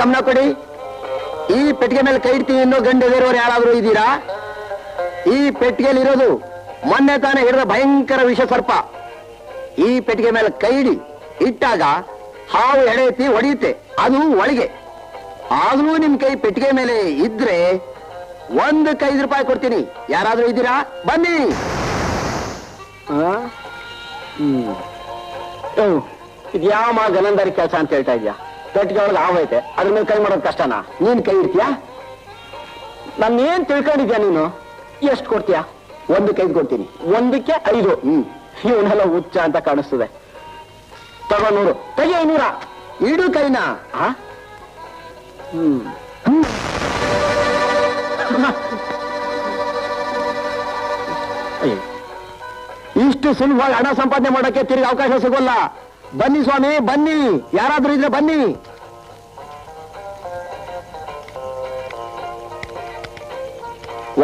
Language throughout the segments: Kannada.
ಗಮನ ಕೊಡಿ. ಈ ಪೆಟ್ಟಿಗೆ ಮೇಲೆ ಕೈ ಇಡ್ತೀನಿ ಇನ್ನೂ ಗಂಡು ಬೇರೆಯವರು ಯಾರಾದ್ರೂ ಇದ್ದೀರಾ? ಈ ಪೆಟ್ಟಿಗೆಯಲ್ಲಿ ಇರೋದು ಮೊನ್ನೆ ತಾನೇ ಹಿಡಿದ ಭಯಂಕರ ವಿಷ ಸರ್ಪ. ಈ ಪೆಟ್ಟಿಗೆ ಮೇಲೆ ಕೈ ಇಟ್ಟಾಗ ಹಾವು ಎಳೆಯುತ್ತಿ ಹೊಡೆಯುತ್ತೆ, ಅದು ಒಳಗೆ. ಆಗ್ಲೂ ನಿಮ್ ಕೈ ಪೆಟ್ಟಿಗೆ ಮೇಲೆ ಇದ್ರೆ 1ಕ್ಕೆ 5 ರೂಪಾಯಿ ಕೊಡ್ತೀನಿ. ಯಾರಾದ್ರೂ ಇದ್ದೀರಾ? ಬನ್ನಿ. ಇದ್ಯಾವ ಗನಂದಾರಿ ಕೆಲಸ ಅಂತ ಹೇಳ್ತಾ ಇದ್ಯಾ? ಪೆಟ್ಟಿಗೆ ಒಳಗೆ ಹಾವೈತೆ, ಅದ್ರ ಮೇಲೆ ಕೈ ಮಾಡೋದು ಕಷ್ಟನಾ? ನೀನ್ ಕೈ ಇಡ್ತೀಯಾ? ನಾನೇನ್ ತಿಳ್ಕೊಂಡಿದ್ಯಾ ನೀನು? ಎಷ್ಟು ಕೊಡ್ತೀಯಾ? 1ಕ್ಕೆ 5 ಕೊಡ್ತೀನಿ. 1ಕ್ಕೆ 5? ಇವನೆಲ್ಲ ಹುಚ್ಚ ಅಂತ ಕಾಣಿಸ್ತದೆ. ತಗೋ 100. ತೆಗಿ 500. ಇಡು ಕೈನಾ. ಇಷ್ಟು ಸುಲಭವಾಗಿ ಹಣ ಸಂಪಾದನೆ ಮಾಡೋಕೆ ತಿರುಗಿ ಅವಕಾಶ ಸಿಗೋಲ್ಲ. ಬನ್ನಿ ಸ್ವಾಮಿ, ಬನ್ನಿ. ಯಾರಾದ್ರೂ ಇದ್ರೆ ಬನ್ನಿ.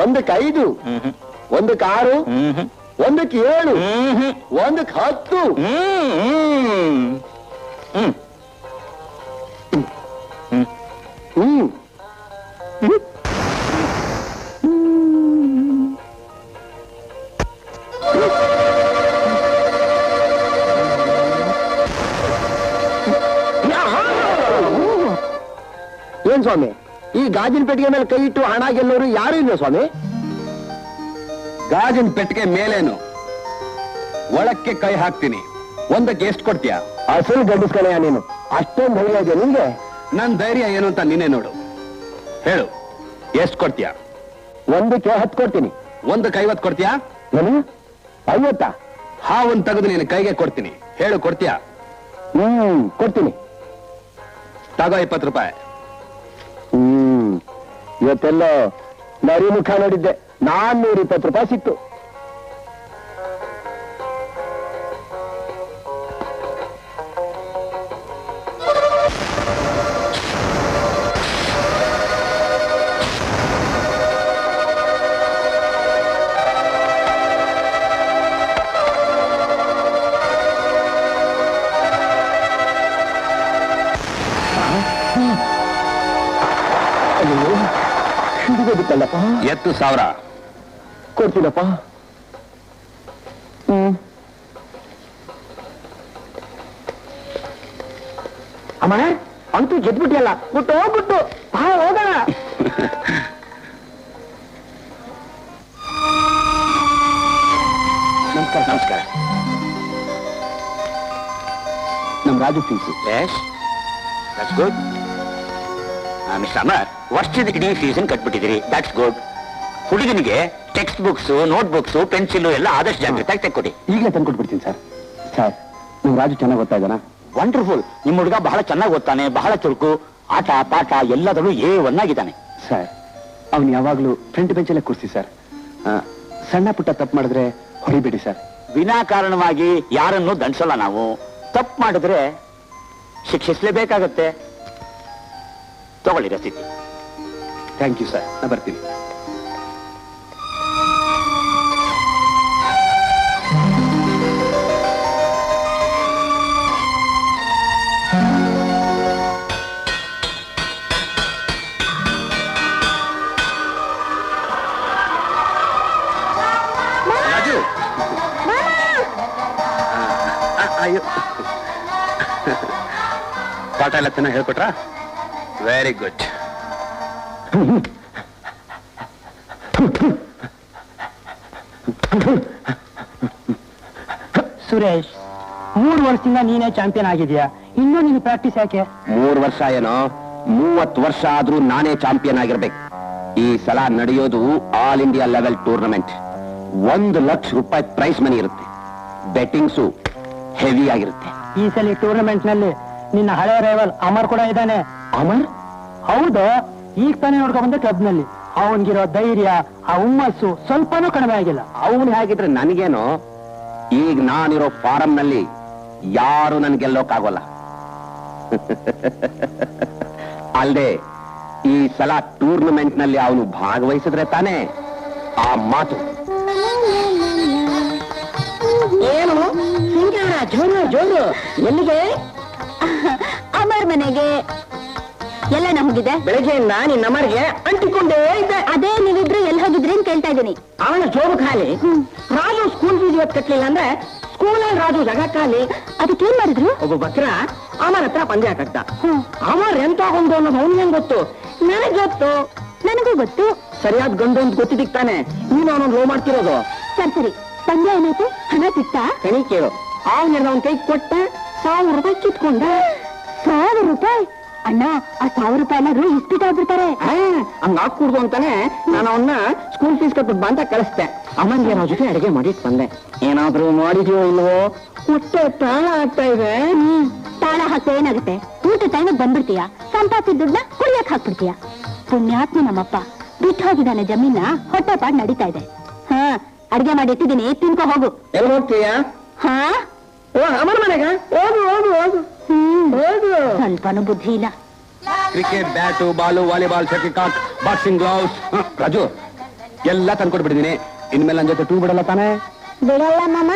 ಒಂದಕ್ಕೆ 5, 1ಕ್ಕೆ 6, 1ಕ್ಕೆ 7, 1ಕ್ಕೆ 10. ಏನ್ ಸ್ವಾಮಿ, ಈ ಗಾಜಿನ ಪೆಟ್ಟಿಗೆ ಮೇಲೆ ಕೈ ಇಟ್ಟು ಹಣ ಗೆಲ್ಲೋರು ಯಾರು ಇಲ್ಲ ಸ್ವಾಮಿ? ಗಾಜಿನ ಪೆಟ್ಟಿಗೆ ಮೇಲೇನು, ಒಳಕ್ಕೆ ಕೈ ಹಾಕ್ತೀನಿ. 1ಕ್ಕೆ ಎಷ್ಟು ಕೊಡ್ತೀಯಾ? ಅಸಲು ಗಂಡಿಸ್ಕಣೆಯ ನೀನು. ಅಷ್ಟೊಂದು ಧೈರ್ಯ ಇದೆ ನಿಂಗೆ? ನನ್ ಧೈರ್ಯ ಏನು ಅಂತ ನೀನೇ ನೋಡು. ಹೇಳು, ಎಷ್ಟು ಕೊಡ್ತೀಯಾ? 1ಕ್ಕೆ 10 ಕೊಡ್ತೀನಿ. 1ಕ್ಕೆ 50 ಕೊಡ್ತೀಯಾ? ಏನು 50? ಹಾವನ್ ತೆಗೆದು ನೀನು ಕೈಗೆ ಕೊಡ್ತೀನಿ. ಹೇಳು, ಕೊಡ್ತೀಯಾ? ಕೊಡ್ತೀನಿ. ತಗೋ 20 ರೂಪಾಯಿ. ಇವತ್ತೆಲ್ಲ ನರಿ ಮುಖ ನೋಡಿದ್ದೆ. 420 ರೂಪಾಯಿ ಸಿಕ್ತು. ಹಿಡಿದೋಗುತ್ತಲ್ಲಪ್ಪ. 10,000 ಕೊಡ್ತೀನಪ್ಪ. ಅಮ್ಮ, ಅಂತೂ ಗೆದ್ಬಿಟ್ಟಿಯಲ್ಲ. ಬಿಟ್ಟು ಹೋಗ್ಬಿಟ್ಟು ಹೋಗೋಣ. ನಮಸ್ಕಾರ. ನಮಸ್ಕಾರ. ನಮ್ Raju fees. That's good. Mister Amar, ವರ್ಷದ ಇಡೀ ಫೀಸನ್ ಕಟ್ಬಿಟ್ಟಿದ್ದೀರಿ. That's good. ಹುಡುಗನಿಗೆ text books, note books, pencil ಎಲ್ಲ ಆದಷ್ಟು ಜಾಗ್ರತೆ ತೆಕ್ಕೊಡಿ. ಈಗಲೇ ತಂದ್ಕೊಟ್ಬಿಡ್ತೀನಿ ಸರ್. ಸರ್, ನಿಮ್ ರಾಜು ಚೆನ್ನಾಗಿ ಓದ್ತಾ ಇದ್ದಾನ? ವಂಡರ್ಫುಲ್. ನಿಮ್ಮ ಹುಡುಗ ಬಹಳ ಚೆನ್ನಾಗಿ ಓದ್ತಾನೆ, ಬಹಳ ಚುರುಕು. ಆಟ ಪಾಠ ಎಲ್ಲದರಲ್ಲೂ A1 ಆಗಿದ್ದಾನೆ. ಸರ್, ಅವ್ನು ಯಾವಾಗ್ಲೂ ಫ್ರಂಟ್ ಬೆಂಚಲ್ಲೇ ಕೂರಿಸಿ ಸರ್. ಸಣ್ಣ ಪುಟ್ಟ ತಪ್ಪು ಮಾಡಿದ್ರೆ ಹೊಡಿಬೇಡಿ ಸರ್. ವಿನಾಕಾರಣವಾಗಿ ಯಾರನ್ನು ದಂಡಿಸಲ್ಲ ನಾವು. ತಪ್ಪು ಮಾಡಿದ್ರೆ ಶಿಕ್ಷಿಸಲೇಬೇಕಾಗತ್ತೆ. ತಗೊಳ್ಳಿ ರಸೀತಿ. Thank you sir. ನಾ ಬರ್ತೀನಿ. ರಾಜು, ಅಯ್ಯೋ, ಪಾಠ ಎಲ್ಲ ಚೆನ್ನಾಗಿ ಹೇಳ್ಕೊಟ್ರಾ? Very good. ಸುರೇಶ್, 3 ವರ್ಷದಿಂದ ನೀನೇ ಚಾಂಪಿಯನ್ ಆಗಿದ್ಯಾ. ಇನ್ನೂ ನೀನು ಪ್ರಾಕ್ಟೀಸ್ ಯಾಕೆ? 3 ವರ್ಷ ಏನೋ, 30 ವರ್ಷ ಆದ್ರೂ ನಾನೇ ಚಾಂಪಿಯನ್ ಆಗಿರ್ಬೇಕು. ಈ ಸಲ ನಡೆಯೋದು all India level tournament. 1 lakh ರೂಪಾಯಿ ಪ್ರೈಸ್ ಮನಿ ಇರುತ್ತೆ. ಬೆಟ್ಟಿಂಗ್ಸು ಹೆವಿ ಆಗಿರುತ್ತೆ. ಈ ಸಲ ಟೂರ್ನಮೆಂಟ್ ನಲ್ಲಿ ನಿನ್ನ ಹಳೆ ರೈವಲ್ ಅಮರ್ ಕೂಡ ಇದ್ದಾನೆ. ಅಮರ್? ಹೌದು, ಈಗ ತಾನೇ ನೋಡ್ಕೊಂಡ್ ಬಂದೆ ಕ್ಲಬ್ ನಲ್ಲಿ. ಅವನ್ಗಿರೋ ಧೈರ್ಯ, ಆ ಹುಮ್ಮಸ್ಸು ಸ್ವಲ್ಪನೂ ಕಡಿಮೆ ಆಗಿಲ್ಲ. ಅವನು ಹೇಗಿದ್ರೆ ನನಗೇನೋ, ಈಗ ನಾನಿರೋ ಫಾರಂ ನಲ್ಲಿ ಯಾರು ನನ್ ಗೆಲ್ಲೋಕ್ಕಾಗೋಲ್ಲ. ಅಲ್ಲದೆ ಈ ಸಲ ಟೂರ್ನಮೆಂಟ್ ನಲ್ಲಿ ಅವನು ಭಾಗವಹಿಸಿದ್ರೆ ತಾನೇ ಆ ಮಾತು. ಏನು ಜೋರು ಜೋರು? ಎಲ್ಲಿಗೆ? ಅಮರ್ ಮನೆಗೆ. ಎಲ್ಲಣ್ಣ ಹೋಗಿದೆ? ಬೆಳಗ್ಗೆಯಿಂದ ನಿನ್ನ ನಮ್ಮರಿಗೆ ಅಂಟಿಕೊಂಡೇ ಇದ್ದೆ. ಅದೇ ನೀವಿಬ್ರು ಎಲ್ಲಿ ಹೋಗಿದ್ರಿ ಅಂತ ಕೇಳ್ತಾ ಇದ್ದೀನಿ. ಅವನ ಜೋಬು ಖಾಲಿ. ರಾಜು ಸ್ಕೂಲ್ ಫೀಸ್ ಇವತ್ತು ಕಟ್ಲಿಲ್ಲ ಅಂದ್ರೆ ಸ್ಕೂಲಲ್ಲಿ ರಾಜು ಜಾಗ ಖಾಲಿ. ಅದಕ್ಕೇನ್ ಮಾಡಿದ್ರು? ಒಬ್ಬ ಬಕ್ರ ಅವನ ಹತ್ರ ಪಂದ್ಯ ಹಾಕಕ್ತ. ಅವ ಎಂತ ಒಂದು ಅನ್ನೋದು ಅವನಿಗೆ ಗೊತ್ತು, ನನಗೆ ಗೊತ್ತು. ನನಗೂ ಗೊತ್ತು. ಸರಿಯಾದ ಗಂಡು ಅಂತ ಗೊತ್ತಿದ್ದಕ್ಕೆ ತಾನೆ ನೀನು ಅವನೊಂದು ಲೋ ಮಾಡ್ತಿರೋದು. ಸರಿ ಪಂದ್ಯ ಏನಾಯ್ತು? ಹಣ ಸಿಕ್ತ? ಕಣಿ ಕೇಳು. ಅವನ ಅವನ ಕೈ ಕೊಟ್ಟ 1000 ರೂಪಾಯಿ ಕಿತ್ಕೊಂಡ. 1000 ರೂಪಾಯಿ? ಅಣ್ಣ, ಆ 1000 ರೂಪಾಯಿ ಏನಾದ್ರು ಇಸ್ಪಿಟ್ ಆಗ್ಬಿಡ್ತಾರೆ. ಹಂಗ ಹಾಕೂಡ್ದು ಅಂತಾನೆ ನಾನು ಅವನ್ನ ಸ್ಕೂಲ್ ಫೀಸ್ ಕಟ್ಬಿಟ್ಟು ಅಂತ ಕಳಿಸ್ದೆ. ಅಮ್ಮನಿಗೆ ನಾವು ಜೊತೆ ಅಡಿಗೆ ಮಾಡಿಟ್ಟು ಬಂದೆ. ಏನಾದ್ರೂ ಮಾಡಿದ್ಯೋ ಇಲ್ವೋ ಹೊಟ್ಟೆ ತಾಳ ಆಗ್ತಾ ಇದೆ. ತಾಳ ಹಾಕ್ತಾ ಏನಾಗುತ್ತೆ? ಊಟ ಟೈಮಿಗೆ ಬಂದ್ಬಿಡ್ತೀಯ, ಸಂಪಾದಿಸಿದ ದುಡ್ಡನ್ನ ಕುಡಿಯಕ್ ಹಾಕ್ಬಿಡ್ತೀಯ. ಪುಣ್ಯಾತ್ಮ ನಮ್ಮಪ್ಪ ಬಿಟ್ಟು ಹೋಗಿದ್ದಾನೆ ಜಮೀನ, ಹೊಟ್ಟೆ ಪಾಡ್ ನಡೀತಾ ಇದೆ. ಅಡ್ಗೆ ಮಾಡಿ ಇಟ್ಟಿದ್ದೀನಿ, ತಿನ್ಕೋ ಹೋಗು. ಎಲ್ಲಿ ಹೋಗ್ತೀಯ? ಅಮ್ಮನ ಮನೆಗ ಹೋಗು ಹೋಗು ಹೋಗು ಹೋಗು. ಸ್ವಲ್ಪನೂ ಬುದ್ಧಿ ಇಲ್ಲ. Cricket bat, ball, volleyball, shuttlecock, boxing gloves. Raju ಎಲ್ಲ ತಂದ್ಕೊಟ್ಬಿಟ್ಟಿದ್ದೀನಿ. ಇನ್ಮೇಲೆ ನನ್ನ ಜೊತೆ ಟೂ ಬಿಡಲ್ಲ ತಾನೆ? ಬಿಡಲ್ಲ ಮಾಮ.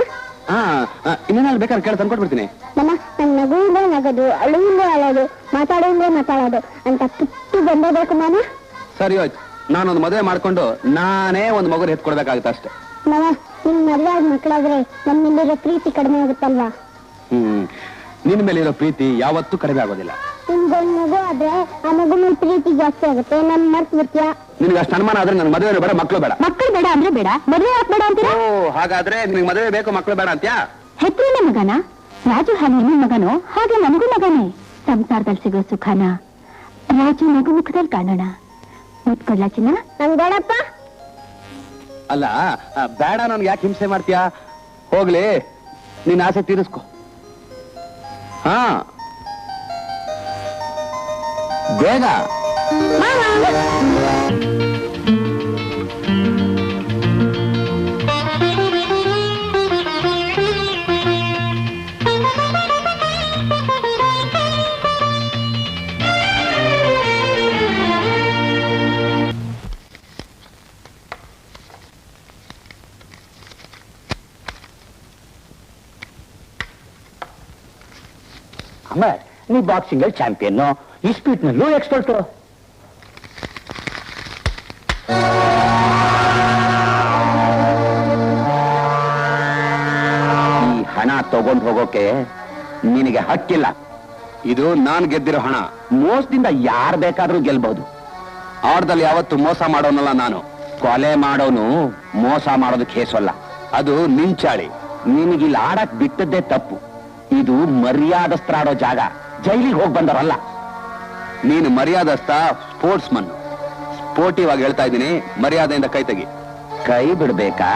ಇನ್ನೇನಾದ್ರು ಬೇಕಾದ್ರೆ ಕೇಳಿ ತಂದ್ಕೊಟ್ಬಿಡ್ತೀನಿ. ಮಾಮ, ನನ್ ನಗುವಿಂದ ನಗದು, ಅಳುವಿಂದ ಅಳೋದು, ಮಾತಾಡೋದ್ರಿಂದ ಮಾತಾಡೋದು ಅಂತ ಪುಟ್ಟು ಬಂದಬೇಕು ಮಾಮ. ಸರಿ ಹೋಯ್ತು, ನಾನೊಂದು ಮದುವೆ ಮಾಡ್ಕೊಂಡು ನಾನೇ ಒಂದು ಮಗು ಎತ್ಕೊಡ್ಬೇಕಾಗುತ್ತೆ ಅಷ್ಟೇ. ಮಾಮ, ನಿಮ್ ಮದುವೆ ಆದ ಮಕ್ಕಳಾದ್ರೆ ನಮ್ಮಿಲ್ಲಿರೋ ಪ್ರೀತಿ ಕಡಿಮೆ ಆಗುತ್ತಲ್ವಾ? ನಿನ್ ಮೇಲೆ ಇರೋ ಪ್ರೀತಿ ಯಾವತ್ತೂ ಕಡಿಮೆ ಆಗೋದಿಲ್ಲ. ನಿಮ್ಗೊಂದ್ ಮಗು ಆದ್ರೆ ಆ ಮಗು ಮೇಲೆ ಪ್ರೀತಿ ಜಾಸ್ತಿ ಆಗುತ್ತೆ. ನನ್ ಮರ್ತ್ ಬಿಡ್ತೀಯಾ? ನಿನ್ಗೆ ಅಷ್ಟು ಅನುಮಾನ ಆದ್ರೆ ನನ್ನ ಮದುವೆ ಬೇಡ, ಮಕ್ಕಳು ಬೇಡ. ಮಕ್ಕಳು ಬೇಡ ಅಂದ್ರೆ ಬೇಡ, ಮದುವೆ ಯಾಕೆ ಬೇಡ ಅಂತೀರಾ? ಹಾಗಾದ್ರೆ ನಿನ್ಗೆ ಮದುವೆ ಬೇಕು, ಮಕ್ಕಳು ಬೇಡ ಅಂತ್ಯಾ? ಹೆತ್ತನೇ ಮಗನ ರಾಜು ಹಾಗೆ ನಿನ್ ಮಗನು, ಹಾಗೆ ನನಗೂ ಮಗನೇ. ಸಂಸಾರದಲ್ಲಿ ಸಿಗೋ ಸುಖನ ರಾಜು ನಗು ಮುಖದಲ್ಲಿ ಕಾಣೋಣ. ಮುತ್ಕೊಳ್ಳ ಚಿನ್ನ? ನಂಗ್ ಬೇಡಪ್ಪ. ಅಲ್ಲ, ಬೇಡ ನನ್ಗೆ ಯಾಕೆ ಹಿಂಸೆ ಮಾಡ್ತೀಯಾ? ಹೋಗ್ಲಿ, ನಿನ್ನ ಆಸೆ ತೀರಿಸ್ಕೊ. ಹಾ, ಬೇಗ. ಅಮ್ಮ, ನೀ ಬಾಕ್ಸಿಂಗ್ ಅಲ್ಲಿ ಚಾಂಪಿಯನ್, ಇಸ್ಪೀಟ್ ನಲ್ಲೂ ಎಕ್ಸ್ಪರ್ಟ್. ಈ ಹಣ ತಗೊಂಡು ಹೋಗೋಕೆ ನಿನಗೆ ಹಕ್ಕಿಲ್ಲ. ಇದು ನಾನ್ ಗೆದ್ದಿರೋ ಹಣ. ಮೋಸದಿಂದ ಯಾರು ಬೇಕಾದ್ರೂ ಗೆಲ್ಬಹುದು. ಆಟದಲ್ಲಿ ಯಾವತ್ತು ಮೋಸ ಮಾಡೋನಲ್ಲ ನಾನು. ಕೊಲೆ ಮಾಡೋನು ಮೋಸ ಮಾಡೋದಕ್ಕೆ ಹೇಸಲ್ಲ. ಅದು ನಿಂಚಾಳಿ. ನಿನಗಿಲ್ಲಿ ಆಡಕ್ ಬಿಟ್ಟದ್ದೇ ತಪ್ಪು. ಇದು ಮರ್ಯಾದಸ್ತ್ರಾಡೋ ಜಾಗ, ಜೈಲಿಗೆ ಹೋಗಿ ಬಂದವರಲ್ಲ. ನೀನು ಮರ್ಯಾದಸ್ಥ ಸ್ಪೋರ್ಟ್ಸ್ ಮನ್. ಸ್ಪೋರ್ಟಿವ್ ಆಗಿ ಹೇಳ್ತಾ ಇದ್ದೀನಿ, ಮರ್ಯಾದೆಯಿಂದ ಕೈ ತೆಗಿ. ಕೈ ಬಿಡ್ಬೇಕಾ?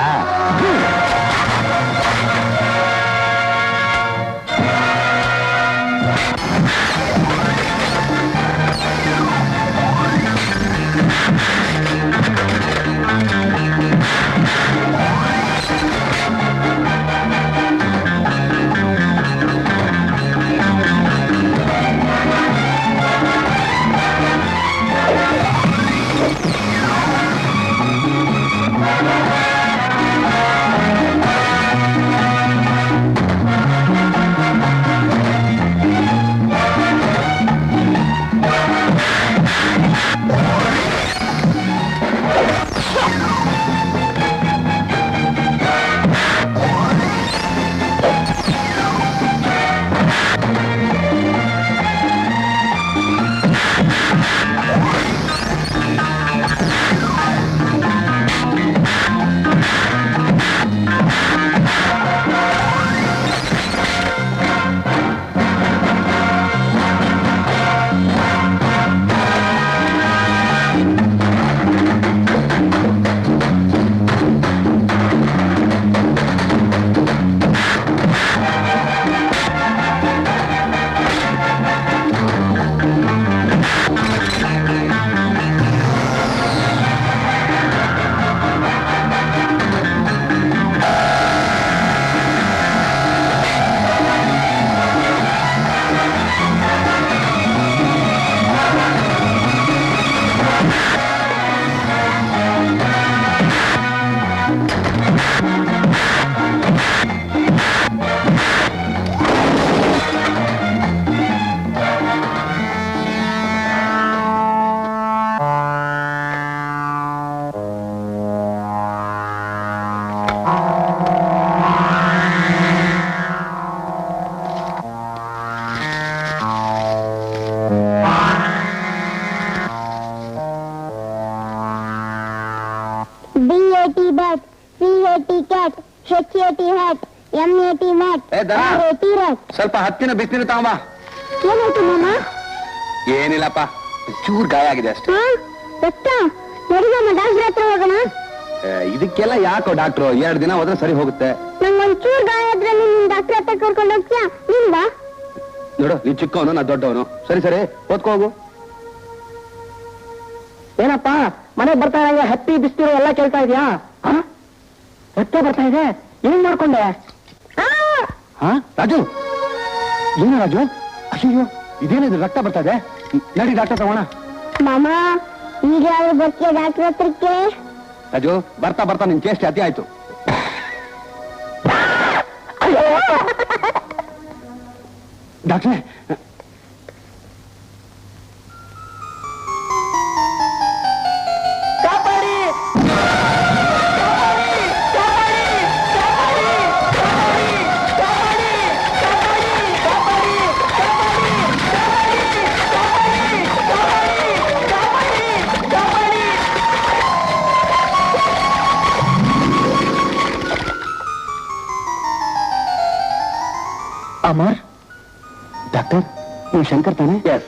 C-A-T cat, H-A-T hat, M-A-T mat, ಏ, ದನ. R-A-T rat. ಸ್ವಲ್ಪ ಹತ್ತಿನ ಬಿಸಿನೀರು ತಗೊಂಬ. ಏನಾಯ್ತು ಮಾಮ? ಏನಿಲ್ಲಪ್ಪ, ಚೂರ್ ಗಾಯ ಆಗಿದೆ ಅಷ್ಟೇ. ರಕ್ತ ನಡಿಗಮ್ಮ ಡಾಕ್ಟರ್ ಹತ್ರ ಹೋಗೋಣ. ಇದಕ್ಕೆಲ್ಲ ಯಾಕೋ ಡಾಕ್ಟ್ರು? 2 ದಿನ ಹೋದ್ರೆ ಸರಿ ಹೋಗುತ್ತೆ. ನಂಗೊಂದ್ ಚೂರ್ ಗಾಯ ಆದ್ರೆ ನೀನ್ ಡಾಕ್ಟರ್ ಹತ್ರ ಕರ್ಕೊಂಡು ಹೋಗ್ತೀಯಾ? ನಿಲ್ವಾ? ನೋಡು, ನೀ ಚಿಕ್ಕವನು, ನಾ ದೊಡ್ಡವನು. ಸರಿ ಸರಿ, ಓದ್ಕೋ ಹೋಗು. ಏನಪ್ಪ ಮನೆಗೆ ಬರ್ತಾ ಇದ್ದಂಗೆ ಹತ್ತಿ ಬಿಸ್ತಿರು ಎಲ್ಲ ಕೇಳ್ತಾ ಇದೆಯಾ? ರಕ್ತ ಬರ್ತಾ ಇದೆ, ಏನ್ ಮಾಡ್ಕೊಂಡೆ? ರಾಜು, ಏನು ರಾಜು? ಅಯ್ಯೋ, ಇದೇನಿದು ರಕ್ತ ಬರ್ತಾ ಇದೆ? ನಡಿ ಡಾಕ್ಟರ್ ತಗೋಣ. ಮಾಮ ಈಗ ಯಾರು ಬರ್ತೀಯ ಡಾಕ್ಟರ್ ಹತ್ರಕ್ಕೆ? ರಾಜು, ಬರ್ತಾ ಬರ್ತಾ ನಿನ್ ಚೇಷ್ಟೆ ಅತಿ ಆಯ್ತು. ಡಾಕ್ಟ್ರೇ, ಅಮರ್, ಡಾಕ್ಟರ್ ನೀವು ಶಂಕರ್ ತಾನೆ? ಎಸ್.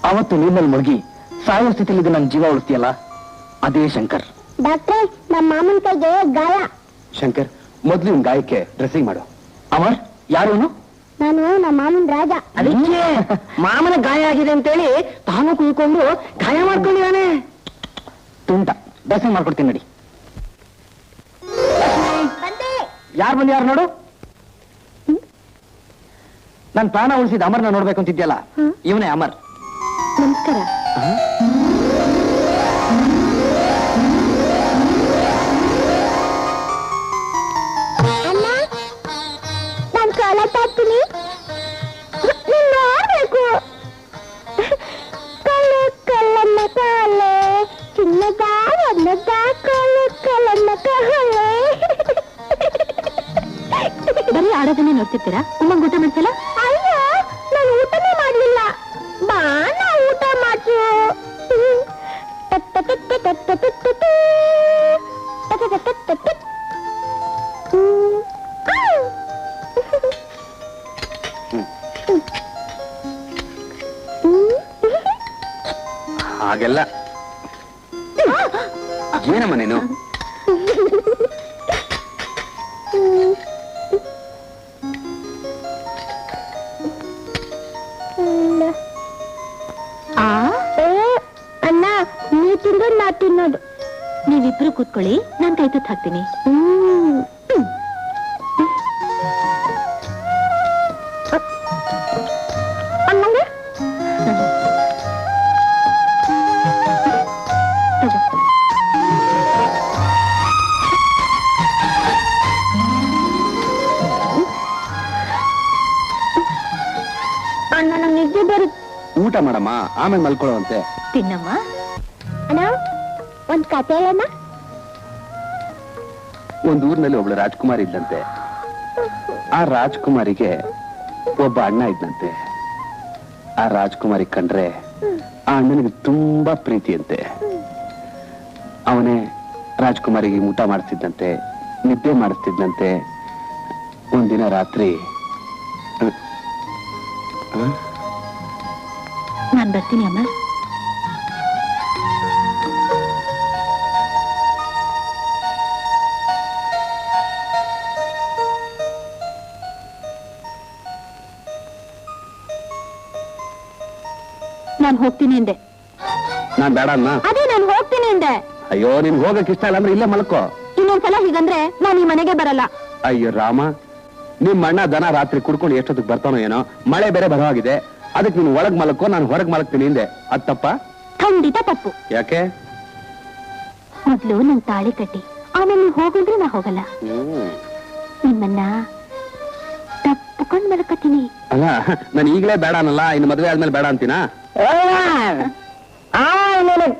ಅವತ್ತು ನೀರಲ್ಲಿ ಮುಳುಗಿ ಸಾಯೋ ಸ್ಥಿತಿಲಿದ್ದು ನನ್ನ ಜೀವ ಉಳಿಸ್ತೀಯಲ್ಲ, ಅದೇ ಶಂಕರ್. ಡಾಕ್ಟ್ರೇ, ನಮ್ಮ ಮಾಮನ ಕೈಗೆ ಗಾಯ. ಶಂಕರ್, ಮೊದ್ಲು ಇವ್ನ ಗಾಯಕ್ಕೆ ಡ್ರೆಸ್ಸಿಂಗ್ ಮಾಡು. ಅಮರ್, ಯಾರು? ನಾನು ನಮ್ಮ ಮಾಮನ ರಾಜ. ಅದಕ್ಕೆ ಮಾಮನ ಗಾಯ ಆಗಿದೆ ಅಂತೇಳಿ ತಾನು ಕುಯ್ಕೊಂಡು ಗಾಯ ಮಾಡ್ಕೊಂಡಿದ್ದಾನೆ. ತುಂಟ, ಡ್ರೆಸ್ಸಿಂಗ್ ಮಾಡ್ಕೊಡ್ತೀನಿ ನಡಿ. ಯಾರು ಬಂದು ಯಾರು ನೋಡು. ನನ್ ಪ್ರಾಣ ಉಳಿಸಿದ ಅಮರ್ನ ನೋಡ್ಬೇಕು ಅಂತಿದ್ಯಲ್ಲ, ಇವನೇ ಅಮರ್. ನಮಸ್ಕಾರ. ಅಣ್ಣ, ನಾನು ಕಾಲಕ್ಕೆ ಹಾಕ್ತೀನಿ. ನೀನ್ ನೋಡ್ಬೇಕು. ಕಲ್ಲು ಕಲ್ಲನ್ನ ಕಾಲೆ, ಚಿನ್ನದ ಅನ್ನದ ಕಲ್ಲು ಕಲ್ಲನ್ನ ಕಾಲೆ. ಬರೀ ಆಡೋದನ್ನೇ ನೋಡ್ತಿರ್ತೀರಾ? ಉಮ್ಮಂಗ್ ಊಟ ಮಾಡ್ಸಲ್ಲ? ಅಯ್ಯೋ, ನಾನು ಊಟನೇ ಮಾಡ್ಲಿಲ್ಲ. ಬಾ, ನಾ ಊಟ ಮಾಡ್ಸು. ಹಾಗೆಲ್ಲ ಏನಮ್ಮ ನೀನು? ಅಣ್ಣ, ನೀವು ತಿಂದು ನಾ ತಿನ್ನೋದು. ನೀವಿಬ್ರು ಕೂತ್ಕೊಳ್ಳಿ, ನಾನು ಕೈ ತುತ್ತು ಹಾಕ್ತೀನಿ. ಅಮ್ಮಂಗೆ ಅಣ್ಣ, ನಂಗೆ ನಿದ್ದೆ ಬರುತ್ತೆ. ಊಟ ಮಾಡಮ್ಮ, ಆಮೇಲೆ ಮಲ್ಕೊಳ್ಳುವಂತೆ. ತಿನ್ನಮ್ಮ. ಅಣ್ಣ, ಒಂದ್ ಕತೆ ಹೇಳಣ್ಣ. ಒಂದು ಊರಿನಲ್ಲಿ ಒಬ್ಳು ರಾಜ್ಕುಮಾರಿ ಇದ್ದಂತೆ. ಆ ರಾಜ್ಕುಮಾರಿಗೆ ಒಬ್ಬ ಅಣ್ಣ ಇದ್ದಂತೆ. ಆ ರಾಜ್ಕುಮಾರಿ ಕಂಡ್ರೆ ಆ ಅಣ್ಣನಿಗೆ ತುಂಬಾ ಪ್ರೀತಿಯಂತೆ. ಅವನೇ ರಾಜ್ಕುಮಾರಿಗೆ ಊಟ ಮಾಡಿಸ್ತಿದ್ದಂತೆ, ನಿದ್ದೆ ಮಾಡಿಸ್ತಿದ್ದಂತೆ. ಒಂದಿನ ರಾತ್ರಿ ನಾನ್ ಬರ್ತೀನಿ ಅಮ್ಮ. ನಾನು ಹೋಗ್ತೀನಿ ಅಂದೆ. ನಾನ್ ಬೇಡ ಅನ್ನ. ಅದೇ ನಾನು ಹೋಗ್ತೀನಿ ಅಂದೆ. ಅಯ್ಯೋ, ನಿನ್ ಹೋಗಕ್ ಇಷ್ಟ ಇಲ್ಲ ಅಂದ್ರೆ ಇಲ್ಲೇ ಮಲ್ಕೋ. ಇನ್ನೊಂದ್ಸಲ ಹೀಗಂದ್ರೆ ನಾನು ಈ ಮನೆಗೆ ಬರಲ್ಲ. ಅಯ್ಯೋ ರಾಮ, ನಿಮ್ ಅಣ್ಣ ದನ ರಾತ್ರಿ ಕುಡ್ಕೊಂಡು ಎಷ್ಟೊತ್ತಿಗೆ ಬರ್ತಾನೋ ಏನೋ. ಮಳೆ ಬೇರೆ ಬರವಾಗಿದೆ, ಅದಕ್ಕೆ ನೀನು ಒಳಗ್ ಮಲಕ್ಕೋ, ನಾನು ಹೊರಗ್ ಮಲಗ್ತೀನಿ ಹಿಂದೆ. ಅದ್ ತಪ್ಪ? ಖಂಡಿತ ತಪ್ಪು. ಯಾಕೆ? ಮೊದ್ಲು ನನ್ ತಾಳಿ ಕಟ್ಟಿ, ಆಮೇಲೆ ನೀವು ಹೋಗಿದ್ರೆ ನಾ ಹೋಗಲ್ಲ. ನಿಮ್ಮನ್ನ ತಪ್ಪುಕೊಂಡ್ ಮಲ್ಕತೀನಿ. ಅಲ್ಲ, ನಾನು ಈಗಲೇ ಬೇಡ ಅನ್ನಲ್ಲ, ಇನ್ನು ಮದ್ವೆ ಆದ್ಮೇಲೆ ಬೇಡ ಅಂತೀನಾ?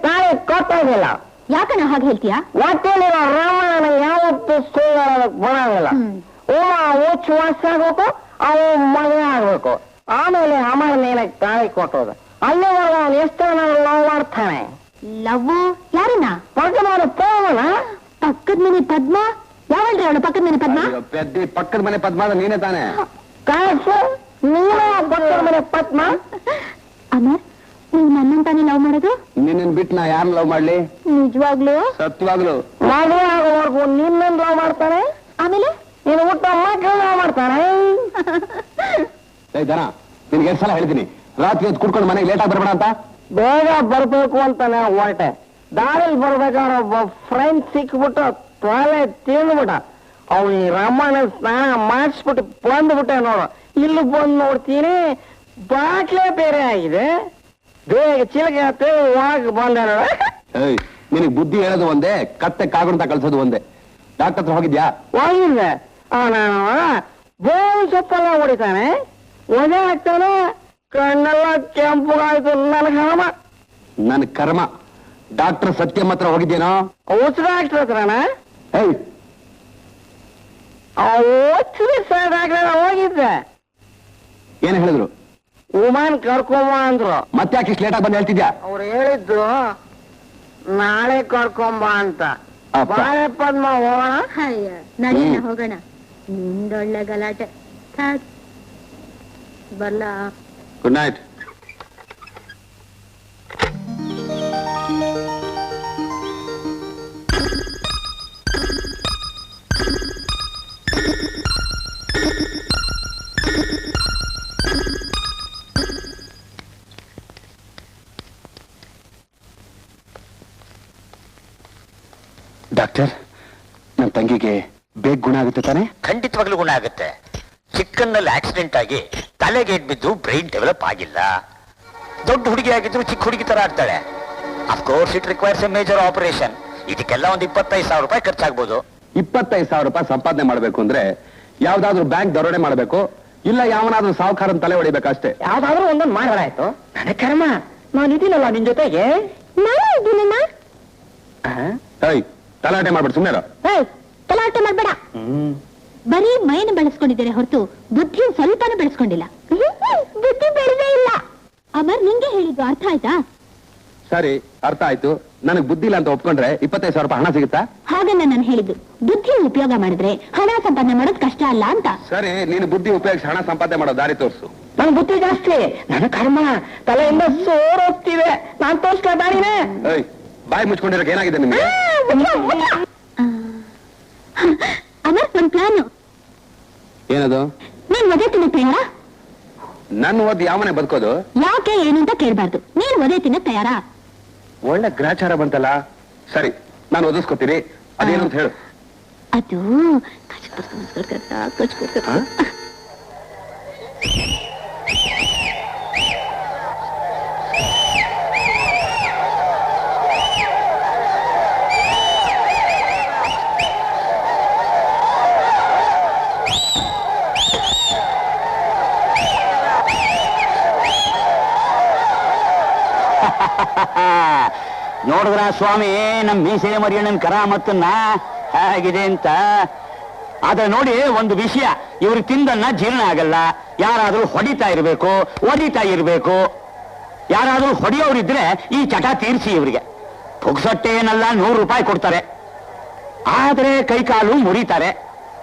ತಾಳಿ ಕೊಟ್ಟಿಲ್ಲ. ಯಾಕಣ್ಣ ಹಾಗೆ ಹೇಳ್ತೀಯಾ? ಒಟ್ಟಿನ ರಾಮಾಯಣ ಯಾವತ್ತು ಸುಳ್ಳು ಬರೋಂಗಿಲ್ಲ. ಹುಚ್ಚು ವರ್ಷ ಆಗ್ಬೇಕು, ಅವು ಮದುವೆ ಆಗ್ಬೇಕು, ಆಮೇಲೆ ಅಮರ ಮೇಲೆ ತಾಳಿ ಕೊಟ್ಟೋದು. ಅಲ್ಲಿವರೆಗೆ ಅವನು ಎಷ್ಟು ಲವ್ ಮಾಡ್ತಾನೆ. ಲವ್ ಯಾರನ್ನ? ಪಕ್ಕದ ಪ್ರೇಮನ. ಪಕ್ಕದ ಪಕ್ಕದ ಮನೆ ಪದ್ಮ ಯಾವಳ್ರಿ ಅವಳು ಪಕ್ಕದ ಮನೆ ಪದ್ಮ? ಪೆದ್ದಿ ಪಕ್ಕದ ಮನೆ ಪದ್ಮ ಅಂದ್ರೆ ನೀನೇ ತಾನೆ? ಕಾಸು ನೀನು ಪಕ್ಕದ ಮನೆ ಪದ್ಮ? ಅಮರ್, ನೀವು ನನ್ನನ್ ತಾನೇ ಲವ್ ಮಾಡೋದು? ನಿನ್ನ ಬಿಟ್ಟು ನಾ ಯಾರನ್ನ ಲವ್ ಮಾಡ್ಲಿ? ನಿಜವಾಗ್ಲು? ಸತ್ಯವಾಗ್ಲು. ಮದುವೆ ಆಗೋವರೆಗೂ ನಿನ್ನ ಲವ್ ಮಾಡ್ತಾನೆ, ಆಮೇಲೆ ನೀನು ಊಟ ಮಕ್ಕಳು ಲವ್ ಮಾಡ್ತಾನೆ. ದನ ನಿನ್ಗೆ ಎಷ್ಟು ಸಲ ಹೇಳ್ತೀನಿ ರಾತ್ರಿ ಹೊತ್ತು ಕುಡ್ಕೊಂಡು ಮನೆಗೆ ಲೇಟ್ ಆಗಿ ಬರ್ಬೇಡ ಅಂತ. ಬೇಗ ಬರ್ಬೇಕು ಅಂತಾನೆ ಹೊರಟೆ. ದಾರಿಲಿ ಬರ್ಬೇಕಾದ್ರೆ ಒಬ್ಬ ಫ್ರೆಂಡ್ ಸಿಕ್ಬಿಟ್ಟು ತೊಲೆ ತಿಂದ್ಬಿಟ್ಟ. ಅವನಿಗೆ ರಮಣ ಸ್ನಾನ ಮಾಡಿಸ್ಬಿಟ್ಟು ಬಂದ್ಬಿಟ್ಟೆ ನೋಡು. ಇಲ್ಲಿ ಬಂದು ನೋಡ್ತೀನಿ ಬಾಟ್ಲೆ ಬೇರೆ ಆಗಿದೆ. ಬೇಗ ಚಿಲಕೆ ಒಳಗೆ ಬಂದೆ ನೋಡ. ನಿನಗೆ ಬುದ್ಧಿ ಹೇಳೋದು ಒಂದೇ, ಕತ್ತೆ ಕಾಗುಂತ ಕಳ್ಸೋದು ಒಂದೇ. ಡಾಕ್ಟರ್ ಹತ್ರ ಹೋಗಿದ್ಯಾ? ಹೋಗಿದ್ದೆ. ನಾನು ಬೇವು ಸೊಪ್ಪೆಲ್ಲ ಹೊಡಿತಾನೆ, ಒದೆ ಹಾಕ್ತಾನೆ, ಕಣ್ಣೆಲ್ಲ ಕೆಂಪುಗಾಯ್ತು. ನನ್ನ ಕರ್ಮ. ಡಾಕ್ಟರ್ ಸತ್ಯಂ ಹತ್ರ ಹೋಗಿದ್ದೇನೋ? ಔಷಧ ಡಾಕ್ಟರ್ ಹತ್ರನ? ಹೋಗಿದ್ದೆ. ಏನ್ ಹೇಳಿದ್ರು? ಉಮಾನ್ ಕರ್ಕೊಂಬ ಅಂದ್ರು. ಮತ್ತೆ ಯಾಕೆ ಲೇಟ್ ಆಗಿ ಬಂದು ಹೇಳ್ತಿದ್ಯಾ? ಅವ್ರು ಹೇಳಿದ್ದು ನಾಳೆ ಕರ್ಕೊಂಬ ಅಂತ. ಅಪ್ಪ. ಬಾಳೆ ಪದ್ಮ ಹೋಗೋಣ. ನಡೀನ ಹೋಗೋಣ. ನಿಂದೊಳ್ಳೆ ಗಲಾಟೆ. ಬರ್ಲ. Good night. ಡಾಕ್ಟರ್, ನನ್ನ ತಂಗಿಗೆ ಬೇಗ ಗುಣ ಆಗುತ್ತೆ ತಾನೆ? ಖಂಡಿತವಾಗ್ಲೂ ಗುಣ ಆಗುತ್ತೆ. ಚಿಕ್ಕನ್ನಲ್ಲಿ ಆಕ್ಸಿಡೆಂಟ್ ಆಗಿ ತಲೆಗೆ ಬಿದ್ದು ಬ್ರೈನ್ ಡೆವಲಪ್ ಆಗಿಲ್ಲ. ದೊಡ್ಡ ಹುಡುಗಿ ಆಗಿದ್ರು ಚಿಕ್ಕ ಹುಡುಗಿ ತರ ಆಡ್ತಾಳೆ. Of course it requires a major operation. ಇದಕ್ಕೆಲ್ಲ ಒಂದು 25,000 ರೂಪಾಯಿ ಖರ್ಚಾಗ್ಬೋದು. 25,000 ರೂಪಾಯಿ ಸಂಪಾದನೆ ಮಾಡಬೇಕು ಅಂದ್ರೆ ಯಾವ್ದಾದ್ರು ಬ್ಯಾಂಕ್ ದರೋಡೆ ಮಾಡಬೇಕು, ಇಲ್ಲ ಯಾವನಾದ್ರೂ ಸಾಹುಕಾರನ ತಲೆ ಹೊಡಿಬೇಕಷ್ಟೇ. ಯಾವ್ದಾದ್ರು ಒಂದೊಂದು ಮಾಡಾಯ್ತು. ನನ್ನ ಕರ್ಮ, ನಾನು ಇದೀನಲ್ಲ ನಿನ್ ಜೊತೆಗೆ. ನಾನು ಇದ್ದೀನಣ್ಣ. ತಲಾಟೆ ಮಾಡ್ಬಿಟ್ಟು ಸುಮ್ಮನೆ. ತಲಾಟೆ ಮಾಡ್ಬೇಡ. ಬರೀ ಮೈನ ಬೆಳೆಸ್ಕೊಂಡಿದ್ದಾರೆ ಹೊರತು ಬುದ್ಧಿ ಸ್ವಲ್ಪನೂ ಬೆಳೆಸ್ಕೊಂಡಿಲ್ಲ. ಬುದ್ಧಿ ಬೆಳೆದೇ ಇಲ್ಲ. ಅಮರ್, ನಿಂಗೆ ಹೇಳಿದ್ದು ಅರ್ಥ ಆಯ್ತಾ? ಸರಿ, ಅರ್ಥ ಆಯ್ತು. ನನಗ್ ಬುದ್ಧಿ ಇಲ್ಲ ಅಂತ ಒಪ್ಕೊಂಡ್ರೆ 25,000 ರೂಪಾಯಿ ಹಣ ಸಿಗುತ್ತಾ? ಹಾಗನ್ನ ನಾನು ಹೇಳಿದ್ದು ಬುದ್ಧಿ ಉಪಯೋಗ ಮಾಡಿದ್ರೆ ಹಣ ಸಂಪಾದನೆ ಮಾಡೋದು ಕಷ್ಟ ಅಲ್ಲ ಅಂತ. ಸರಿ, ನೀನು ಬುದ್ಧಿ ಉಪಯೋಗಿಸಿ ಹಣ ಸಂಪಾದನೆ ಮಾಡೋ ದಾರಿ ತೋರಿಸು. ನನ್ ಬುದ್ಧಿ ಜಾಸ್ತಿ. ನನ್ನ ಕರ್ಮ ತಲೆಯಿಂದ ಸೋರೋಗ್ತಿದೆ. ನಾನ್ ತೋರಿಸ್ಲಾ ದಾರಿನೇ? ಬಾಯಿ ಮುಚ್ಕೊಂಡಿರೋಕೆ ಏನಾಗಿದೆ ನಿಮ್ಗೆ? ಅಮರ್, ಒಂದ್ ಪ್ಲಾನು. ಏನದು? ನೀನ್ ಒದೆ ತಿನ್ನಕ್ ತಯಾರಾ? ನನ್ನ ಓದಿ ಯಾವನೇ ಬದುಕೋದು? ಯಾಕೆ ಏನು ಅಂತ ಕೇಳ್ಬಾರ್ದು. ನೀನ್ ಒದೆ ತಿನ್ನಕ್ ತಯಾರಾ? ಒಳ್ಳೆ ಗ್ರಾಚಾರ ಬಂತಲ್ಲ. ಸರಿ, ನಾನು ಓದಿಸ್ಕೊತೀನಿ. ಅದೇನು ಅಂತ ಹೇಳು. ಅದು ನೋಡಿದ್ರ ಸ್ವಾಮಿ ನಮ್ ಮೀಸೆ ಮರಿಯಣ್ಣನ ಕರಾಮತ್ತನ್ನ ಹೇಗಿದೆ ಅಂತ. ಆದ್ರೆ ನೋಡಿ ಒಂದು ವಿಷಯ, ಇವ್ರಿಗೆ ತಿಂದನ್ನ ಜೀರ್ಣ ಆಗಲ್ಲ. ಯಾರಾದ್ರೂ ಹೊಡಿತಾ ಇರ್ಬೇಕು, ಒದಿತಾ ಇರ್ಬೇಕು. ಯಾರಾದ್ರೂ ಹೊಡೆಯೋರಿದ್ರೆ ಈ ಚಟ ತೀರಿಸಿ ಇವರಿಗೆ. ಪುಗ್ಸಟ್ಟೆ ಏನಲ್ಲ, 100 ರೂಪಾಯಿ ಕೊಡ್ತಾರೆ. ಆದ್ರೆ ಕೈಕಾಲು ಮುರಿತಾರೆ.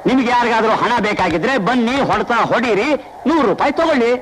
ನಿಮ್ಗೆ ಯಾರಿಗಾದ್ರೂ ಹಣ ಬೇಕಾಗಿದ್ರೆ ಬನ್ನಿ, ಹೊಡ್ತಾ ಹೊಡೀರಿ, 100 ರೂಪಾಯಿ ತಗೊಳ್ಳಿ.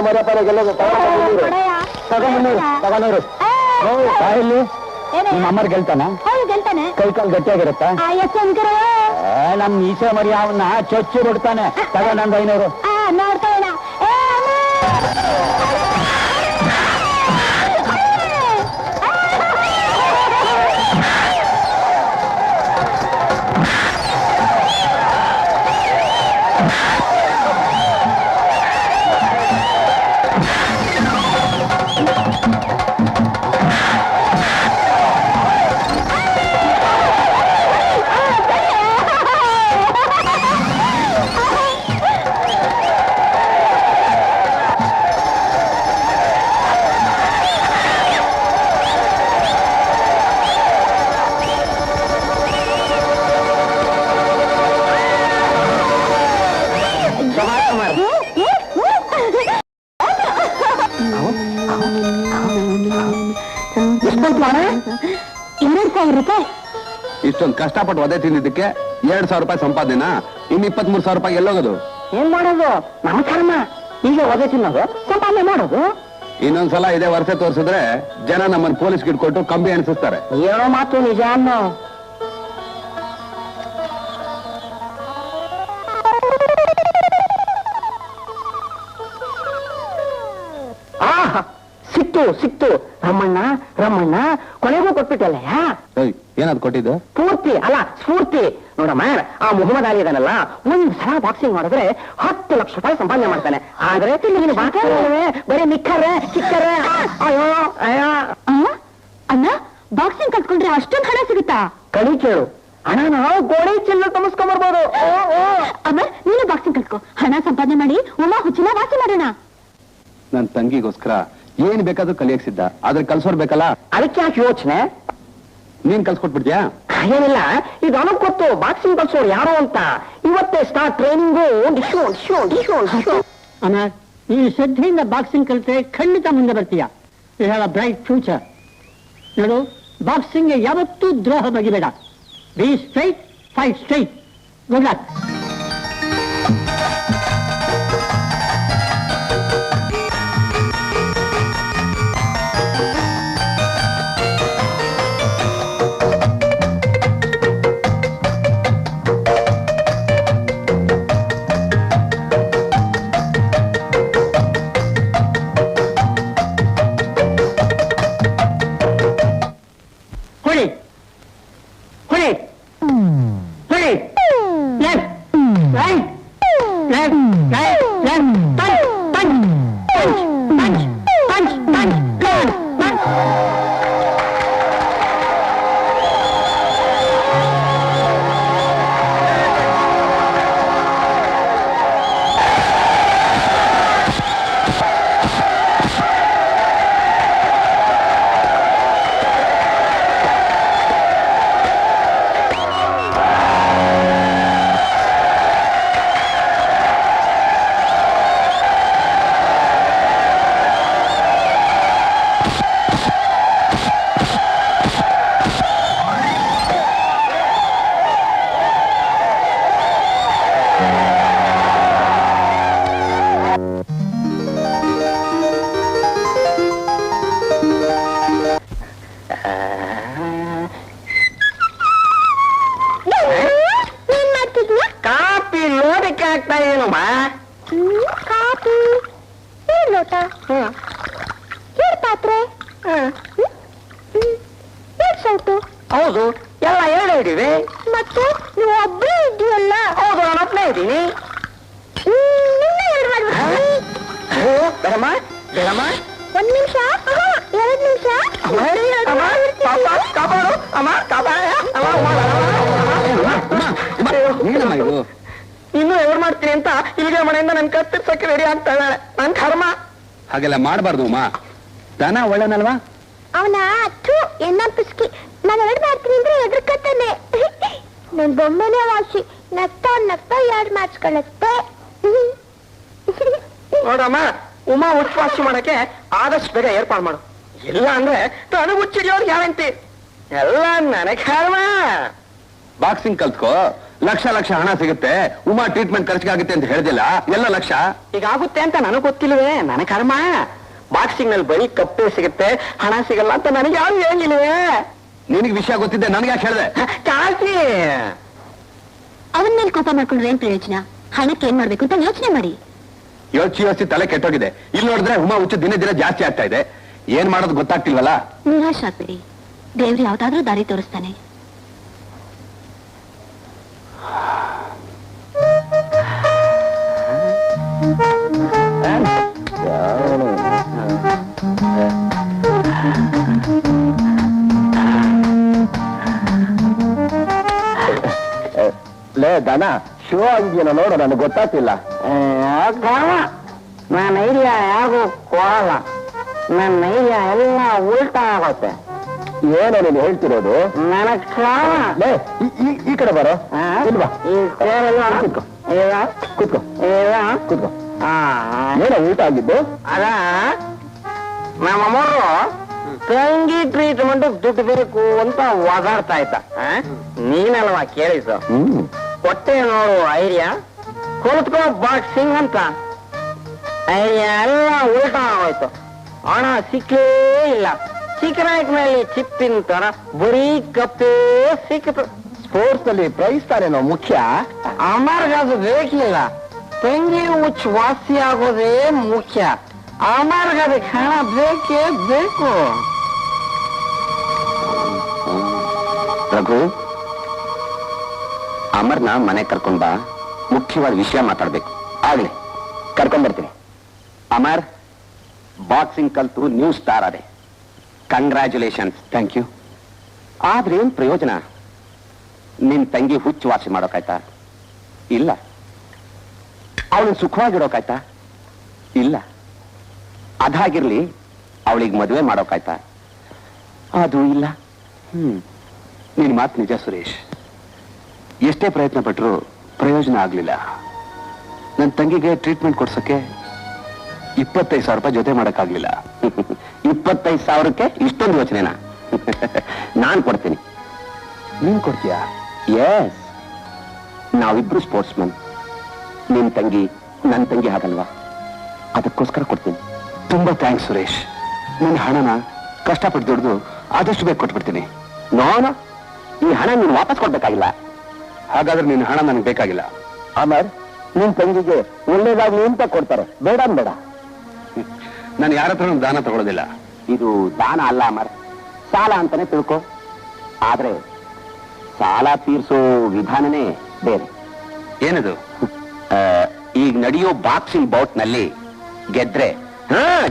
ಮರ್ಯಪ್ಪ ಗೆಲ್ಲೋದು ತಗೊಂಡ್ರು ಇಲ್ಲಿ ನಿಮ್ಮ ಅಮ್ಮರ್ ಗೆಲ್ತಾನ ಗೆಲ್ತಾನೆ ಕೈ ಕಾಲು ಗಟ್ಟಿಯಾಗಿರುತ್ತಾ ನಮ್ ಈಸೆ ಮರಿ ಅವನ್ನ ಚೊಚ್ಚು ಬಿಡ್ತಾನೆ ತಗೊಂಡ್ 500 ನೋಡ್ತಾನ ಇಷ್ಟೊಂದು ಕಷ್ಟಪಟ್ಟು ಒದೆ ತಿಂದಿದ್ದಕ್ಕೆ 2,000 ರೂಪಾಯಿ ಸಂಪಾದನೆನಾ? ಇನ್ನು 23,000 ರೂಪಾಯಿ ಎಲ್ಲೋಗೋದು? ಏನ್ ಮಾಡೋದು? ನಮ್ಮ ಕರ್ಮ. ಈಗ ಒದೆ ತಿನ್ನೋದು, ಸಂಪಾದನೆ ಮಾಡೋದು. ಇನ್ನೊಂದ್ಸಲ ಇದೇ ವರ್ಷ ತೋರಿಸಿದ್ರೆ ಜನ ನಮ್ಮನ್ನ ಪೊಲೀಸ್ ಗಿಡ್ಕೊಟ್ಟು ಕಂಬಿ ಅನ್ಸಿಸ್ತಾರೆ. ಏನೋ ಮಾತು ನಿಜ ಅನ್ನೋ. ಸಿಕ್ತು ರಮಣ್ಣ ಕೊನೆಗೂ ಕೊಟ್ಬಿಟ್ಟಲ್ಲಯ್ಯ. ಏನಾದ್ ಕೊಟ್ಟಿದ್ದು? ಪೂರ್ತಿ ಅಲ್ಲ ಸ್ಫೂರ್ತಿ. ನೋಡಮ್ಮ, ಆ ಮೊಹಮ್ಮದ್ ಅಲಿ ಇದನ್ನಲ್ಲ, ಒಂದ್ಸಲ ಬಾಕ್ಸಿಂಗ್ ಮಾಡಿದ್ರೆ 10 ಲಕ್ಷ ರೂಪಾಯಿ ಸಂಪಾದನೆ ಮಾಡ್ತಾನೆ. ಆದ್ರೆ ಬರೀ ನಿಕ್ಕರೆ ಚಿಕ್ಕರೆ. ಅಯ್ಯೋ ಅಯ್ಯ ಅಣ್ಣ, ಬಾಕ್ಸಿಂಗ್ ಕಲ್ತ್ಕೊಂಡ್ರೆ ಅಷ್ಟೊಂದು ಹಣ ಸಿಗುತ್ತಾ? ಕಣಿ ಕೇಳು, ಹಣ ನಾವು ಗೋಡೆ ಚಿಲ್ಲ ತುಂಬಿಸ್ಕೊಂಡ್ ಬರ್ಬೋದು. ಅಮ್ಮ, ನೀನು ಬಾಕ್ಸಿಂಗ್ ಕಲ್ತ್ಕೊ, ಹಣ ಸಂಪಾದನೆ ಮಾಡಿ ಉಮಾ ಹುಚ್ಚಿನ ವಾಸಿ ಮಾಡೋಣ. ನನ್ ತಂಗಿಗೋಸ್ಕರ ಏನ್ ಬೇಕಾದ್ರೂ ಕಲಿಯಕ್ ಸಿದ್ಧ, ಆದ್ರೆ ಕಲ್ಸೋರ್ ಬೇಕಲ್ಲ. ಅದಕ್ಕೆ ಯಾಕೆ ಯೋಚನೆ? ನೀನ್ ಕಲ್ಸ್ಕೊಟ್ಬಿಡ್ತೀಯಾ? ಏನಿಲ್ಲ, ಇದು ನನಗ್ ಗೊತ್ತು ಬಾಕ್ಸಿಂಗ್ ಕಲ್ಸೋರು ಯಾರು ಅಂತ. ಇವತ್ತೇ ಸ್ಟಾರ್ಟ್ ಟ್ರೈನಿಂಗು. ಅಮ್ಮ, ನೀನು ಶ್ರದ್ಧೆಯಿಂದ ಬಾಕ್ಸಿಂಗ್ ಕಲಿತ್ರೆ ಖಂಡಿತ ಮುಂದೆ ಬರ್ತೀಯ. You have a bright future. ನೋಡು, ಬಾಕ್ಸಿಂಗ್ಗೆ ಯಾವತ್ತೂ ದ್ರೋಹ ಬಗೆಬೇಡ. Be straight, fight straight. Good luck. ಹೌದು, ಎಲ್ಲ ಎರಡು ಇದ್ದೀವಿ. ಮತ್ತೆ ನೀವು ಒಬ್ಬರೇ ಇದೆಯಲ್ಲ? ಹೌದು, ನಾನು ಒಬ್ಬನೇ ಇದ್ದೀನಿ. ಬೇಡಮ್ಮ, ಒಂದ್ ನಿಮಿಷ, 2 ನಿಮಿಷ. ಕಾಪಾಡು ಅಮ್ಮ, ಇನ್ನು ಎವ್ರು ಮಾಡ್ತೀನಿ ಅಂತ ಇಲ್ಲಿಗೆ ಮನೆಯಿಂದ ನನ್ ಕತ್ತಿರ್ಸಕ್ಕೆ ರೆಡಿ ಆಗ್ತಾ ಇದ್ದಾಳೆ. ನನ್ ಕರ್ಮ. ಹಾಗೆಲ್ಲ ಮಾಡಬಾರ್ದು ಅಮ್ಮ. ದನ ಒಳ್ಳೆನಲ್ವಾ? ಅವನ ಎನ್ನ ಪುಸ್ಕಿ. ನಾನು 2 ಮಾಡ್ತೀನಿ ಅಂದ್ರೆ ಎದುರ್ಕತ್ತಾನೆ. ನನ್ ಬೊಮ್ಮೆನೇ ವಾಸಿ. ನಗ್ತಾ 2 ಮಾಡಿಸ್ಕೊಳ್ಳುತ್ತೆ. ನೋಡಮ್ಮ, ಉಮಾ ಉಚ್ವಾಸಿ ಮಾಡಕ್ಕೆ ಆದಷ್ಟು ಬೇಗ ಏರ್ಪಾಡು ಮಾಡು. ಇಲ್ಲ ಅಂದ್ರೆ ನನಗೆ ಹುಚ್ಚಿಡಿಯೋರು ಗ್ಯಾರಂಟಿ. ಎಲ್ಲ ನನಗೆ ಕರ್ಮ. ಬಾಕ್ಸಿಂಗ್ ಕಲ್ತ್ಕೋ, ಲಕ್ಷ ಲಕ್ಷ ಹಣ ಸಿಗುತ್ತೆ. ಉಮಾ ಟ್ರೀಟ್ಮೆಂಟ್ ಖರ್ಚಿಗಾಗುತ್ತೆ ಅಂತ ಹೇಳ್ದಿಲ್ಲ, ಎಲ್ಲ ಲಕ್ಷ. ಈಗ ಆಗುತ್ತೆ ಅಂತ ನನಗೆ ಗೊತ್ತಿಲ್ವೇ? ನನ್ನ ಕರ್ಮ. ಬಾಕ್ಸಿಂಗ್ ನಲ್ಲಿ ಬರೀ ಕಪ್ಪೆ ಸಿಗುತ್ತೆ, ಹಣ ಸಿಗಲ್ಲ ಅಂತ ನನಗೆ ಯಾರು ಹೇಳಿಲ್ವೇ? ನಿನಗೆ ವಿಷಯ ಗೊತ್ತಿದ್ದೆ, ನನ್ಗೆ ಯಾಕೆ ಹೇಳ್ದೆ? ಕಾಸಿ ಅವನ ಮೇಲೆ ಕೋಪ ಮಾಡ್ಕೊಂಡ್ರೆ ಏನ್ ಪ್ರಯೋಜನ? ಹಣಕ್ಕೆ ಏನ್ ಮಾಡ್ಬೇಕು ಅಂತ ಯೋಚನೆ ಮಾಡಿ. ಯೋಚಿಸಿ ತಲೆ ಕೆಟ್ಟೋಗಿದೆ. ಇಲ್ಲಿ ನೋಡಿದ್ರೆ ಉಮಾ ಹುಚ್ಚು ದಿನ ದಿನ ಜಾಸ್ತಿ ಆಗ್ತಾ ಇದೆ. ಏನ್ ಮಾಡೋದು ಗೊತ್ತಾಗ್ತಿಲ್ವಲ್ಲ. ನಿರಾಶೆ ಆಗ್ಬೇಡಿ, ದೇವ್ರು ಯಾವ್ದಾದ್ರೂ ದಾರಿ ತೋರಿಸ್ತಾನೆ. ಲೇ ದನ, ಶೋ ಆಗಿದೆಯೋ ನೋಡು, ನನಗೆ ಗೊತ್ತಾಗ್ತಿಲ್ಲ. ನನ್ನ ಐಡಿಯಾ ಯಾರಿಗೂ ಕೊಡಲ್ಲ. ನನ್ನ ಐಡಿಯಾ ಎಲ್ಲ ಉಲ್ಟಾ ಆಗುತ್ತೆ. ಏನೋ ನೀನು ಹೇಳ್ತಿರೋದು? ನನಗ್ ಲೇ, ಈ ಕಡೆ ಬರೋ. ಇಲ್ವಾ? ಕೂತ್ಕೋ ಕೂತ್ಕೋ ಕೂತ್ಕೋ. ಏನೋ ಊಟ ಆಗಿದ್ದು? ಅದ ನಮ್ಮಮ್ಮರು ತಂಗಿ ಟ್ರೀಟ್ಮೆಂಟ್ ದುಡ್ಡು ಬೇಕು ಅಂತ ಒದಾಡ್ತಾ ಇದ್ದ. ನೀನಲ್ವಾ ಕೇಳಿಸು? ಕೊಟ್ಟೆ ನೋಡು ಐಡಿಯಾ, ಕುಳಿತುಕೋ ಬಾಕ್ಸಿಂಗ್ ಅಂತ. ಐಡಿಯಾ ಎಲ್ಲ ಉಲ್ಟಾ ಆಗೋಯ್ತು. ಹಣ ಸಿಕ್ಕೇ ಇಲ್ಲ. ಚಿಕ್ಕನಾಯ್ಕನಲ್ಲಿ ಚಿಪ್ಪಿನ ತರ ಬರೀ ಕಪ್ಪೇ ಸಿಕ್ಕಿತು. ಸ್ಪೋರ್ಟ್ಸ್ ಅಲ್ಲಿ ಪ್ರೈಸ್ ತಾನೇನೋ ಮುಖ್ಯ. ಅಮರ್ಗದು ಬೇಕಿಲ್ಲ, ತಂಗಿ ಹುಚ್ಚು ವಾಸಿ ಆಗೋದೇ ಮುಖ್ಯ. ಅಮರ್ಗದಕ್ಕೆ ಹಣ ಬೇಕೇ ಬೇಕು. ರಘು, ಅಮರ್ನ ಮನೆ ಕರ್ಕೊಂಡ್ ಬಾ, ಮುಖ್ಯವಾದ ವಿಷಯ ಮಾತಾಡ್ಬೇಕು. ಆಗ್ಲಿ, ಕರ್ಕೊಂಡ್ ಬರ್ತೀನಿ. ಅಮರ್ ಬಾಕ್ಸಿಂಗ್ ಕಲ್ತು ನ್ಯೂ ಸ್ಟಾರ್ ಅದೇ. ಕಂಗ್ರ್ಯಾಚುಲೇಷನ್ಸ್. Thank you. ಆದ್ರೆ ಏನ್ ಪ್ರಯೋಜನ? ನಿನ್ ತಂಗಿ ಹುಚ್ಚು ವಾಸಿ ಮಾಡೋಕಾಯ್ತಾ? ಇಲ್ಲ. ಅವಳಿಗೆ ಸುಖವಾಗಿಡೋಕಾಯ್ತಾ? ಇಲ್ಲ. ಅದಾಗಿರ್ಲಿ, ಅವಳಿಗೆ ಮದುವೆ ಮಾಡೋಕಾಯ್ತಾ? ಅದು ಇಲ್ಲ. ನಿನ್ ಮಾತು ನಿಜ ಸುರೇಶ್. ಎಷ್ಟೇ ಪ್ರಯತ್ನ ಪಟ್ಟರು ಪ್ರಯೋಜನ ಆಗ್ಲಿಲ್ಲ. ನನ್ನ ತಂಗಿಗೆ ಟ್ರೀಟ್ಮೆಂಟ್ ಕೊಡ್ಸಕ್ಕೆ 25,000 ರೂಪಾಯಿ ಜೊತೆ ಮಾಡಕ್ಕಾಗ್ಲಿಲ್ಲ. 25,000ಕ್ಕೆ ಇಷ್ಟೊಂದು ಯೋಚನೆನಾ? ನಾನ್ ಕೊಡ್ತೀನಿ. ನೀನ್ ಕೊಡ್ತೀಯಾ? ಎಸ್. ನಾವಿಬ್ರು ಸ್ಪೋರ್ಟ್ಸ್ ಮನ್. ನಿನ್ ತಂಗಿ ನನ್ನ ತಂಗಿ ಹಾಗಲ್ವಾ? ಅದಕ್ಕೋಸ್ಕರ ಕೊಡ್ತೀನಿ. ತುಂಬಾ ಥ್ಯಾಂಕ್ಸ್ ಸುರೇಶ್. ನಿನ್ನ ಹಣನ ಕಷ್ಟಪಟ್ಟು ದುಡ್ದು ಆದಷ್ಟು ಬೇಗ ಕೊಟ್ಬಿಡ್ತೀನಿ. ನೋನೋ, ಈ ಹಣ ನೀನು ವಾಪಸ್ ಕೊಡ್ಬೇಕಾಗಿಲ್ಲ. ಹಾಗಾದ್ರೆ ನಿನ್ನ ಹಣ ನನಗೆ ಬೇಕಾಗಿಲ್ಲ. ಅಮರ್, ನಿನ್ ತಂಗಿಗೆ ಒಳ್ಳೇದಾಗ್ಲಿ ಅಂತ ಕೊಡ್ತಾರೆ, ಬೇಡ ಬೇಡ. ನಾನು ಯಾರ ಹತ್ರ ದಾನ ತಗೊಳ್ಳೋದಿಲ್ಲ. ಇದು ದಾನ ಅಲ್ಲ ಅಮರ್, ಸಾಲ ಅಂತಾನೆ ತಿಳ್ಕೊ. ಆದ್ರೆ ಸಾಲ ತೀರ್ಸೋ ವಿಧಾನನೇ ಬೇರೆ. ಏನದು? ಈಗ ನಡೆಯೋ ಬಾಕ್ಸಿಂಗ್ ಬೌಟ್ ನಲ್ಲಿ ಗೆದ್ರೆ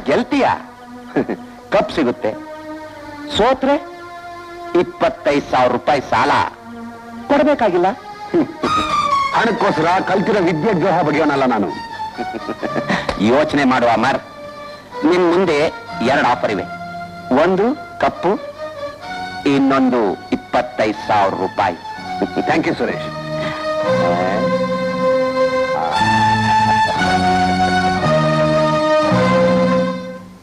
ಗೆಲ್ತೀಯ, ಕಪ್ ಸಿಗುತ್ತೆ. ಸೋತ್ರೆ 25,000 ರೂಪಾಯಿ ಸಾಲ ಕೊಡಬೇಕಾಗಿಲ್ಲ. ಹಣಕ್ಕೋಸ್ಕರ ಕಲ್ತಿರೋ ವಿದ್ಯೆ ದ್ರೋಹ ಬಗೆಯೋನಲ್ಲ ನಾನು. ಯೋಚನೆ ಮಾಡುವ ಅಮರ್, ನಿನ್ ಮುಂದೆ 2 ಆಫರ್ ಇವೆ. ಒಂದು ಕಪ್ಪು, ಇನ್ನೊಂದು 25,000 ರೂಪಾಯಿ. Thank you Suresh.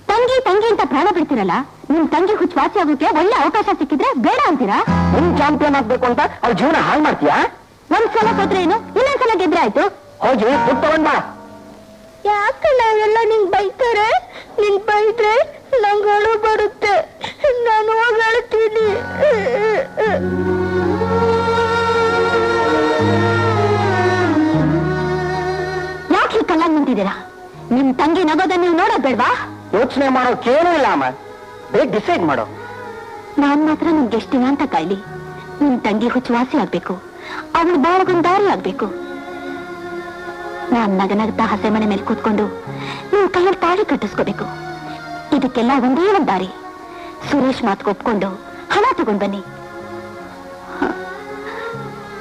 ತಂಗಿ ತಂಗಿ ಅಂತ ಪ್ರಾಣ ಬಿಡ್ತೀರಲ್ಲ, ನಿಮ್ ತಂಗಿ ಹುಚ್ಚು ವಾಸಿ ಆಗೋಕೆ ಒಳ್ಳೆ ಅವಕಾಶ ಸಿಕ್ಕಿದ್ರೆ ಬೇಡ ಅಂತೀರಾ? ನಿನ್ ಚಾಂಪಿಯನ್ ಆಗ್ಬೇಕು ಅಂತ ಅವ್ರ ಜೀವನ ಹಾಳು ಮಾಡ್ತೀಯಾ? ಒಂದ್ಸಲ ಸೋತ್ರೆ ಏನು, ಇನ್ನೊಂದ್ಸಲ ಗೆದ್ರೆ ಆಯ್ತು. ಹೋಗಿ ದುಡ್ಡು ತಗೊಂಡ್ ಬಾ. ಯಾಕಲ್ಲ ಎಲ್ಲ ನಿಂಗ್ ಬೈತಾರೆ? ನಿನ್ ಬೈದ್ರೆ ನಂಗೆ ಅಳು ಬರುತ್ತೆ. ನಾನು ಹೋಗಿ ಅಳ್ತೀನಿ. ಯಾಕೆ ಕಲ್ಲ ನಿಂತಿದ್ದೀರಾ? ನಿಮ್ ತಂಗಿ ನಗೋದನ್ನ ನೀವು ನೋಡೋದ್ ಬೇಡ್ವಾ? ಯೋಚನೆ ಮಾಡೋಕೇನೂ ಇಲ್ಲ ಅಮ್ಮ, ಬೇಗ ಡಿಸೈಡ್ ಮಾಡೋ. ನಾನ್ ಮಾತ್ರ ನಿಮ್ಗೆ ಎಷ್ಟು ದಿನ ಅಂತ ಕಾಯ್ಲಿ? ನಿಮ್ ತಂಗಿ ಹುಚ್ಚು ವಾಸಿ ಆಗ್ಬೇಕು, ಅವಳು ಬಾಳಗೊಂದು ದಾರಿ ಆಗ್ಬೇಕು. ನಾನ್ ನಗನಗ್ತಾ ಹಸೆ ಮನೆ ಮೇಲೆ ಕೂತ್ಕೊಂಡು ನಿಮ್ ಕೈಯಲ್ಲಿ ತಾಳಿ ಕಟ್ಟಿಸ್ಕೋಬೇಕು. ಇದಕ್ಕೆಲ್ಲ ಒಂದೇ ಒಂದು ದಾರಿ, ಸುರೇಶ್ ಮಾತು ಒಪ್ಕೊಂಡು ಹಣ ತಗೊಂಡ್ ಬನ್ನಿ.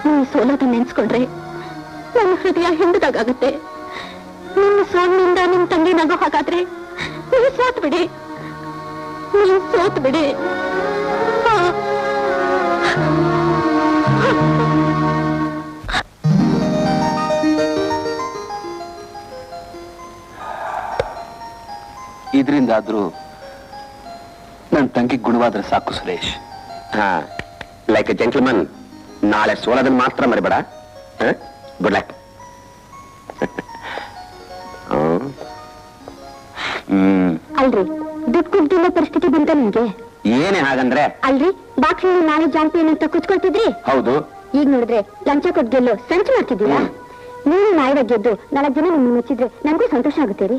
ನೀವು ಸೋಲೋದನ್ನ ನೆನ್ಸ್ಕೊಂಡ್ರೆ ನನ್ನ ಹೃದಯ ಹಿಂದದಾಗುತ್ತೆ. ನಿಮ್ಮ ಸೋಲಿನಿಂದ ನಿಮ್ ತಂಗಿ ನಗೋ ಹಾಗಾದ್ರೆ ನೀವು ಸೋತ್ ಬಿಡಿ, ನೀವು ಸೋತ್ ಬಿಡಿ. ಇದರಿಂದಾದ್ರೂ ನನ್ನ ತಂಗಿ ಗುಣವಾದ್ರೆ ಸಾಕು ಸುರೇಶ್. ಲೈಕ್ ಎ ಜೆಂಟಲ್ಮನ್ ನಾಳೆ ಸೋಲೋದನ್ನ ಮಾತ್ರ ಮರಿಬೇಡ. Good luck. ಅಲ್ರಿ ದುಡ್ಡು ಕೊಡ್ತಿಲ್ಲ ಪರಿಸ್ಥಿತಿ ಬಂತ ನಿಮ್ಗೆ? ಏನೇ ಹಾಗಂದ್ರೆ? ಅಲ್ರಿ ಬಾಕ್ಸಿಂಗ್ ನಾಳೆ ಚಾಂಪಿಯನ್ ಅಂತ ಕೂತ್ಕೊಳ್ತಿದ್ರಿ. ಹೌದು. ಈಗ ನೋಡಿದ್ರೆ ಲಂಚ ಕೊಟ್ಟು ಗೆಲ್ಲು ಸಂಚು ಮಾಡ್ತಿದ್ದೀರಾ. ನೀವು ನಾಳೆ ಗೆದ್ದು 4 ಜನ ನಿಮ್ಗೆ ಮೆಚ್ಚಿದ್ರೆ ನಮಗೂ ಸಂತೋಷ ಆಗುತ್ತೆ ರೀ.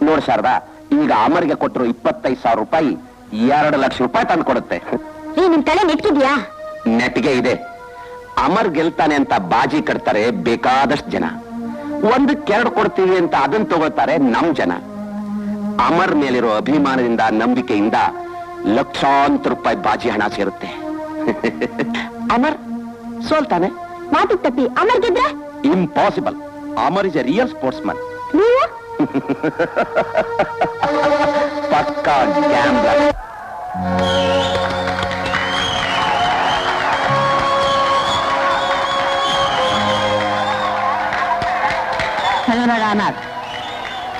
ನೋಡ್ ಶಾರದಾ, ಈಗ ಅಮರ್ಗೆ ಕೊಟ್ಟರು 25,000 ರೂಪಾಯಿ 2 ಲಕ್ಷ ರೂಪಾಯಿ ತಂದು ಕೊಡುತ್ತೆ. ನಿಮ್ ತಲೆ ನೆಟ್ಕಿದ್ಯಾ? ನೆಟ್ಗೆ ಇದೆ. ಅಮರ್ ಗೆಲ್ತಾನೆ ಅಂತ ಬಾಜಿ ಕಟ್ತಾರೆ ಬೇಕಾದಷ್ಟು ಜನ. 1-2 ಕೊಡ್ತೀವಿ ಅಂತ ಅದನ್ನ ತಗೋತಾರೆ ನಮ್ ಜನ. ಅಮರ್ ಮೇಲಿರೋ ಅಭಿಮಾನದಿಂದ ನಂಬಿಕೆಯಿಂದ ಲಕ್ಷಾಂತರ ರೂಪಾಯಿ ಬಾಜಿ ಹಣ ಸೇರುತ್ತೆ. ಅಮರ್ ಸೋಲ್ತಾನೆ. ಮಾತು ತಪ್ಪಿ ಅಮರ್ ಗೆದ್ರೆ impossible. Amar is a real sportsman. ನೀವು ಪಕ್ಕಾ ಗ್ಯಾಂಬ್ಲರ್. ಅಮರ್,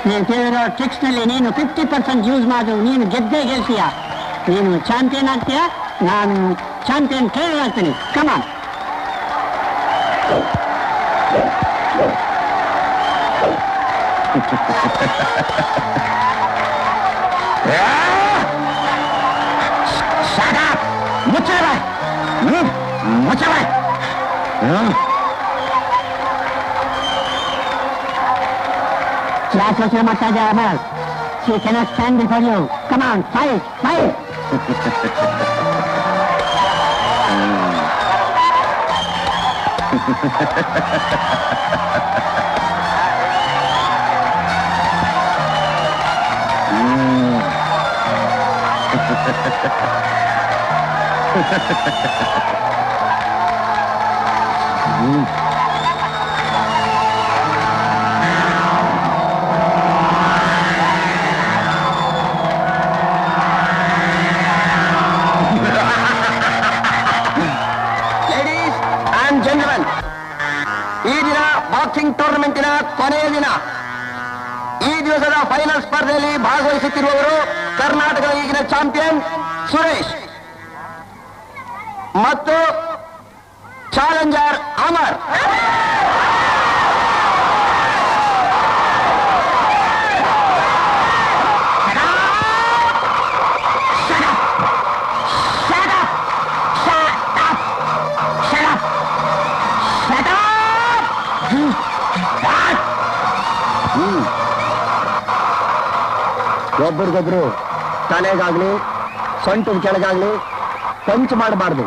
ನೀನು ಕೇಳಿರೋ ಟ್ರಿಕ್ಸ್ ನಲ್ಲಿ ನೀನು 50% ಯೂಸ್ ಮಾಡು, ನೀನು ಗೆದ್ದೇ ಗೆಲ್ತೀಯ. ನೀನು ಚಾಂಪಿಯನ್ ಆಗ್ತೀಯ, ನಾನು ಚಾಂಪಿಯನ್ ಟ್ರೈನರ್ ಆಗ್ತೀನಿ. ಕಮಾನ್. ಯಾಕೆ ಯೋಚನೆ ಮಾಡ್ತಾ ಇದ್ದೆ Amar? She cannot stand before you. Come on, fight, fight. Ladies and gentlemen, ಈ ದಿನ ಬಾಕ್ಸಿಂಗ್ ಟೂರ್ನಮೆಂಟಿನ ಕೊನೆಯ ದಿನ. ಈ ದಿವಸದ ಫೈನಲ್ ಸ್ಪರ್ಧೆಯಲ್ಲಿ ಭಾಗವಹಿಸುತ್ತಿರುವವರು ಕರ್ನಾಟಕದ ಈಗಿನ ಚಾಂಪಿಯನ್ ಸುರೇಶ್ ಮತ್ತು ಚಾಲೆಂಜರ್ ಅಮರ್. ಒಬ್ಬರಿಗೊಬ್ರು ತಲೆಗಾಗ್ಲಿ ಸೊಂಟದ ಕೆಳಗಾಗ್ಲಿ ಪಂಚ್ ಮಾಡಬಾರ್ದು.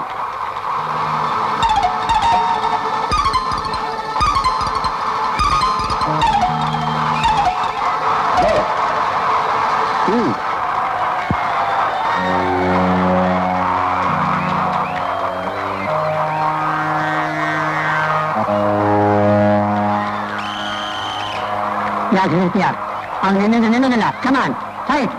ಯಾಕೆ ಹೇಳ್ತೀಯ? ಅವ್ನು ನಿನ್ನೋದಿಲ್ಲ. ಕಮಾನ್, ಫೈಟ್.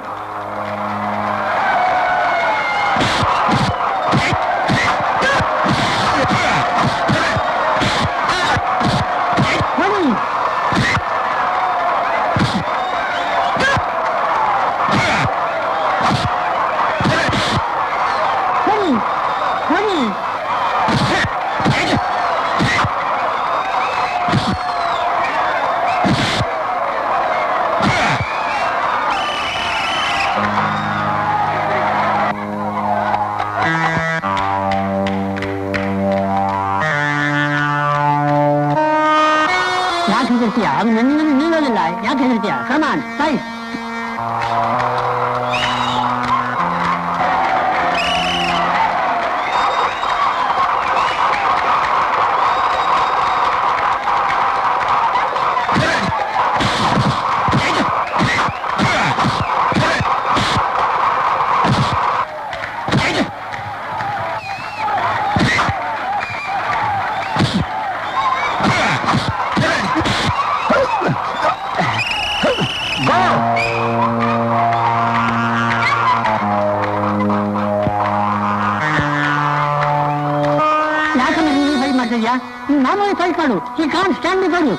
ಯಾಕೆ ಹೇಳ್ತೀಯ? ಅದು ನಿಲ್ಲೋದಿಲ್ಲ. ಯಾಕೆ ಹೇಳ್ತೀಯ? Come on, fight. ಯಾಕಂದ್ರೆ ನೀವು ಫೈಟ್ ಮಾಡ್ತಿದ್ಯಾ? ನೀವು ಮಾಮೂಲಿ ಫೈಟ್ ಮಾಡು. ಈ can't stand before you.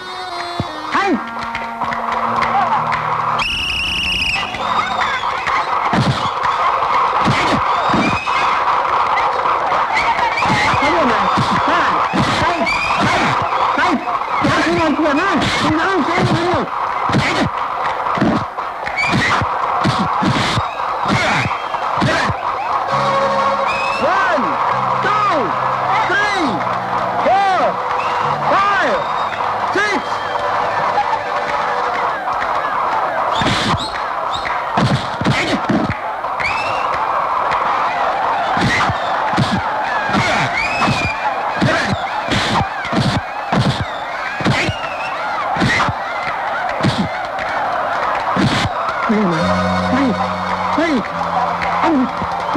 Fight. Come on, man.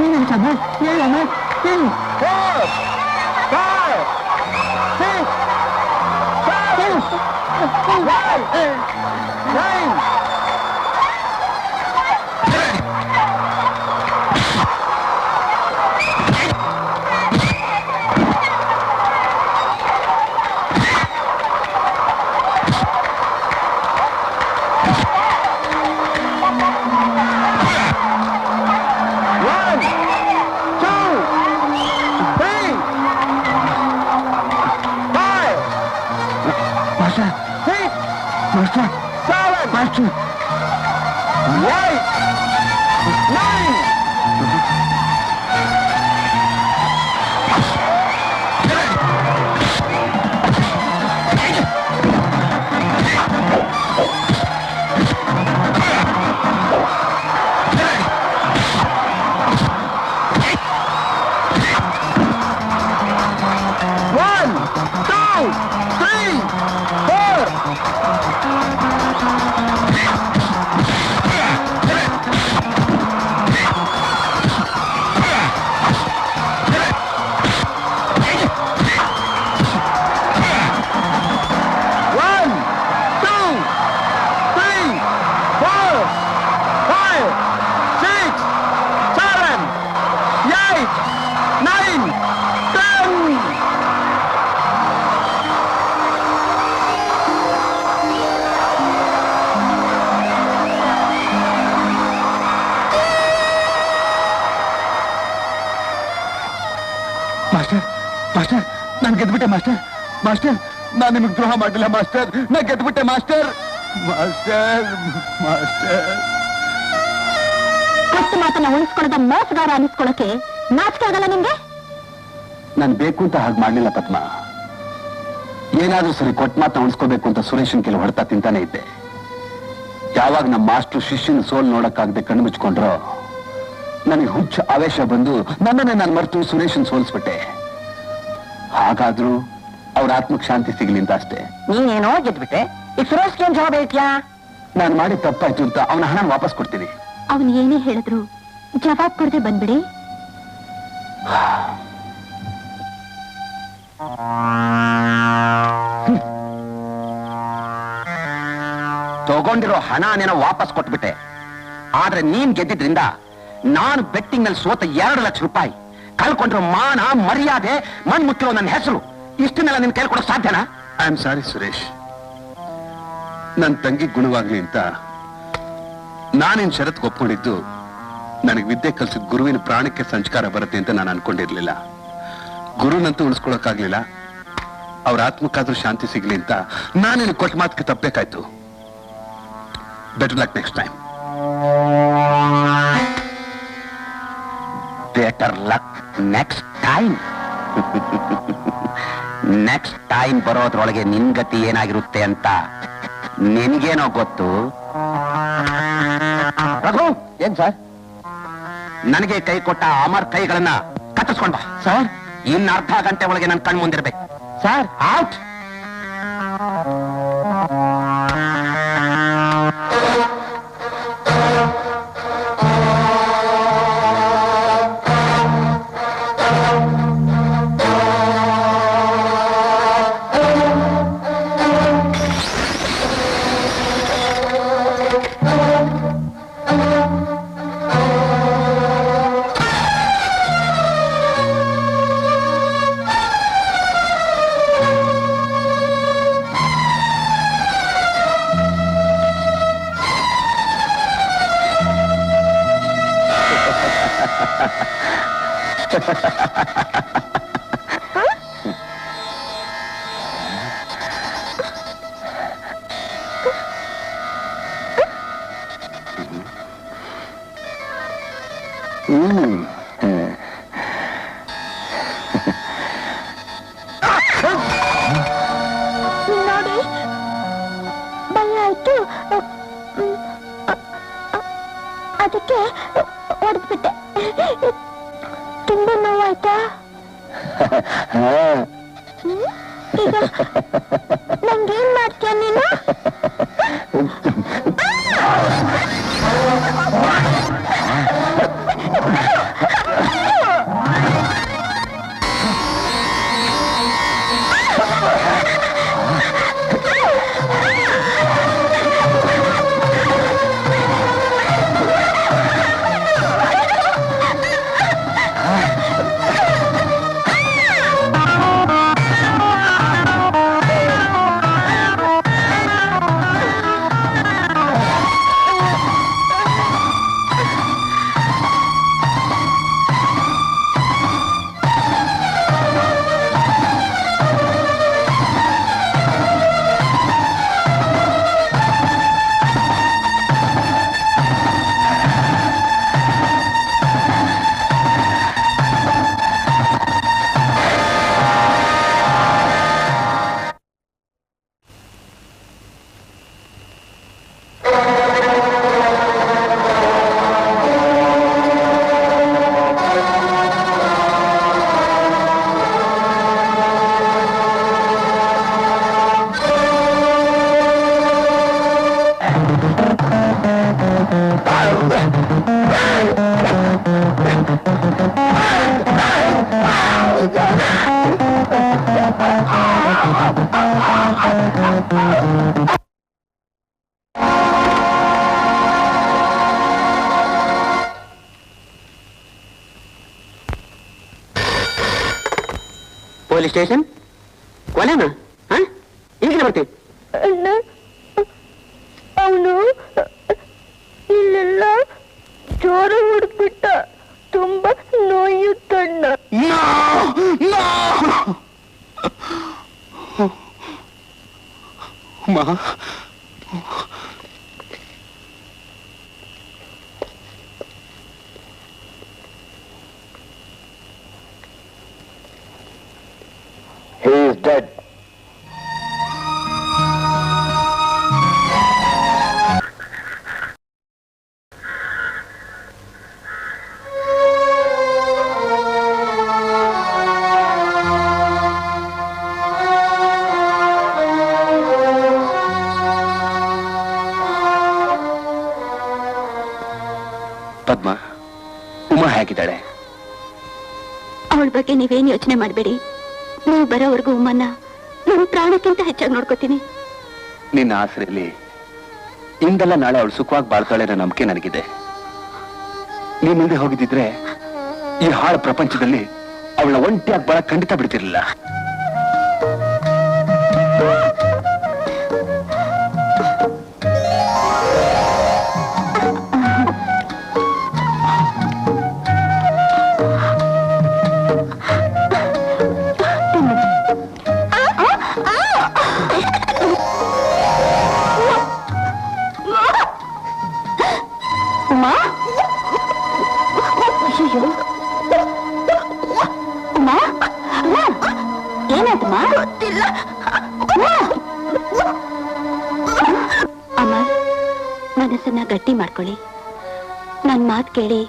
ಏನಂತಮ್ಮ ಹೇಳಮ್ಮ ಹೇಳು ನಾನು ಗೆದ್ಬಿಟ್ಟೆ ಮಾಸ್ಟರ್. ಮಾಸ್ಟರ್, ನಾನು ನಿಮಗೆ ದ್ರೋಹ ಮಾಡಲಿಲ್ಲ ಮಾಸ್ಟರ್. ನಾ ಗೆದ್ಬಿಟ್ಟೆ ಮಾಸ್ಟರ್. ಮಾಸ್ಟರ್ ಮಾಸ್ಟರ್ ಕೊಟ್ಟು ಮಾತನ್ನ ಉಳಿಸ್ಕೊಳ್ಳೋದ ಮೋಸಗಾರ ಅನಿಸ್ಕೊಳ್ಳೋಕೆ ನಾಚಿಕೆ ಆಗಲ್ಲ ನಿಮ್ಗೆ? ನಾನು ಬೇಕು ಅಂತ ಹಾಗೆ ಮಾಡಲಿಲ್ಲ ಪದ್ಮ. ಏನಾದ್ರೂ ಸರಿ ಕೊಟ್ಟು ಮಾತನ್ನ ಉಳಿಸ್ಕೋಬೇಕು ಅಂತ ಸುರೇಶನ್ ಕೆಲವು ಹೊಡೆತ ತಿಂತಾನೆ ಇದ್ದೆ. ಯಾವಾಗ ನಮ್ಮ ಮಾಸ್ಟರ್ ಶಿಷ್ಯನ ಸೋಲ್ ನೋಡಕ್ಕಾಗದೆ ಕಣ್ಣು ಮುಚ್ಕೊಂಡ್ರೋ ನನಗೆ ಹುಚ್ಚ ಆವೇಶ ಬಂದು ನನ್ನನ್ನೇ ನಾನು ಮರೆತು ಸುರೇಶನ್ ಸೋಲ್ಸ್ಬಿಟ್ಟೆ. ಹಾಗಾದ್ರೂ ಅವ್ರ ಆತ್ಮಕ್ಕೆ ಶಾಂತಿ ಸಿಗ್ಲಿ ಅಂತ ಅಷ್ಟೇ. ನೀನೇನೋ ಗೆದ್ಬಿಟ್ಟೆ, ಈ ಸುರೇಶ್ಗೆ ಏನ್ ಜವಾಬ್ ಹೇಳ್ತೀಯಾ? ನಾನು ಮಾಡಿ ತಪ್ಪಾಯ್ತು ಅಂತ ಅವನ ಹಣ ವಾಪಸ್ ಕೊಡ್ತೀನಿ. ಅವನು ಏನೇ ಹೇಳಿದ್ರು ಜವಾಬ್ ಕೊಡದೆ ಬಂದ್ಬಿಡಿ. ತಗೊಂಡಿರೋ ಹಣನೇನೋ ವಾಪಸ್ ಕೊಟ್ಬಿಟ್ಟೆ. ಆದ್ರೆ ನೀನ್ ಗೆದ್ದಿದ್ರಿಂದ ನಾನು ಬೆಟ್ಟಿಂಗ್ ನಲ್ಲಿ ಸೋತ 2 ಲಕ್ಷ ರೂಪಾಯಿ ಕಳ್ಕೊಂಡ್ರು ಮಾನ ಮರ್ಯಾದೆ ಮಣ್ಮುಟ್ಟಿರೋ ನನ್ನ ಹೆಸರು ಇಷ್ಟನ್ನೆಲ್ಲ ನಿನ್ ಕೇಳ್ಕೊಡೋ ಸಾಧ್ಯನಾ? I am sorry Suresh. ನನ್ನ ತಂಗಿ ಗುಣವಾಗ್ಲಿ ಅಂತ ನಾನೇನ್ ಷರತ್ತು ಒಪ್ಕೊಂಡಿದ್ದು ನನಗೆ ವಿದ್ಯೆ ಕಲಿಸಿದ ಗುರುವಿನ ಪ್ರಾಣಕ್ಕೆ ಸಂಸ್ಕಾರ ಬರುತ್ತೆ ಅಂತ ನಾನು ಅನ್ಕೊಂಡಿರ್ಲಿಲ್ಲ. ಗುರುನಂತೂ ಉಳಿಸ್ಕೊಳಕ್ಕಾಗ್ಲಿಲ್ಲ. ಅವ್ರ ಆತ್ಮಕ್ಕಾದ್ರೂ ಶಾಂತಿ ಸಿಗ್ಲಿ ಅಂತ ನಾನೇನು ಕೊಟ್ಟ ಮಾತಿಗೆ ತಪ್ಪಬೇಕಾಯ್ತು. Better luck next time. Better luck next time. Next time ಬರೋದ್ರೊಳಗೆ ನಿನ್ ಗತಿ ಏನಾಗಿರುತ್ತೆ ಅಂತ ನಿನ್ಗೇನೋ ಗೊತ್ತು. ರಘು, ಏನ್ ಸರ್? ನನಗೆ ಕೈ ಕೊಟ್ಟ ಅಮರ್ ಕೈಗಳನ್ನ ಕತ್ತಿಸ್ಕೊಂಡ್ ಬಾ ಸರ್. ಇನ್ನು ಅರ್ಧ ಗಂಟೆ ಒಳಗೆ ನನ್ನ ಕಣ್ ಮುಂದಿರ್ಬೇಕು ಸರ್. ಔಟ್. ನೋಡಿ, ಭಯ ಆಯ್ತು, ಅದಕ್ಕೆ ಹೊಡೆದ್ಬಿಟ್ಟೆ. ತುಂಬಾ ನೋವಾಯ್ತಾ? ಈಗ ನಂಗೇನ್ ಮಾಡ್ತೀಯ ನೀನು? ಪೊಲೀಸ್ ಸ್ಟೇಷನ್ ಕೊಲೆನಾ? ಈಗಲೇ ಬರ್ತೀವಿ. ಅವನು ಇಲ್ಲೆಲ್ಲ ಜೋರ ಹುಡುಕ್ಬಿಟ್ಟ, ತುಂಬಾ ನೋಯುತ್ತಣ್ಣ. He is dead. ಪದ್ಮ, ಉಮಾ ಹೇಗಿದ್ದಾಳೆ? ಅವಳ ಬಗ್ಗೆ ನೀವೇನು ಯೋಚನೆ ಮಾಡಬೇಡಿ. ನೀವು ಬರೋವರೆಗೂ ಉಮ್ಮನ್ನ ನನ್ನ ಪ್ರಾಣಕ್ಕಿಂತ ಹೆಚ್ಚಾಗಿ ನೋಡ್ಕೋತೀನಿ. ನಿನ್ನ ಆಸರೆಯಲ್ಲಿ ಇಂದಲ್ಲ ನಾಳೆ ಅವಳು ಸುಖವಾಗಿ ಬಾಳ್ತಾಳೆ ಅನ್ನೋ ನಂಬಿಕೆ ನನಗಿದೆ. ನೀನ್ ಮುಂದೆ ಹೋಗಿದ್ದಿದ್ರೆ ಈ ಹಾಳು ಪ್ರಪಂಚದಲ್ಲಿ ಅವಳ ಒಂಟಿಯಾಗಿ ಬಾಳ ಖಂಡಿತ ಬಿಡ್ತಿರ್ಲಿಲ್ಲ. ಏನಾಯ್ತಮ್ಮ? ಅಮರ್, ಮನಸ್ಸನ್ನ ಗಟ್ಟಿ ಮಾಡ್ಕೊಳ್ಳಿ. ನನ್ ಮಾತು ಕೇಳಿ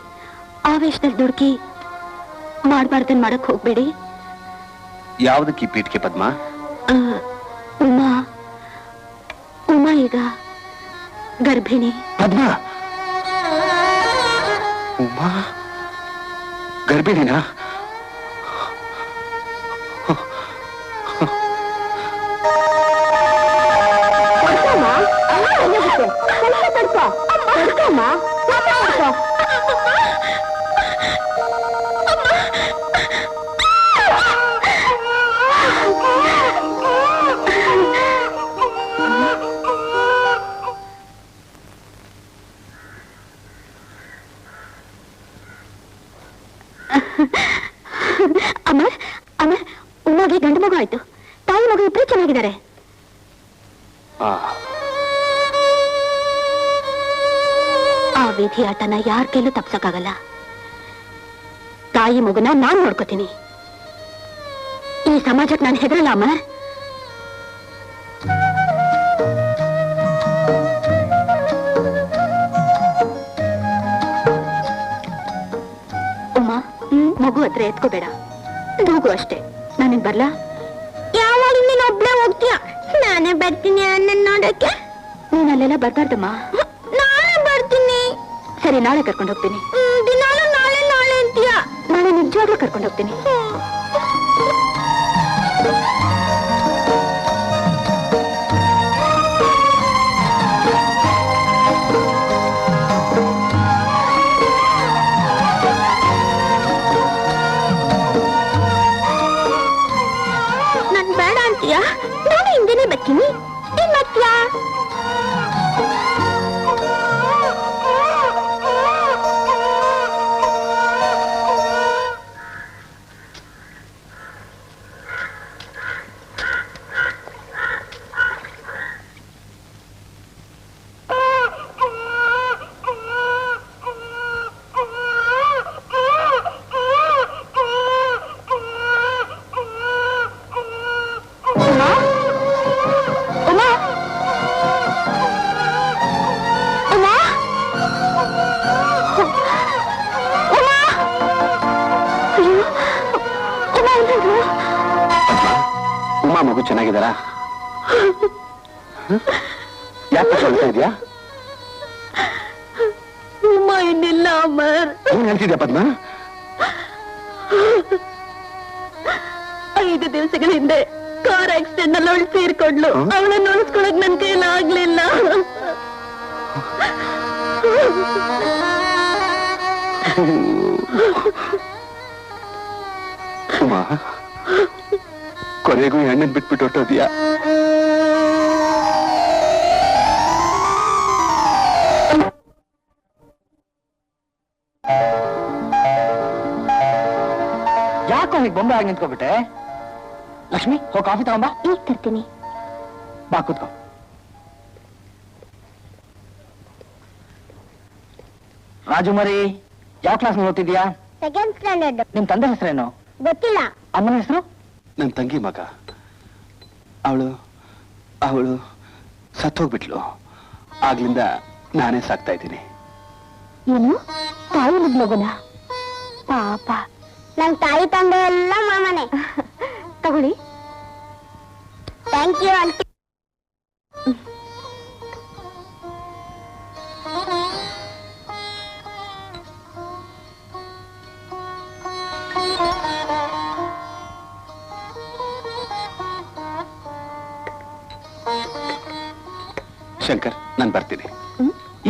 ಆವೇಶದಲ್ಲಿ ದುಡುಕಿ ಮಾಡ್ಬಾರ್ದನ್ ಮಾಡಕ್ ಹೋಗ್ಬೇಡಿ. ಯಾವುದಕ್ಕೆ ಪೀಠಕ್ಕೆ ಪದ್ಮ? ಉಮಾ ಈಗ ಗರ್ಭಿಣಿ. ಪದ್ಮ, ಉಮಾ ಗರ್ಭಿಣಿನಾ? ಅಮರ್, ಅಮರ್, ಉಮ್ಮಗೆ ಗಂಡು ಮಗು ಆಯ್ತು. ತಾಯಿ ಮಗು ಇಬ್ಬರು ಚೆನ್ನಾಗಿದ್ದಾರೆ. ಆ ವಿಧಿ ಆಟನ ಯಾರ ಕೈಲೂ ತಪ್ಸಕ್ಕಾಗಲ್ಲ. ತಾಯಿ ಮಗುನ ನಾನ್ ನೋಡ್ಕೋತೀನಿ. ಈ ಸಮಾಜಕ್ಕೆ ನಾನು ಹೆದರಲ್ಲ ಅಮರ್. ಉಮಾ, ಮಗು ಹತ್ರ ಎತ್ಕೋಬೇಡ, ಹೋಗು ಅಷ್ಟೇ. ನಾನಿನ್ ಬರ್ಲಾ? ಯಾವಾಗ ನೀನ್ ಒಬ್ಳೆ ಹೋಗ್ತೀಯ? ನಾನೇ ಬರ್ತೀನಿ ನನ್ನ ನೋಡಕ್ಕೆ. ನೀನ್ ಅಲ್ಲೆಲ್ಲ ಬರ್ಬಾರ್ದಮ್ಮ. ನಾಳೆ ಬರ್ತೀನಿ. ಸರಿ, ನಾಳೆ ಕರ್ಕೊಂಡು ಹೋಗ್ತೀನಿ. ದಿನಾಲು ನಾಳೆ ನಾಳೆ ಅಂತೀಯ. ನಾಳೆ ನಿಜವಾಗ್ಲೂ ಕರ್ಕೊಂಡು ಹೋಗ್ತೀನಿ. ನನ್ ಬೇಡ ಅಂತೀಯ? ನಾನು ಹಿಂದೆನೆ ಬರ್ತೀನಿ. ಏನ್ ಮಾಡ್ತೀಯಾ? ಉಮಾ ಮಗು ಚೆನ್ನಾಗಿದ್ದಾರಾ? ಯಾಕೆ ಹೇಳ್ತಾ ಇದೆಯಾ? ಉಮಾ ಇನ್ನಿಲ್ಲ ಅಮರ್. ಏನ್ ಹೇಳ್ತಿದ್ಯಾ ಪದ್ಮ? 5 ದಿವಸಗಳ ಹಿಂದೆ ಕಾರ್ ಆಕ್ಸಿಡೆಂಟ್ ಅಲ್ಲಿ ಅವಳು ತೀರ್ಕೊಂಡ್ಲು. ಅವಳನ್ನ ಉಳಿಸ್ಕೊಳಕ್ ನನ್ ಕೈಲಾಗ್ಲಿಲ್ಲ. ಕೊನೆಗೂ ಹೆಣ್ಣನ್ ಬಿಟ್ಬಿಟ್ಟು ಹೊಟ್ಟೋದಿಯಾ? ಯಾಕೋ ಹೀಗೆ ಬೊಂಬೆ ಆಗಿ ನಿಂತ್ಕೊಬಿಟ್ಟೆ? ಲಕ್ಷ್ಮಿ, ಹೋಗಿ ಕಾಫಿ ತಗೊಂಬಾ. ಈಗ ತರ್ತೀನಿ. ಬಾ ಕೂತ್ಕೋ. ರಾಜು ಮರಿ, ಯಾವ ಕ್ಲಾಸ್ ಓದ್ತಿದ್ಯಾ? Second standard. ನಿಮ್ ತಂದೆ ಹೆಸರೇನು? ಗೊತ್ತಿಲ್ಲ. ಅಮ್ಮನ ಹೆಸರು? ನನ್ ತಂಗಿ ಮಗ. ಅವಳು ಸತ್ತೋಗ್ಬಿಟ್ಲು. ಆಗ್ಲಿಂದ ನಾನೇ ಸಾಕ್ತಾ ಇದ್ದೀನಿ. ಏನು? ತಾಯಿ ಮಗನ? ಪಾಪ. ನನ್ ತಾಯಿ ತಂದೆ ಎಲ್ಲ ಮಾಮನೆ. ತಗೊಳ್ಳಿ. Thank you aunty. ಶಂಕರ್, ನಾನು ಬರ್ತೀನಿ.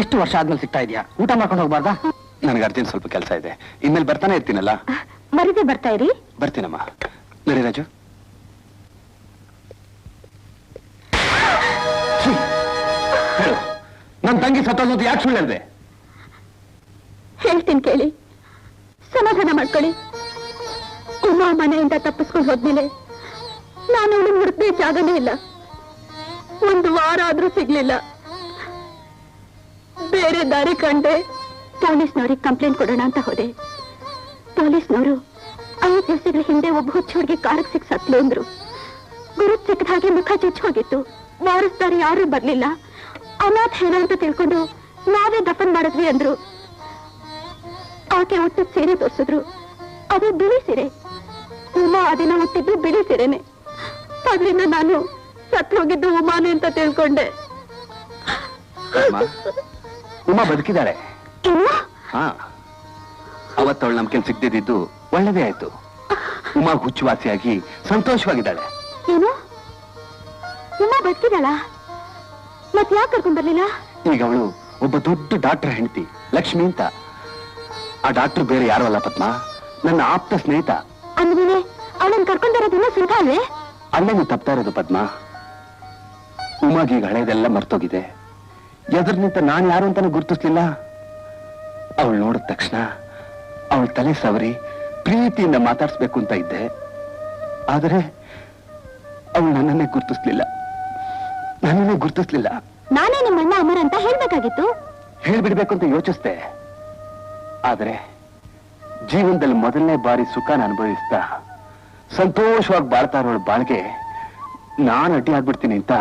ಇಷ್ಟು ವರ್ಷ ಆದ್ಮೇಲೆ ಸಿಗ್ತಾ ಇದೆಯಾ? ಊಟ ಮಾಡ್ಕೊಂಡು ಹೋಗ್ಬಾರ್ದಾ? ನನಗೆ ಅರ್ಜೆಂಟ್ ಸ್ವಲ್ಪ ಕೆಲಸ ಇದೆ. ಇನ್ಮೇಲೆ ಬರ್ತಾನೆ ಇರ್ತೀನಲ್ಲ. ಮರಿದೆ ಬರ್ತಾ ಇರಿ. ಬರ್ತೀನಮ್ಮ. ನಡಿ ರಾಜು. ಹೇಳು, ನನ್ನ ತಂಗಿ ಸತ್ತೋದು ಯಾಕೆ ಸುಳ್ಳು ಹೇಳಿದೆ? ಹೇಳ್ತೀನಿ ಕೇಳಿ, ಸಮಾಧಾನ ಮಾಡ್ಕೊಳ್ಳಿ. ಉಮಾ ಮನೆಯಿಂದ ತಪ್ಪಿಸ್ಕೊಂಡು ಹೋದ್ಮೇಲೆ ನಾನು ಅವಳು ಹುಡುಕದೆ ಜಾಗನೇ ಇಲ್ಲ. ಒಂದು ವಾರ ಆದ್ರೂ ಸಿಗ್ಲಿಲ್ಲ. ಬೇರೆ ದಾರಿ ಕಂಡೆ ಪೊಲೀಸ್ನವ್ರಿಗೆ ಕಂಪ್ಲೇಂಟ್ ಕೊಡೋಣ ಅಂತ ಹೋದೆ. ಪೊಲೀಸ್ನವರು 5 ದಿವಸಗಳ ಹಿಂದೆ ಒಬ್ಬ ಹುಚ್ಚ ಹುಡುಗಿ ಕಾರಕ್ಕೆ ಸಿಕ್ ಸತ್ಲು ಅಂದ್ರು. ಗುರು ಸಿಕ್ಕದ ಹಾಗೆ ಮುಖ ಚುಚ್ಚ ಹೋಗಿತ್ತು. ವಾರಸ್ದಾರಿ ಯಾರು ಬರ್ಲಿಲ್ಲ. ಅನಾಥ್ ಹೇಳ ಅಂತ ತಿಳ್ಕೊಂಡು ನಾವೇ ದಫನ್ ಮಾಡಿದ್ವಿ ಅಂದ್ರು. ಆಕೆ ಹುಟ್ಟಿದ ಸೀರೆ ತೋರಿಸಿದ್ರು. ಅದು ಬಿಳಿ ಸೀರೆ. ಉಮಾ ಅದಿನ ಹುಟ್ಟಿದ್ದು ಬಿಳಿ ಸೀರೆನೆ. ಅದರಿಂದ ನಾನು ಸತ್ತು ಹೋಗಿದ್ದು ಉಮಾನೆ ಅಂತ ತಿಳ್ಕೊಂಡೆ. ಉಮಾ ಬದುಕಿದ್ದಾಳೆ. ಏನು? ಹಾ, ಅವತ್ತವಳು ನಮ್ಗೆ ಸಿಗ್ದಿದ್ದು ಒಳ್ಳೇದೇ ಆಯ್ತು. ಉಮಾ ಹುಚ್ಚುವಾಸಿಯಾಗಿ ಸಂತೋಷವಾಗಿದ್ದಾಳೆ. ಏನು? ಉಮಾ ಬದುಕಿದಾಳ? ಮತ್ ಯಾಕೆ ಕರ್ಕೊಂಡ್ ಬರ್ಲಿಲ್ಲ? ಈಗ ಅವಳು ಒಬ್ಬ ದೊಡ್ಡ ಡಾಕ್ಟರ್ ಹೆಂಡತಿ, ಲಕ್ಷ್ಮಿ ಅಂತ. ಆ ಡಾಕ್ಟರ್ ಬೇರೆ ಯಾರು ಅಲ್ಲ ಪದ್ಮ, ನನ್ನ ಆಪ್ತ ಸ್ನೇಹಿತ. ಅಂದ್ಮೇಲೆ ಅವಳನ್ನ ಕರ್ಕೊಂಡ್ ಬರೋದಿನ್ನ ಸುಲಭ ಅಲ್ವೇ? ಅಲ್ಲೇ ನೀವು ತಪ್ತಾ ಇರೋದು ಪದ್ಮ. ಉಮಾಗೀಗ ಹಳೇದೆಲ್ಲ ಮರ್ತೋಗಿದೆ. ಎದುರು ನಿಂತ ನಾನು ಯಾರು ಅಂತಾನು ಗುರ್ತಿಸ್ಲಿಲ್ಲ. ಅವಳು ನೋಡಿದ ತಕ್ಷಣ ಅವಳ ತಲೆ ಸವರಿ ಪ್ರೀತಿಯಿಂದ ಮಾತಾಡ್ಸ್ಬೇಕು ಅಂತ ಇದ್ದೆ. ಆದರೆ ಅವಳು ನನ್ನನ್ನೇ ಗುರ್ತಿಸ್ಲಿಲ್ಲ. ನಾನೇ ನಿಮ್ಮಣ್ಣ ಅಮರ್ ಅಂತ ಹೇಳ್ಬೇಕಾಗಿತ್ತು. ಹೇಳ್ಬಿಡ್ಬೇಕು ಅಂತ ಯೋಚಿಸ್ದೆ. ಆದರೆ ಜೀವನದಲ್ಲಿ ಮೊದಲನೇ ಬಾರಿ ಸುಖನ ಅನುಭವಿಸ್ತಾ ಸಂತೋಷವಾಗಿ ಬಾಳ್ತಾ ಇರೋಳ ಬಾಳ್ಗೆ ನಾನು ಅಡ್ಡಿ ಆಗ್ಬಿಡ್ತೀನಿ ಅಂತ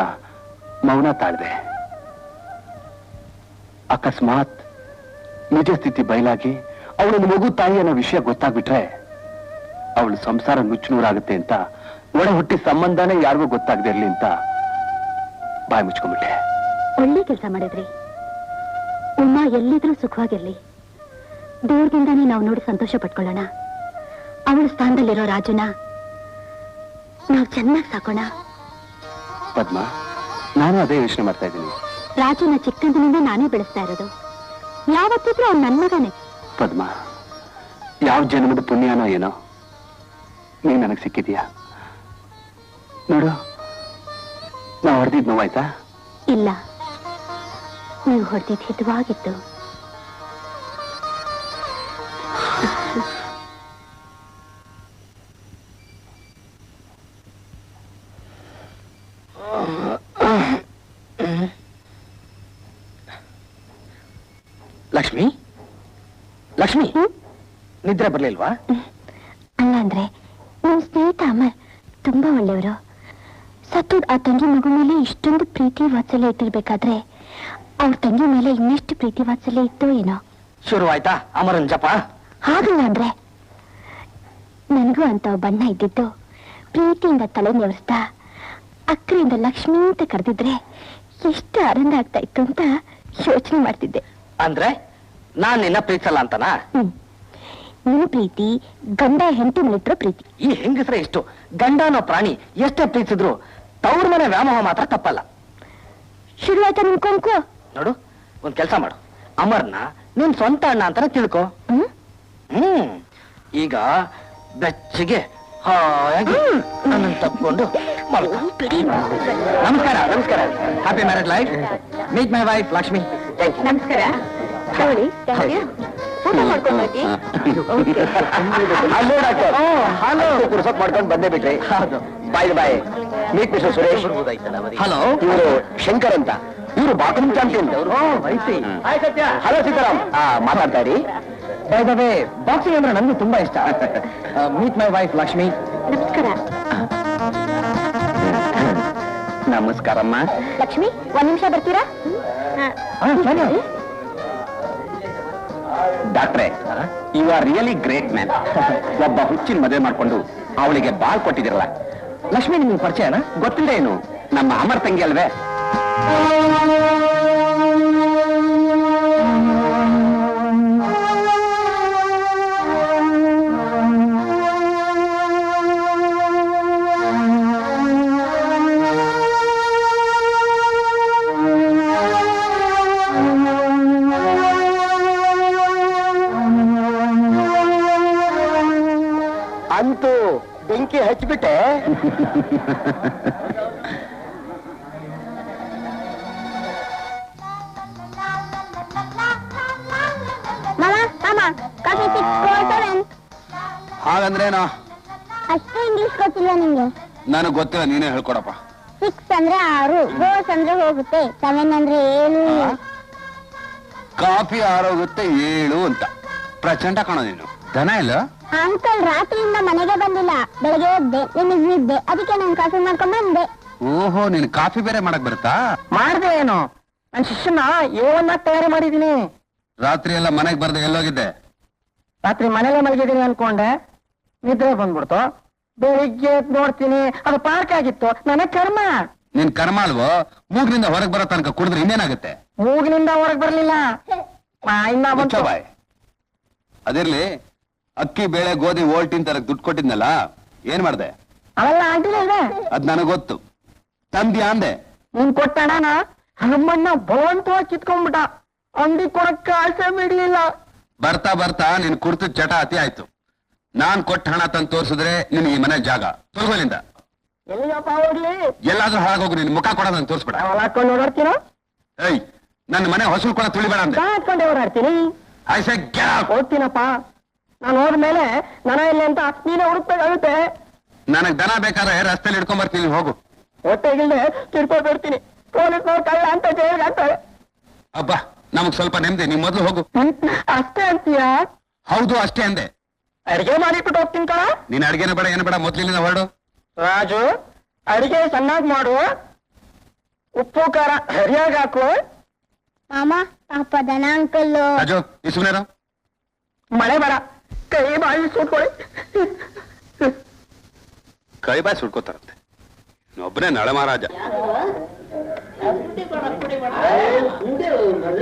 ಮೌನ ತಾಳ್ದೆ. ಅಕಸ್ಮಾತ್ ನಿಜ ಸ್ಥಿತಿ ಬಯಲಾಗಿ ಅವಳನ್ನು ಮಗು ತಾಯಿ ಅನ್ನೋ ವಿಷಯ ಗೊತ್ತಾಗ್ಬಿಟ್ರೆ ಅವಳು ಸಂಸಾರ ನುಚ್ಚುನೂರಾಗುತ್ತೆ ಅಂತ ಒಡ ಹುಟ್ಟಿ ಸಂಬಂಧನೇ ಯಾರಿಗೂ ಗೊತ್ತಾಗದೆ ಇರ್ಲಿ ಅಂತ ಬಾಯಿ ಮುಚ್ಕೊಂಡ್ಬಿಟ್ಟೆ. ಒಳ್ಳೆ ಕೆಲಸ ಮಾಡಿದ್ರಿ. ಉಮಾ ಎಲ್ಲಿದ್ರೂ ಸುಖವಾಗಿರ್ಲಿ. ದೂರದಿಂದಾನೇ ನಾವು ನೋಡಿ ಸಂತೋಷ ಪಟ್ಕೊಳ್ಳೋಣ. ಅವಳ ಸ್ಥಾನದಲ್ಲಿರೋ ರಾಜುನ ನಾವು ಚೆನ್ನಾಗಿ ಸಾಕೋಣ. ಪದ್ಮ, ನಾನು ಅದೇ ಯೋಚನೆ ಮಾಡ್ತಾ ಇದ್ದೀನಿ. ರಾಜುನ ಚಿಕ್ಕಂದಿನಿಂದ ನಾನೇ ಬೆಳೆಸ್ತಾ ಇರೋದು. ಯಾವತ್ತಿದ್ರೂ ಅವ್ನು ನನ್ನ ಮಗನೇ. ಪದ್ಮ, ಯಾವ ಜನ್ಮದ ಪುಣ್ಯನೋ ಏನೋ ನೀನ್ ನನಗೆ ಸಿಕ್ಕಿದ್ಯಾ. ನೋಡು, ನಾವು ಹೊಡೆದಿದ್ ನೋವಾಯ್ತಾ? ಇಲ್ಲ, ನೀವು ಹೊಡೆದಿದ್ದು ಹಿತವಾಗಿತ್ತು. ಲಕ್ಷ್ಮಿ, ಲಕ್ಷ್ಮಿ, ನಿದ್ರೆ ಬರ್ಲಿಲ್ವಾ? ಅಲ್ಲ ಅಂದ್ರೆ ನಿಮ್ ಸ್ನೇಹಿತ ಅಮರ್ ತುಂಬಾ ಒಳ್ಳೆಯವರು. ಸತ್ತೋದ್ ಆ ತಂಗಿ ಮಗು ಮೇಲೆ ಇಷ್ಟೊಂದು ಪ್ರೀತಿ ವಾತ್ಸಲ್ಯ ಇಟ್ಟಿರ್ಬೇಕಾದ್ರೆ ಅವ್ರ ತಂಗಿ ಮೇಲೆ ಇನ್ನೆಷ್ಟು ಪ್ರೀತಿ ವಾತ್ಸಲ್ಯ ಇತ್ತೋ ಏನೋ. ಶುರುವಾಯ್ತಾ ಅಮರನ್ ಜಪ? ಹಾಗಲ್ಲ ಅಂದ್ರೆ ನನಗೂ ಅಂತ ಬಣ್ಣ ಇದ್ದಿದ್ದು ಪ್ರೀತಿಯಿಂದ ತಲೆ ನೆವರಿಸ್ತಾ ಅಕ್ಕರಿಂದ ಲಕ್ಷ್ಮಿ ಅಂತ ಕರೆದಿದ್ರೆ ಎಷ್ಟು ಆನಂದ ಆಗ್ತಾ ಇತ್ತು ಅಂತ ಯೋಚನೆ ಮಾಡ್ತಿದ್ದೆ. ಅಂದ್ರೆ ನಾನ್ ನಿನ್ನ ಪ್ರೀತಿಸಲ್ಲ ಅಂತನಾ? ನಿನ್ ಪ್ರೀತಿ ಗಂಡ ಹೆಂಡತಿ ಮೇಲಿಟ್ರೋ ಪ್ರೀತಿ. ಈ ಹೆಂಗಸ್ರೆ ಎಷ್ಟು ಗಂಡ ಅನ್ನೋ ಪ್ರಾಣಿ ಎಷ್ಟೇ ಪ್ರೀತಿಸಿದ್ರು ತವ್ರ ಮನೆ ವ್ಯಾಮೋಹ ಮಾತ್ರ ತಪ್ಪಲ್ಲ. ಶುರುವಾಯ್ತಾ ನಿನ್ ಕೊಂಕು? ನೋಡು, ಒಂದ್ ಕೆಲ್ಸ ಮಾಡು, ಅಮರ್ನ ನಿನ್ ಸ್ವಂತ ಅಣ್ಣ ಅಂತಾನೆ ತಿಳ್ಕೊ. ಈಗ ಬೆಚ್ಚಗೆ ಹಾಯಾಗಿ ನನ್ನನ್ನು ತಪ್ಕೊಂಡು ಮಲ್ಕೊ. ನಮಸ್ಕಾರ. ನಮಸ್ಕಾರ. Happy marriage life. Meet my wife Lakshmi. ನಮಸ್ಕಾರ. ಊಟ ಮಾಡ್ಕೊಂಡು ಹೋಗಿ. Hello doctor. ಹಲೋ. ಪುರುಸತ್ ಮಾಡ್ಕೊಂಡು ಬಂದೇ ಬಿಟ್ರಿ. ಹೌದು. ಬಾಯ್ ಮೀಟ್ ಮಿಸ್ಟರ್ ಸುರೇಶ್. ಹಲೋ. ಇವರು ಶಂಕರ್ ಅಂತ, ಇವರು ಬಾತ್ರೂಮ್ ಚಾಂಪಿಯನ್. ಹಲೋ ಸೀತಾರಾಮ್. ಮಾತಾಡ್ತಾ ಇರಿ. ಬೈ ದ ವೇ, ಬಾಕ್ಸಿಂಗ್ ಅಂದ್ರೆ ನನಗೂ ತುಂಬಾ ಇಷ್ಟ. Meet my wife Lakshmi. ನಮಸ್ಕಾರ. ನಮಸ್ಕಾರಮ್ಮ. ಲಕ್ಷ್ಮಿ, ಒಂದ್ ನಿಮಿಷ ಬರ್ತೀರಾ? ಡಾಕ್ಟ್ರೆ, you are really great man. ಒಬ್ಬ ಹುಚ್ಚಿನ ಮದುವೆ ಮಾಡ್ಕೊಂಡು ಅವಳಿಗೆ ಬಾಳ್ ಕೊಟ್ಟಿದಿರಲ್ಲ. ಲಕ್ಷ್ಮಿ ನಿಮ್ಗೆ ಪರಿಚಯನಾ? ಗೊತ್ತಿಲ್ಲ ಏನು, ನಮ್ಮ ಅಮರ್ ತಂಗಿ ಅಲ್ವೇ? ಅಂತೂ ಬೆಂಕಿ ಹಚ್ಚಿಬಿಟ್ಟೆ. ಹಾಗಂದ್ರೇನೋ? ಅಷ್ಟು ಇಂಗ್ಲಿಷ್ ಗೊತ್ತಿಲ್ಲ ನಿಮ್ಗೆ? ನನಗೆ ಗೊತ್ತಿಲ್ಲ, ನೀನೇ ಹೇಳ್ಕೊಡಪ್ಪ. 6 ಅಂದ್ರೆ 6, ಗೋಸ್ ಅಂದ್ರೆ ಹೋಗುತ್ತೆ, 7 ಅಂದ್ರೆ 7. ಕಾಫಿ ಆರೋಗುತ್ತೆ 7 ಅಂತ. ಪ್ರಚಂಡ ಕಾಣೋ ನೀನು. ದನ ಇಲ್ಲ? ಅಂಕಲ್ ರಾತ್ರಿಯಿಂದ ಮನೆಗೆ ಬಂದಿಲ್ಲ, ಬೆಳಗ್ಗೆ ಎದ್ದೆ, ನಿಮಗೆ ನಿದ್ದೆ, ಅದಕ್ಕೆ ನಾನು ಕಾಫಿ ಮಾಡ್ಕೊಂಡ್ ಬಂದೆ. ಓಹೋ, ನೀನು ಕಾಫಿ ಬೇರೆ ಮಾಡಕ್ ಬರುತ್ತಾ? ಮಾಡ್ದೆ ಏನು? ನನ್ನ ಶಿಷ್ಯನ ಏವನ್ನ ತಯಾರಿ ಮಾಡಿದೀನಿ. ರಾತ್ರಿ ಎಲ್ಲ ಮನೆಗೆ ಬರ್ದೆ ಎಲ್ಲೋಗಿದ್ದೆ? ರಾತ್ರಿ ಮನೇಲೆ ಮಲಗಿದೀನಿ ಅನ್ಕೊಂಡೆ, ನಿದ್ರೆ ಬಂದ್ಬಿಡ್ತು. ಬೆಳಿಗ್ಗೆ ನೋಡ್ತೀನಿ ಅದು ಪಾರ್ಕ್ ಆಗಿತ್ತು. ನನ್ನ ಕರ್ಮ. ನಿನ್ ಕರ್ಮ ಅಲ್ವೋ? ಮೂಗಿನಿಂದ ಹೊರಗೆ ಬರೋ ತನಕ ಕುಡಿದ್ರೆ ಇನ್ನೇನಾಗುತ್ತೆ? ಮೂಗಿನಿಂದ ಹೊರಗೆ ಬರ್ಲಿಲ್ಲ. ಇನ್ನ ಬಂತು. ಬಾಯ್. ಅದಿರ್ಲಿ, ಅಕ್ಕಿ ಬೇಳೆ ಗೋಧಿ ಓಲ್ಟಿನ್ ತರ ದುಡ್ಡು ಕೊಟ್ಟಿದ್ನಲ್ಲ, ಏನ್ ಮಾಡ್ದೆ? ಅವೆಲ್ಲ ಆಂಟಿಲ್ಲ ಇದೆ. ಅದ್ ನನಗ್ ಗೊತ್ತು. ತಂದ್ಯಾ ಅಂದೆ? ನೀನ್ ಕೊಟ್ಟಣ ನಮ್ಮನ್ನ ಬಲವಂತವಾಗಿ ಕಿತ್ಕೊಂಡ್ಬಿಟ್ಟ. ಅಂಗಡಿ ಕೊಡಕ್ಕೆ ಆಸೆ ಬಿಡ್ಲಿಲ್ಲ. ಬರ್ತಾ ಬರ್ತಾ ನಿನ್ ಕುರ್ತು ಚಟ ಅತಿ ಆಯ್ತು. ನಾನ್ ಕೊಟ್ಟ ಹಣ ತಂದು ತೋರ್ಸಿದ್ರೆ ನಿನ್ ಈ ಮನೆ ಜಾಗ ತೊಳ್ಗೋಲಿಂದ. ಎಲ್ಲಿಗಪ್ಪ ಹೋಗ್ಲಿ? ಎಲ್ಲಾದ್ರೂ ಹಾಳಾಗೋಗು, ನಿನ್ ಮುಖ ಕೊಡ ನಾನು ತೋರ್ಸ್ಬಿಡ. ಅವಳ ಹಾಕೊಂಡು ಓಡಾಡ್ತೀನೋ? ಏಯ್, ನನ್ನ ಮನೆ ಹೊಸಲು ಕೊಡ ತುಳಿಬೇಡ ಅಂದೆ. ಹಾಕೊಂಡೆ ಓಡಾಡ್ತೀನಿ. I say get out. ಹೋಗ್ತೀನಪ್ಪ. ನಾನು ಹೋದ್ಮೇಲೆ ದನ ಇಲ್ಲ ಅಂತ ನೀನೇ ಹುಡುಕ್ಬೇಕಾಗುತ್ತೆ. ನನಗ್ ದನ ಬೇಕಾದ್ರೆ ರಸ್ತೆಲಿ ಹಿಡ್ಕೊಂಡ್ ಬರ್ತೀನಿ, ಹೋಗು. ಹೊಟ್ಟೆಗಿಲ್ದೆ ತಿರ್ಕೊಂಡು ಬರ್ತೀನಿ. ಪೊಲೀಸ್ನವ್ರು ಕಳ್ಳ ಅಂತ ಜೈಲ್ಗೆ ಹಾಕ್ತಾರೆ. ಅಬ್ಬಾ, ನಮಗ್ ಸ್ವಲ್ಪ ನೆಮ್ಮದಿ. ನೀವ್ ಮೊದ್ಲು ಹೋಗು. ಅಷ್ಟೇ ಅಂತೀಯಾ? ಹೌದು, ಅಷ್ಟೇ ಅಂದೆ. ಅಡಿಗೆ ಮಾಡಿಬಿಟ್ಟು ಹೋಗ್ತೀನಿ ಕಣ. ನೀನ್ ಅಡ್ಗೆನ ಬೇಡ, ಏನು ಬೇಡ, ಮೊದ್ಲಿನಿಂದ ಹೊರಡು. ರಾಜು, ಅಡಿಗೆ ಚೆನ್ನಾಗಿ ಮಾಡು, ಉಪ್ಪು ಖಾರ ಸರಿಯಾಗಿ ಹಾಕು. ಮಾಮ, ಪಾಪ ದನ ಅಂಕಲ್. ರಾಜು, ಈ ಸುಮ್ನೆ ಮಳೆ ಬೇಡ, ಕೈ ಬಾಯಿ ಸುಟ್ಕೊಳ್ಳಿ. ಕೈ ಬಾಯಿ ಸುಡ್ಕೋತಾರಂತೆ. ಒಬ್ಬನೇ ನಳ ಮಹಾರಾಜ.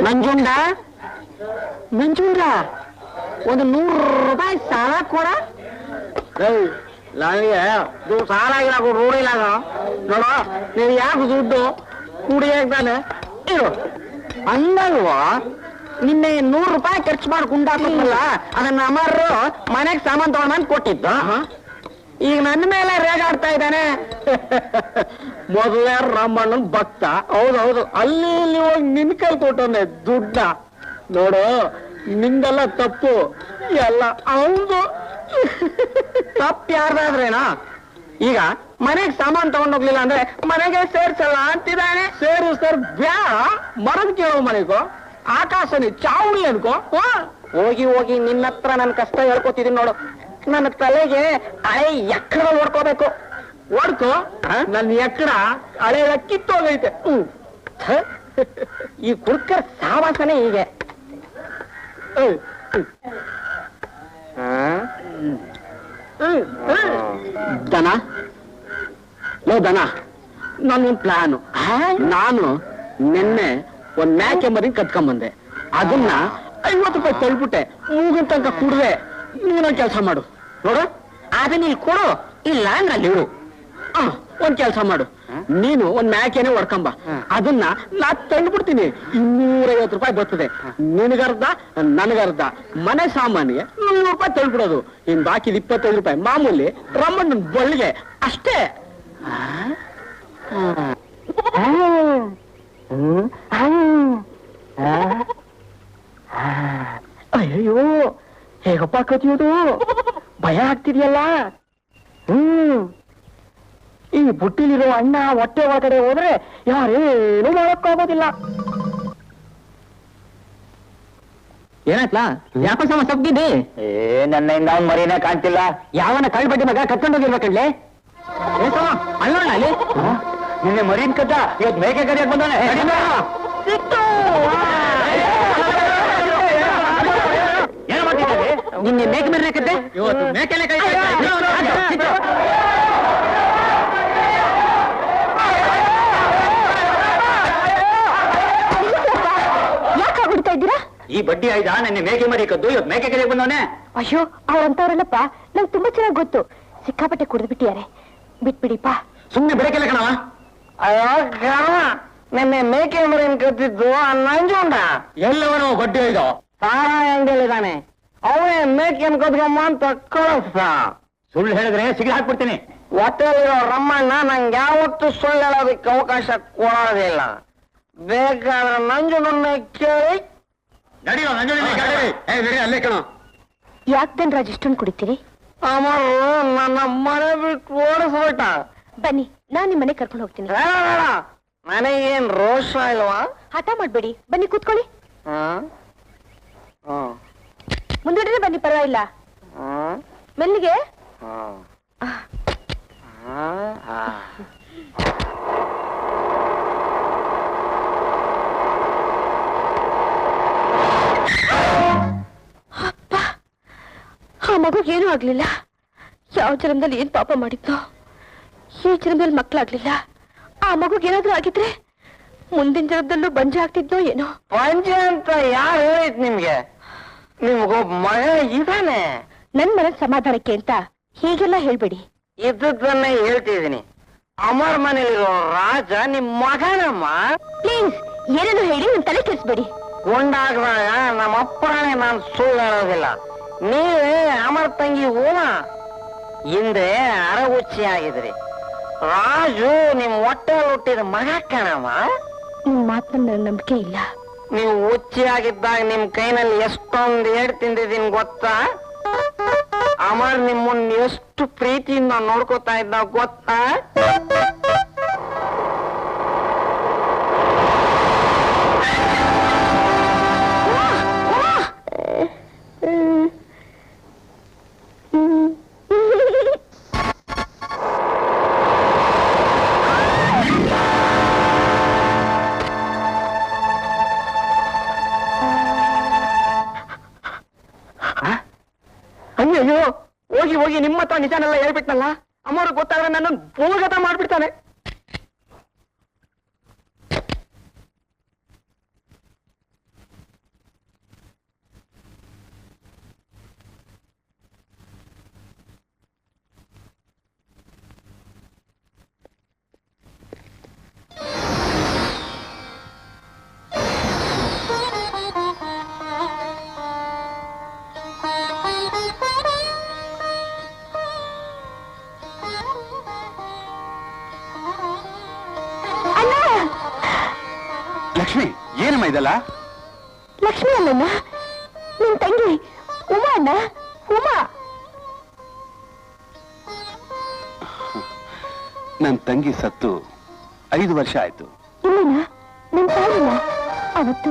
ನಂಜುಂಡ, ಒಂದು 100 ರೂಪಾಯಿ ಸಾಲ ಕೊಡ. ನನಗೆ ಸಾಲ ಇಲ್ಲ, ರೂಢಿಲ್ಲ. ನೋಡ, ನೀನು ಯಾಕೆ ದುಡ್ಡು ಕುಡಿಯಾಗ್ತಾನೆ ಇರು ಹಂಗಲ್ವಾ? ನಿನ್ನೆ 100 ರೂಪಾಯಿ ಖರ್ಚು ಮಾಡಿ ಗುಂಡಾಕಲ್ಲ, ಅದನ್ನ ಅಮರ್ರು ಮನೆಗೆ ಸಾಮಾನು ತಗೊಂಡ್ ಕೊಟ್ಟಿದ್ದು. ಈಗ ನನ್ನ ಮೇಲೆ ರೇಗಾಡ್ತಾ ಇದ್ದಾನೆ. ಮೊದಲೇ ರಾಮಣ್ಣನ್ ಭಕ್ತ. ಹೌದೌದು, ಅಲ್ಲಿ ಇಲ್ಲಿ ಹೋಗಿ ನಿನ್ ಕೈ ಕೊಟ್ಟವನೆ ದುಡ್ಡ. ನೋಡು, ನಿಂದೆಲ್ಲ ತಪ್ಪು, ಎಲ್ಲ ಅವನು. ತಪ್ಪು ಯಾರ್ದಾದ್ರೇನಾ? ಈಗ ಮನೆಗೆ ಸಾಮಾನು ತಗೊಂಡೋಗ್ಲಿಲ್ಲ ಅಂದ್ರೆ ಮನೆಗೆ ಸೇರ್ಸಲ್ಲ ಅಂತಿದ್ದಾನೆ. ಸೇರು ಸರ್ ಬ್ಯಾ ಮರದ ಕೇಳೋ ಮನೆಗೋ, ಆಕಾಶನಿ ಚಾವಣಿ ಅನ್ಕೋ. ಹೋಗಿ ಹೋಗಿ ನಿನ್ನ ಹತ್ರ ನನ್ನ ಕಷ್ಟ ಹೇಳ್ಕೊತಿದೀನಿ ನೋಡು. ನನ್ನ ತಲೆಗೆ ಹಳೆ ಎಕ್ಕಡ ಓಡ್ಕೋಬೇಕು. ಓಡ್ಕೋ, ನನ್ನ ಎಕ್ಕಡ ಹಳೆ ಕಿತ್ತೋಗೈತೆ. ಈ ಕುಡ್ಕರ್ ಸಾವಾಸನೆ ಹೀಗೆ. ದನ, ಲೋ ದನ, ನಾನೊಂದು ಪ್ಲಾನು. ನಾನು ನಿನ್ನೆ ಒಂದ್ ಮ್ಯಾಕೆ ಮರಿ ಕತ್ಕೊಂಬಂದೆ. ಅದನ್ನ 50 ರೂಪಾಯಿ ತಳ್ಬಿಟ್ಟೆ. ಮೂಗಿನ ತನಕ ಕುಡ್ದೆ. ನೀನೊಂದು ಕೆಲಸ ಮಾಡು ನೋಡು, ಅದನ್ನ ಇಲ್ಲಿ ಕೊಡು, ಇಲ್ಲ ಅಂದ್ರೆ ಅಲ್ಲಿ ಇಡು. ಒಂದ್ ಕೆಲಸ ಮಾಡು, ನೀನು ಒಂದ್ ಮ್ಯಾಕೆನೆ ಹೊಡ್ಕೊಂಬ, ಅದನ್ನ ನಾ ತಂದ್ಬಿಡ್ತೀನಿ. 250 ರೂಪಾಯಿ ಬರ್ತದೆ, ನಿನಗರ್ಧ ನನಗರ್ಧ. ಮನೆ ಸಾಮಾನಿಗೆ 100 ರೂಪಾಯಿ ತಂದ್ಬಿಡೋದು. ಇನ್ ಬಾಕಿ 25 ರೂಪಾಯಿ ಮಾಮೂಲಿ ರಮ್ಮಣ್ಣ ಬಳ್ಳಿಗೆ ಅಷ್ಟೇ. ಅಯ್ಯೋ, ಹೇಗಪ್ಪ ಕತಿಯೋದು? ಭಯ ಆಗ್ತಿದೆಯಲ್ಲ. ಈ ಬುಟ್ಟಿಲಿರೋ ಅಣ್ಣ ಹೊಟ್ಟೆ ಒಳಗಡೆ ಹೋದ್ರೆ ಯಾರೇನು ಮಾಡೋಕ್ಕಾಗೋದಿಲ್ಲ. ಏನಾಯ್ತಲ್ಲ? ಯಾಕೋ ಸಮ ಸಬ್ಗಿದೆ? ನನ್ನಿಂದ ಅವ್ನ್ ಮರಿನೇ ಕಾಣ್ತಿಲ್ಲ. ಯಾವನ ಕಳ್ಬಡ್ಡಿ ಮಗ ಕರ್ಕೊಂಡೋಗಿರ್ಬೇಕಳ್ಳಿ. ಅಲ್ಲೋಣ ಅಲ್ಲಿ ನಿನ್ನೆ ಮರಿನ್ ಕದ್ದ, ಇವತ್ತು ಮೇಕೆ ಕರಿಯಕ್ ಬಂದಾನೆ. ಏನ್ ಮಾಡ್ತಿದ್ದೆ? ನಿನ್ನೆ ಮೇಕೆ ಮರಿಕದ್ದೆ, ಇವತ್ತು ಮೇಕೆಲೆ ಕೈ. ಯಾಕೆ ಬಿಡ್ತಾ ಇದ್ದೀರಾ? ಈ ಬಡ್ಡಿ ಆಯ್ದ ನಿನ್ನೆ ಮೇಕೆ ಮರಿ ಕದ್ದು ಇವತ್ತು ಮೇಕೆ ಕರಿಯಕ್ ಬಂದವನೆ. ಅಯ್ಯೋ, ಅವ್ರಂತವ್ರಲ್ಲಪ್ಪ, ನಂಗೆ ತುಂಬಾ ಚೆನ್ನಾಗಿ ಗೊತ್ತು. ಸಿಕ್ಕಾಪಟ್ಟೆ ಕುಡಿದು ಬಿಟ್ಟಿದ್ದಾರೆ, ಬಿಟ್ಬಿಡಿಪ್ಪ. ಸುಮ್ನೆ ಬೆಳಕೆಲ್ಲ ಕಣವ. ಅಯ್ಯೋ ನಿನ್ನೆ ಮೇಕೆ ಮರಿನ್ ಕದ್ದಿದ್ದು ನಂಜುಂಡ. ಎಲ್ಲವನು ಬಡ್ಡಿ ಆಯ್ದ? ಸಾರ ಅಂಗಡಿಯಲ್ಲಿದ್ದಾನೆ, ಅವನೇ ಮೇಕೆನ್ ಕದ್ಕೊಂಬ ಅಂತ ಕಳಿಸ್ತ. ಸುಳ್ಳು ಹೇಳಿದ್ರೆ ಸಿಗಿ ಹಾಕ್ಬಿಡ್ತೀನಿ. ಹೊಟ್ಟೆಲಿರೋ ರಮ್ಮಣ್ಣ ನಂಗೆ ಯಾವತ್ತೂ ಸುಳ್ಳು ಹೇಳೋದಕ್ಕೆ ಅವಕಾಶ ಕೊಡೋದಿಲ್ಲ. ಬೇಕಾದ್ರೆ ನಂಜುಂಡನ್ನ ಕೇಳಿ. ನಡಿಯೋ ನಂಜುಂಡಿ ನಡಿ, ಅಲ್ಲೇ ಕಣ. ಯಾಕೆ ಧನ್ರಾಜ್ ಇಷ್ಟೊಂದು ಕುಡಿತೀರಿ? ಅಮರು ನನ್ನ ಮನೆ ಬಿಟ್ಟು ಓಡಿಸ್ಬಿಟ್ಟ. ಬನ್ನಿ, ನಾನ್ ನಿಮ್ ಮನೆ ಕರ್ಕೊಂಡು ಹೋಗ್ತೀನಿ. ನನಗೇನ್ ರೋಷ ಇಲ್ವಾ? ಹಠ ಮಾಡ್ಬೇಡಿ, ಬನ್ನಿ ಕೂತ್ಕೊಳ್ಳಿ. ಮುಂದುವರೆದ್ರೆ ಬನ್ನಿ, ಪರವಾಗಿಲ್ಲ. ಮೆಲ್ಲಿಗೆ. ಅಪ್ಪ, ಆ ಮಗುಗೇನೂ ಆಗ್ಲಿಲ್ಲ. ಯಾವ ಜನ್ಮದಲ್ಲಿ ಏನ್ ಪಾಪ ಮಾಡಿದ್ನೋ, ಈ ಜನ್ಮದಲ್ಲಿ ಮಕ್ಕಳಾಗ್ಲಿಲ್ಲ. ಆ ಮಗುಗೇನಾದ್ರೂ ಆಗಿದ್ರೆ ಮುಂದಿನ ಜನ್ಮದಲ್ಲೂ ಬಂಜೆ ಆಗ್ತಿದ್ನೋ ಏನೋ. ಪಂಚೆ ಅಂತ ಯಾರು ಹೇಳಿದ್ ನಿಮ್ಗೆ? ನಿಮ್ಗೊಬ್ಬ ಮಗ ಇದಾನೆ. ನನ್ ಮನಸ್ ಸಮಾಧಾನಕ್ಕೆ ಅಂತ ಹೀಗೆಲ್ಲ ಹೇಳ್ಬೇಡಿ. ಇದ್ದದ್ದನ್ನೇ ಹೇಳ್ತಿದ್ದೀನಿ. ಅಮರ್ ಮನೇಲಿರೋ ರಾಜ ನಿಮ್ ಮಗನಮ್ಮ. ಪ್ಲೀಸ್, ಏನೇನು ಹೇಳಿ ನನ್ ತಲೆ ಕೆಡಿಸ್ಬೇಡಿ. ಕೊಂಡಾಗ್ದಾಗ ನಮ್ಮ ಅಪ್ಪನೇ ನಾನು ಸುಳ್ಳು ಹೇಳೋದಿಲ್ಲ. ನೀವೇ ಅಮರ್ ತಂಗಿ ಹೂವ ಹಿಂದೆ ಅರಗುಚ್ಚಿ ಆಗಿದ್ರಿ. ರಾಜು ನಿಮ್ ಹೊಟ್ಟೆ ಹುಟ್ಟಿದ ಮಗ ಕಣಮ್ಮ. ನಿಮ್ ಮಾತನ್ನ ನನ್ನ ನಂಬಿಕೆ ಇಲ್ಲ. ನೀವು ಹುಚ್ಚಿ ಆಗಿದ್ದಾಗ ನಿಮ್ ಕೈನಲ್ಲಿ ಎಷ್ಟೊಂದು ಏಡ್ ತಿಂದಿದ್ದೀನಿ ಗೊತ್ತಾ? ಅಮರ್ ನಿಮ್ಮನ್ನ ಎಷ್ಟು ಪ್ರೀತಿಯಿಂದ ನೋಡ್ಕೋತಾ ಇದ್ದ ಗೊತ್ತಾ? ಅಯ್ಯೋ, ಹೋಗಿ ಹೋಗಿ ನಿಮ್ಮ ಹತ್ರ ನಿಜಾನೆಲ್ಲ ಹೇಳ್ಬಿಟ್ನಲ್ಲ. ಅಮ್ಮವ್ರು ಗೊತ್ತಾದ್ರೆ ನನ್ನ ಭೂಗತ ಮಾಡ್ಬಿಡ್ತಾನೆ. ಲಕ್ಷ್ಮಿ, ಏನಮ್ಮ ಇದೆಲ್ಲ? ಲಕ್ಷ್ಮಿ ಅಲ್ಲಣ್ಣ, ನಿನ್ ತಂಗಿ ಉಮಾ ಅಣ್ಣ, ಉಮಾ. ನನ್ನ ತಂಗಿ ಸತ್ತು 5 ವರ್ಷ ಆಯ್ತು. ಇಲ್ಲಣ್ಣ, ನಿನ್ ತಾಯಿಲ್ಲ. ಅವತ್ತು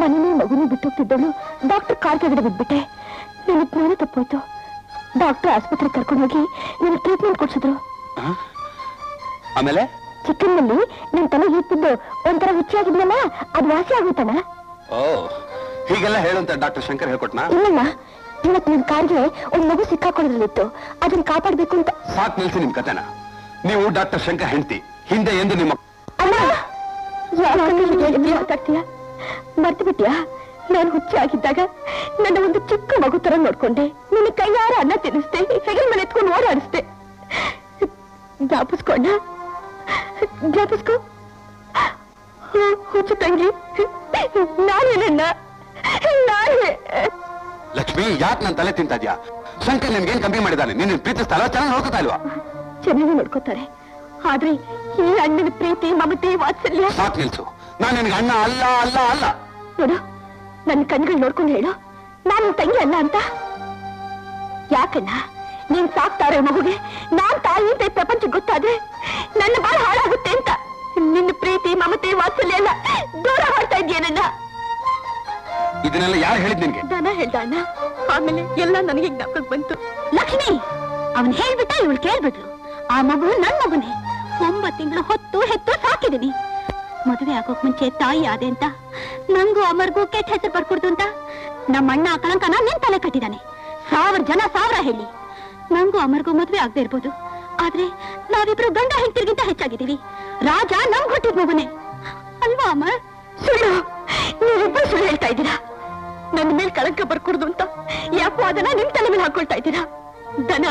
ಮನೇಲಿ ಮಗುನಿ ಬಿಟ್ಟೋಗ್ತಿದ್ದಳು. ಡಾಕ್ಟರ್ ಕಾರ್ ಕೆಳಗಡೆ ಬಿದ್ಬಿಟ್ಟೆ. ನಿನ್ನ ಜ್ಞಾನ ತಪ್ಪೋಯ್ತು. ಡಾಕ್ಟರ್ ಆಸ್ಪತ್ರೆಗೆ ಕರ್ಕೊಂಡು ಹೋಗಿ ನಿನ್ನ ಟ್ರೀಟ್ಮೆಂಟ್ ಕೊಡ್ಸಿದ್ರು. ಆಮೇಲೆ ಚಿಕ್ಕನ್ನಲ್ಲಿ ನಿನ್ ತಲೆ ಹಿಟ್ಟಿದ್ದು ಒಂಥರ ಹುಚ್ಚಾಗಿದ್ನಲ್ಲ, ಅದು ವಾಸಿ ಆಗುತ್ತಣ್ಣ. ಓ, ಹೀಗೆಲ್ಲ ಹೇಳುವಂತ ಡಾಕ್ಟರ್ ಶಂಕರ್ ಹೇಳ್ಕೊಟ್ನಾ? ಇಲ್ಲಣ್ಣ, ಇವತ್ತು ನಿನ್ ಕಾರ್ಗೆ ಒಂದ್ ಮಗು ಸಿಕ್ಕಾಕೊಳ್ಳೋದ್ರಲ್ಲಿತ್ತು, ಅದನ್ನ ಕಾಪಾಡ್ಬೇಕು ಅಂತ. ಸಾಕ್ ನಿಲ್ಸಿ ನಿಮ್ ಕತೆನ. ನೀವು ಡಾಕ್ಟರ್ ಶಂಕರ್ ಹೆಂಡತಿ, ಹಿಂದೆ ಎಂದು ನಿಮ್ಮ ಅಣ್ಣ, ಮಾತಾಡ್ತೀಯ? ಮರ್ತು ಬಿಟ್ಯಾ? ನಾನು ಹುಚ್ಚಿ ಆಗಿದ್ದಾಗ ನನ್ನ ಒಂದು ಚಿಕ್ಕ ಮಗು ತರ ನೋಡ್ಕೊಂಡೆ. ನಿನ್ನ ಕೈಯಾರ ಅನ್ನ ತಿನ್ನಿಸ್ದೆ, ಹೆಗಲ್ ಮೇಲೆ ಎತ್ಕೊಂಡು ಓಡಾಡಿಸ್ದೆ. ಜ್ಞಾಪಿಸ್ಕೊಂಡ ಜ್ಞಾಪಿಸ್ಕೊ ಹುಚ್ಚು ತಂಗಿ, ನಾನೇನನ್ನ ನಾನೇ. ಲಕ್ಷ್ಮಿ, ಯಾಕೆ ನನ್ನ ತಲೆ ತಿಂತಾ ಇದ್ಯಾ? ಶಂಕರ್ ನಿನ್ಗೇನ್ ಕಮ್ಮಿ ಮಾಡಿದಾನೆ? ನಿನ್ನ ಪ್ರೀತಿಸ್ತಾರ, ಚೆನ್ನಾಗಿ ನೋಡ್ಕೊತಾ ಇಲ್ವಾ? ಚೆನ್ನಾಗಿ ನೋಡ್ಕೋತಾರೆ, ಆದ್ರೆ ಈ ಅಣ್ಣನ ಪ್ರೀತಿ ಮಮತೆ ವಾತ್ಸಲ್ಯ. ಸಾಕ್ ನಿಲ್ಸು, ನಾನು ನಿನ್ಗೆ ಅಣ್ಣ ಅಲ್ಲ ಅಲ್ಲ ಅಲ್ಲ. ನೋಡು, ನನ್ನ ಕಣ್ಗಳು ನೋಡ್ಕೊಂಡು ಹೇಳು, ನಾನು ತಂಗಿ ಅಲ್ಲ ಅಂತ. ಯಾಕಣ್ಣ, ನೀನ್ ಸಾಕ್ತಾರೆ ಮಗುಗೆ ನಾನ್ ತಾಯಿ ಅಂತ ಪ್ರಪಂಚಕ್ಕೆ ಗೊತ್ತಾದ್ರೆ ನನ್ನ ಬಾಳ ಹಾಳಾಗುತ್ತೆ ಅಂತ ನಿನ್ನ ಪ್ರೀತಿ ಮಮತೆ ವಾತ್ಸಲ್ಯ ಎಲ್ಲ ದೂರ ಮಾಡ್ತಾ ಇದೆಯೇನಣ್ಣ? ಇದನ್ನೆಲ್ಲ ಯಾರು ಹೇಳಿದ್ ನಿನ್ಗೆ? ದನ ಹೇಳ್ದ ಅಣ್ಣ. ಆಮೇಲೆ ಎಲ್ಲ ನನಗೆ ಜ್ಞಾಪಕಕ್ಕೆ ಬಂತು. ಲಕ್ಷ್ಮಿ, ಅವನ್ ಹೇಳ್ಬಿಟ್ಟ, ಇವಳು ಕೇಳ್ಬಿಟ್ಲು. ಆ ಮಗು ನನ್ ಮಗುನೇ. 9 ತಿಂಗಳು ಹೊತ್ತು ಹೆತ್ತು ಸಾಕಿದೀನಿ. ಮದುವೆ ಆಗೋಕ್ ಮುಂಚೆ ತಾಯಿ ಆದೆ ಅಂತ ನಂಗೂ ಅಮರ್ಗೂ ಕೆಟ್ಟ ಹೆಸರು ಬರ್ಕೊಡ್ತು ಅಂತ ನಮ್ಮ ಅಣ್ಣ ಆ ಕಳಂಕನ ನಿನ್ ತಲೆ ಕಟ್ಟಿದಾನೆ. 1000 ಜನ 1000 ಹೇಳಿ, ನಂಗೂ ಅಮರ್ಗೂ ಮದುವೆ ಆಗದೆ ಇರ್ಬೋದು, ಆದ್ರೆ ನಾವಿಬ್ರು ಗಂಡ ಹೆಂಡತಿರ್ಗಿಂತ ಹೆಚ್ಚಾಗಿದ್ದೀವಿ. ರಾಜ ನಮ್ಗೆ ಹುಟ್ಟಿದ ಮಗುನೇ ಅಲ್ವಾ ಅಮರ್? ಸುಳ್ಳು, ನೀವಿಬ್ಬರು ಸುಳ್ಳು ಹೇಳ್ತಾ ಇದ್ದೀರಾ. ನನ್ನ ಮೇಲೆ ಕಳಂಕ ಬರ್ಕೊಡ್ದು ಅಂತ ಯಾಕೋ ಅದನ್ನ ನಿಮ್ ತಲೆ ಮೇಲೆ ಹಾಕೊಳ್ತಾ ಇದ್ದೀರಾ. ದನ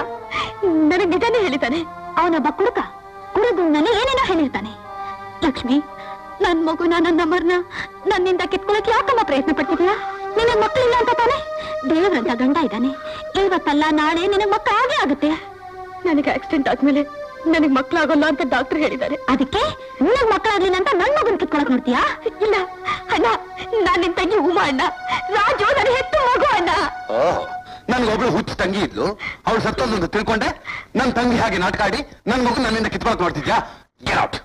ನನಗೆ ನಿಜಾನೇ ಹೇಳಿದ್ದಾನೆ. ಅವನೊಬ್ಬ ಕುಡುಕ, ಕುಡಿದು ನಾನು ಏನೇನೋ ಹೇಳಿರ್ತಾನೆ. ಲಕ್ಷ್ಮಿ, ನನ್ ಮಗುನ ನನ್ನ ಅಮರ್ನ ನನ್ನಿಂದ ಕಿತ್ಕೊಳಕ್ಕೆ ಯಾಕಮ್ಮ ಪ್ರಯತ್ನ ಪಡ್ತಿದ್ಯಾ? ನಿನಗ್ ಮಕ್ಕಳಿಲ್ಲ ಅಂತ ತಾನೆ? ದೇವ್ರಂತ ಗಂಡ ಇದ್ದಾನೆ, ಇವತ್ತಲ್ಲ ನಾಳೆ ನಿನಗ್ ಮಕ್ಕಳು ಆಗೇ ಆಗುತ್ತೆ. ನನಗೆ ಆಕ್ಸಿಡೆಂಟ್ ಆದ್ಮೇಲೆ ನನಗ್ ಮಕ್ಕಳಾಗಲ್ಲ ಅಂತ ಡಾಕ್ಟರ್ ಹೇಳಿದ್ದಾರೆ. ಅದಕ್ಕೆ ನಿನಗ್ ಮಕ್ಕಳಾಗ್ಲಿಲ್ಲ ಅಂತ ನನ್ ಮಗನ್ ಕಿತ್ಕೊಳಕ್ ನೋಡ್ತೀಯಾ? ಇಲ್ಲ ಅಣ್ಣ, ನಾನ್ ನಿನ್ ತಂಗಿ ಉಮಾ ಅಣ್ಣ. ರಾಜು ನನ್ನ ಹೆತ್ತು ಮಗು ಅಣ್ಣ. ನನ್ಗೊಬ್ಳು ಹುಚ್ಚು ತಂಗಿ ಇದ್ಲು, ಅವಳು ಸತ್ತೋದು ಅಂತ ತಿಳ್ಕೊಂಡೆ. ನನ್ ತಂಗಿ ಹಾಗೆ ನಾಟಕ ಆಡಿ ನನ್ ಮಗು ನನ್ನಿಂದ ಕಿತ್ಕೊಳಕ್ ನೋಡ್ತಿದ್ಯಾ? Get out.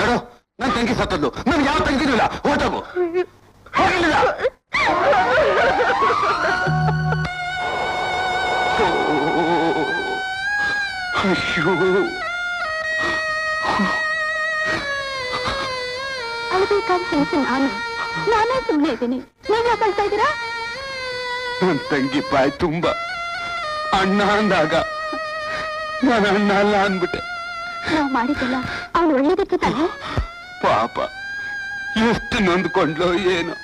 ನೋಡು, ನನ್ ತಂಗಿ ಸತ್ತದ್ದು, ನನ್ಗೆ ಯಾವ ತಂಗಿನೂ ಇಲ್ಲ. ಹೊರಟೋಗು, ಹೋಗಿಲ್ಲ. ಅಳ್ಬೇಕಾದ್ರೆ ನಾನೇ ಸುಮ್ಮನೆ ಇದ್ದೀನಿ. ನೀವ್ ಯಾಕೆ ಅಳ್ತಾ ಇದ್ದೀರಾ? ನನ್ ತಂಗಿ ಬಾಯಿ ತುಂಬಾ ಅಣ್ಣ ಅಂದಾಗ ನಾನು ಅಣ್ಣ ಅಲ್ಲ ಅಂದ್ಬಿಟ್ಟೆ. ನಾವು ಮಾಡಿದ್ದೆಲ್ಲ ಅವಳು ಒಳ್ಳೇದಕ್ಕೆ ತಾನೆ. ಪಾಪ ಎಷ್ಟು ನೊಂದ್ಕೊಂಡ್ಲೋ ಏನೋ.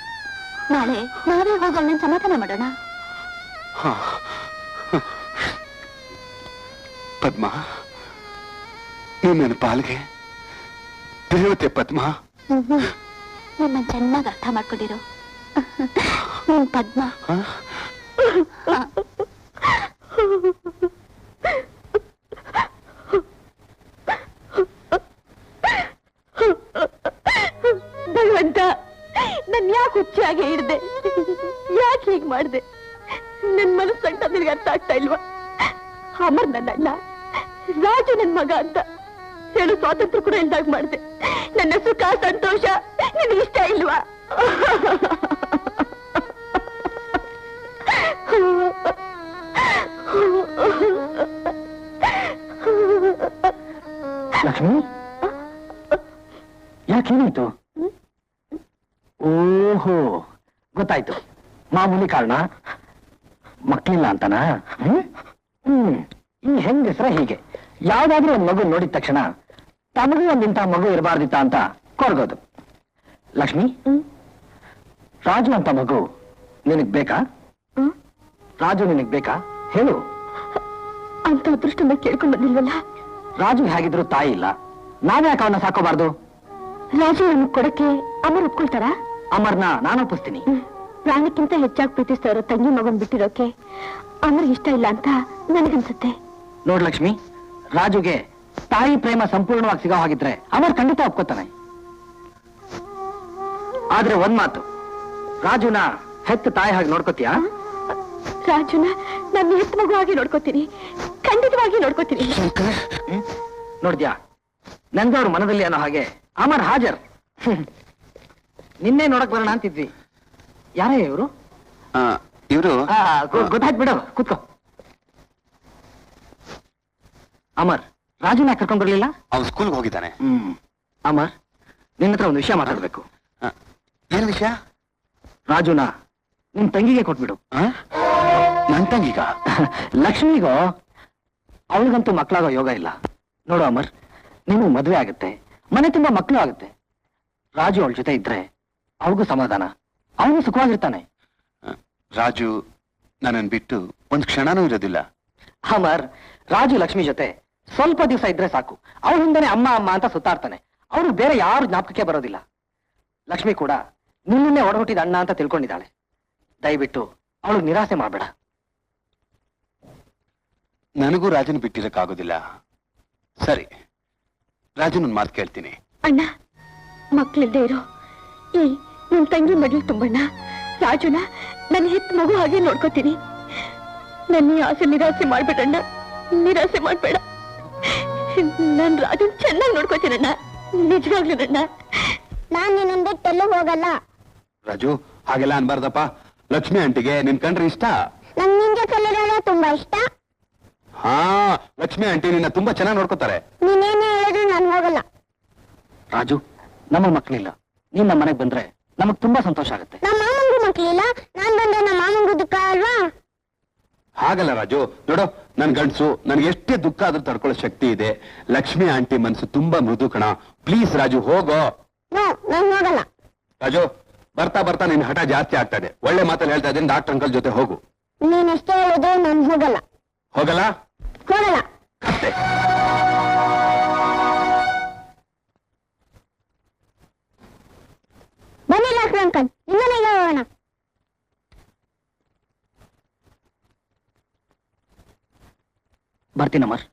ನಾಳೆ ನಾವೇ ಹೋಗಿ ಅವಳನ್ನ ಸಮಾಧಾನ ಮಾಡೋಣ. ಪದ್ಮ, ನೀನ್ ನನ್ನ ಪಾಲ್ಗೆ ದೇವತೆ. ಪದ್ಮ, ನಿನ್ನ ಚೆನ್ನಾಗಿ ಅರ್ಥ ಮಾಡ್ಕೊಂಡಿರೋ ನೀನ್ ಪದ್ಮ. ಭಗವಂತ, ನನ್ ಯಾಕೆ ಹುಚ್ಚಾಗಿ ಹಿಡ್ದೆ? ಯಾಕೆ ಹೀಗ್ ಮಾಡ್ದೆ? ನನ್ ಮನಸ್ಸು ಅಂತ ನಿನಗೆ ಅರ್ಥ ಆಗ್ತಾ ಇಲ್ವಾ? ಅಮರ್ ನನ್ನ ಅಣ್ಣ, ರಾಜು ನನ್ ಮಗ ಅಂತ ಹೇಳು ಸ್ವಾತಂತ್ರ್ಯ ಕೂಡ ಇಲ್ದಾಗ ಮಾಡ್ದೆ. ನನ್ನ ಸುಖ ಸಂತೋಷ ನಿನಗೆ ಇಷ್ಟ ಇಲ್ವಾ? ಲಕ್ಷ್ಮಿ, ಯಾಕೇನಾಯ್ತು? ಓಹೋ, ಗೊತ್ತಾಯ್ತು. ಮಾಮೂಲಿ ಕಾರಣ, ಮಕ್ಕಳಿಲ್ಲ ಅಂತನಾ? ಈ ಹೆಂಗಸ್ರ ಹೀಗೆ, ಯಾವ್ದಾದ್ರೂ ಒಂದ್ ಮಗು ನೋಡಿದ ತಕ್ಷಣ ತಮಗೂ ಒಂದಿಂತ ಮಗು ಇರಬಾರ್ದಿತ್ತ ಅಂತ ಕೊರಗೋದು. ಲಕ್ಷ್ಮಿ, ರಾಜು ಅಂತ ಮಗು ನಿನಗ್ ಬೇಕಾ? ರಾಜು ನಿನಗ್ ಬೇಕಾ? ಹೇಳು. ಅಂತ ಅದೃಷ್ಟ ಕೇಳ್ಕೊಂಡ್ ಬಂದಿಲ್ವಲ್ಲ. ರಾಜು ಹೇಗಿದ್ರು ತಾಯಿ ಇಲ್ಲ, ನಾವ್ಯಾಕೆ ಅವನ್ನ ಸಾಕೋಬಾರ್ದು? ರಾಜು ನಮಗ್ ಕೊಡಕ್ಕೆ ಅಮರ್ ಒಪ್ಕೊಳ್ತಾರ? ಅಮರ್ನ ನಾನು ಒಪ್ಪಿಸ್ತೀನಿ. ಪ್ರಾಣಕ್ಕಿಂತ ಹೆಚ್ಚಾಗಿ ಪ್ರೀತಿಸ್ತಾ ಇರೋ ತಂಗಿ ಮಗನ್ ಬಿಟ್ಟಿರೋಕೆ ಅಮರ್ ಇಷ್ಟ ಇಲ್ಲ ಅಂತ ನನಗನ್ಸುತ್ತೆ. ನೋಡ್ ಲಕ್ಷ್ಮಿ, ರಾಜುಗೆ ತಾಯಿ ಪ್ರೇಮ ಸಂಪೂರ್ಣವಾಗಿ ಸಿಗೋ ಹಾಗಿದ್ರೆ ಅಮರ್ ಖಂಡಿತ ಒಪ್ಕೋತಾನೆ. ಆದ್ರೆ ಒಂದ್ ಮಾತು, ರಾಜುನ ಹೆತ್ತ ತಾಯಿ ಹಾಗೆ ನೋಡ್ಕೋತೀಯಾ? ರಾಜುನ ನನ್ನ ಹೆತ್ತ ಮಗು ಆಗಿ ನೋಡ್ಕೋತೀನಿ, ಖಂಡಿತವಾಗಿ ನೋಡ್ಕೋತೀನಿ. ನೋಡ್ದ್ಯಾ, ನಂದವ್ರ ಮನದಲ್ಲಿ ಅನ್ನೋ ಹಾಗೆ ಅಮರ್ ಹಾಜರ್. ನಿನ್ನೆ ನೋಡಕ್ ಬರೋಣ ಅಂತಿದ್ವಿ. ಯಾರೇ ಇವರು? ಇವರು ಗೊತ್ತಾಯ್ತು ಬಿಡು, ಕೂತ್ಕೋ. ಅಮರ್, ರಾಜುನ ಕರ್ಕೊಂಡ್ ಬರ್ಲಿಲ್ಲ? ಅವ್ನು ಸ್ಕೂಲ್ಗೆ ಹೋಗಿದ್ದಾನೆ. ಅಮರ್, ನಿನ್ನ ಹತ್ರ ಒಂದು ವಿಷಯ ಮಾತಾಡ್ಬೇಕು. ಏನ್ ವಿಷಯ? ರಾಜುನ ನಿನ್ ತಂಗಿಗೆ ಕೊಟ್ಬಿಡು. ನನ್ ತಂಗಿಗ? ಲಕ್ಷ್ಮಿಗೋ, ಅವಳಿಗಂತೂ ಮಕ್ಕಳಾಗೋ ಯೋಗ ಇಲ್ಲ. ನೋಡು ಅಮರ್, ನೀನು ಮದುವೆ ಆಗುತ್ತೆ, ಮನೆ ತುಂಬಾ ಮಕ್ಕಳು ಆಗುತ್ತೆ. ರಾಜು ಅವಳ ಜೊತೆ ಇದ್ರೆ ಅವಳಿಗೂ ಸಮಾಧಾನ, ಅವನು ಸುಖವಾಗಿರ್ತಾನೆ. ರಾಜು ನನ್ನನ್ನು ಬಿಟ್ಟು ಒಂದ್ ಕ್ಷಣನೂ ಇರೋದಿಲ್ಲ. ಅಮರ್, ರಾಜು ಲಕ್ಷ್ಮಿ ಜೊತೆ ಸ್ವಲ್ಪ ದಿವಸ ಇದ್ರೆ ಸಾಕು. ಅವಳ ಹಿಂದೆನೆ ಅಮ್ಮ ಅಮ್ಮ ಅಂತ ಸುತ್ತಾಡ್ತಾನೆ. ಅವ್ರಿಗೆ ಬೇರೆ ಯಾರು ಜ್ಞಾಪಕಕ್ಕೆ ಬರೋದಿಲ್ಲ. ಲಕ್ಷ್ಮಿ ಕೂಡ ನಿನ್ನೆ ಒಡಹುಟ್ಟಿದ ಅಣ್ಣ ಅಂತ ತಿಳ್ಕೊಂಡಿದ್ದಾಳೆ. ದಯವಿಟ್ಟು ಅವಳು ನಿರಾಸೆ ಮಾಡಬೇಡ. ನನಗೂ ರಾಜನ ಬಿಟ್ಟಿರಕ್ಕಾಗೋದಿಲ್ಲ. ಸರಿ, ರಾಜನ ಮಾತು ಕೇಳ್ತೀನಿ. ಅಣ್ಣ, ಮಕ್ಕಳಿದ್ದೇ ಇರೋ ಈ ನನ್ ತಂಗಿ ಮಗಳು ತುಂಬಣ್ಣ. ರಾಜುನ ನನ್ನ ಹೆತ್ತ ಮಗು ಹಾಗೆ ನೋಡ್ಕೋತೀನಿ. ನನ್ನ ಆಸೆ ನಿರಾಸೆ ಮಾಡ್ಬೇಡಣ್ಣ, ನಿರಾಸೆ ಮಾಡ್ಬೇಡ. ನನ್ ರಾಜನ್ ಚೆನ್ನಾಗಿ ನೋಡ್ಕೋತೀನಣ್ಣ, ನಿಜವಾಗ್ಲೂನಣ್ಣ. ನಾನ್ ನಿನ್ನ ಬಿಟ್ಟೆಲ್ಲೂ ಹೋಗಲ್ಲ. ರಾಜು, ಹಾಗೆಲ್ಲ ಅನ್ಬಾರ್ದಪ್ಪ. ಲಕ್ಷ್ಮಿ ಆಂಟಿಗೆ ನಿನ್ ಕಂಡ್ರೆ ಇಷ್ಟ. ನಂಗೆ ನಿಂಗೆ ಕಲಿಯೋಣ ತುಂಬಾ ಇಷ್ಟ. ಹಾ, ಲಕ್ಷ್ಮಿ ಆಂಟಿ ನಿನ್ನ ತುಂಬಾ ಚೆನ್ನಾಗಿ ನೋಡ್ಕೋತಾರೆ. ನೀನೇನೇ ಹೇಳಿದ್ರು ನಾನು ಹೋಗಲ್ಲ. ರಾಜು, ನಮ್ಮ ಮಕ್ಕಳಿಲ್ಲ. ನೀನ್ ನಮ್ಮ ಮನೆಗೆ ಬಂದ್ರೆ ನಮಗ್ ತುಂಬಾ ಸಂತೋಷ ಆಗುತ್ತೆ. ನಮ್ಮ ಮಾಮಂಗೂ ಮಕ್ಕಳಿಲ್ಲ, ನಾನ್ ಬಂದ್ರೆ ನಮ್ಮ ಮಾಮಂಗೂ ದುಃಖ ಅಲ್ವಾ? ಹಾಗಲ್ಲ ರಾಜು, ನೋಡು, ನನ್ ಗಂಡ್ಸು ನನ್ಗೆ ಎಷ್ಟೇ ದುಃಖ ಆದ್ರೂ ತಡ್ಕೊಳ್ಳೋ ಶಕ್ತಿ ಇದೆ. ಲಕ್ಷ್ಮಿ ಆಂಟಿ ಮನ್ಸು ತುಂಬಾ ಮೃದು ಕಣ. ಪ್ಲೀಸ್ ರಾಜು, ಹೋಗೋ. ನಾನು ಹೋಗಲ್ಲ. ರಾಜು, ಬರ್ತಾ ಬರ್ತಾ ನಿನ್ ಹಠ ಜಾಸ್ತಿ ಆಗ್ತಾ ಇದೆ. ಒಳ್ಳೆ ಮಾತಲ್ಲಿ ಹೇಳ್ತಾ ಇದ್ದೀನಿ, ಡಾಕ್ಟರ್ ಅಂಕಲ್ ಜೊತೆ ಹೋಗು. ನೀನ್ ಎಷ್ಟೇ ಹೇಳಿದ್ರು ನಾನು ಹೋಗಲ್ಲ. ಹೋಗಲ್ಲ? ಹೋಗಲ್ಲ. ಅಷ್ಟೇ. ಬನ್ನಿ ಡಾಕ್ಟರ್ ಅಂಕಲ್, ನಿಮ್ಮನೆಗೆ ಹೋಗೋಣ. ಬರ್ತೀನಮ್ಮರ್.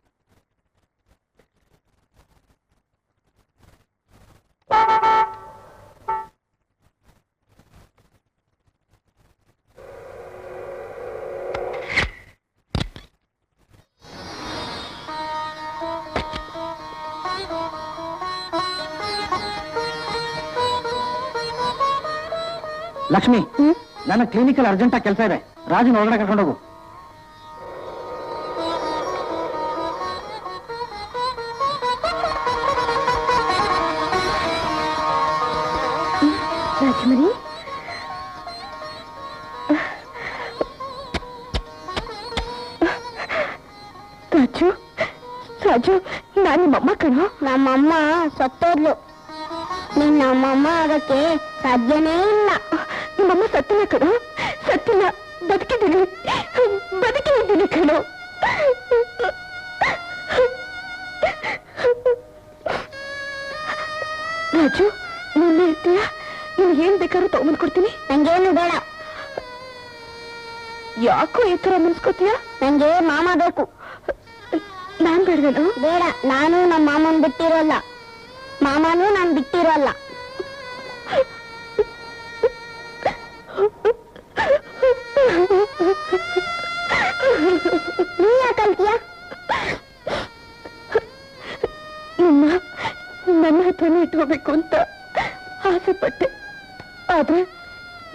ಲಕ್ಷ್ಮಿ, ನನ್ನ ಕ್ಲಿನಿಕಲ್ ಅರ್ಜೆಂಟ್ ಆಗಿ ಕೆಲಸ ಇದೆ. ರಾಜನ್ ಒಳಗಡೆ ಕರ್ಕೊಂಡೋಗು. ರಾಜಮರಿ, ರಾಜು, ರಾಜು, ನಾನು ನಿಮ್ಮಮ್ಮ ಕಣೋ. ನಮ್ಮಮ್ಮ ಸತ್ತೋದ್ಲು. ನೀನ್ ನಮ್ಮಮ್ಮ ಆಗಕ್ಕೆ ಸಾಧ್ಯನೇ ಇಲ್ಲ. ನಿಮ್ಮಮ್ಮ ಸತ್ತಿಲ್ಲ ಕಣೋ, ಸತ್ತಿಲ್ಲ. ಬದುಕಿದ್ದೀನಿ, ಬದುಕಿದ್ದೀನಿ ಕಣೋ. ರಾಜು, ನೀನ್ ಇರ್ತೀಯ? ನಿನ್ಗೆ ಏನ್ ಬೇಕಾದ್ರೂ ತಗೊಂಡ್ ಕೊಡ್ತೀನಿ. ನಂಗೇನು ಬೇಡ. ಯಾಕೋ ಈ ತರ ಮುನ್ಸ್ಕೋತೀಯ? ನಂಗೆ ಮಾಮ ಬೇಕು. ನಾನ್ ಬೇಡವೇನು? ಬೇಡ. ನಾನು ನಮ್ಮ ಮಾಮನ್ ಬಿಟ್ಟಿರೋಲ್ಲ, ಮಾಮನೂ ನಾನ್ ಬಿಟ್ಟಿರೋಲ್ಲ. ನೀ ಯಾಕಂತೀಯ? ನನ್ನ ಹತ್ರನೇ ಇಟ್ಕೋಬೇಕು ಅಂತ ಆಸೆ ಪಟ್ಟೆ. ಆದ್ರೆ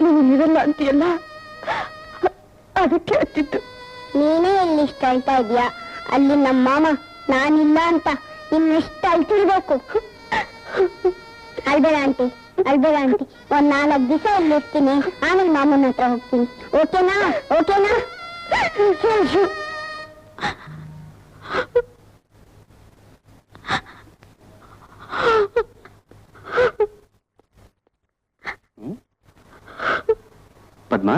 ನೀನು ಇರಲ್ಲ ಅಂತೀಯಲ್ಲ, ಅದಕ್ಕೆ ಹತ್ತಿತ್ತು. ನೀನೇ ಇಲ್ಲಿ ಇಷ್ಟ ಅಳ್ತಾ ಇದೀಯಾ? ಅಲ್ಲಿ ನಮ್ಮ ಮಾಮ ನಾನಿಲ್ಲ ಅಂತ ಇನ್ನೆಷ್ಟು ಅಳ್ತಿರ್ಬೇಕು. ಅಳ್ಬೇಡ ಆಂಟಿ, ಅಳ್ಬೇಡ ಆಂಟಿ. ಒಂದ್ 4 ದಿವಸ ಇಲ್ಲಿ ಇರ್ತೀನಿ, ಆಮೇಲೆ ಮಾಮನ ಹತ್ರ ಹೋಗ್ತೀನಿ. ಓಕೆನಾ? ಓಕೆನಾ? ಪದ್ಮ,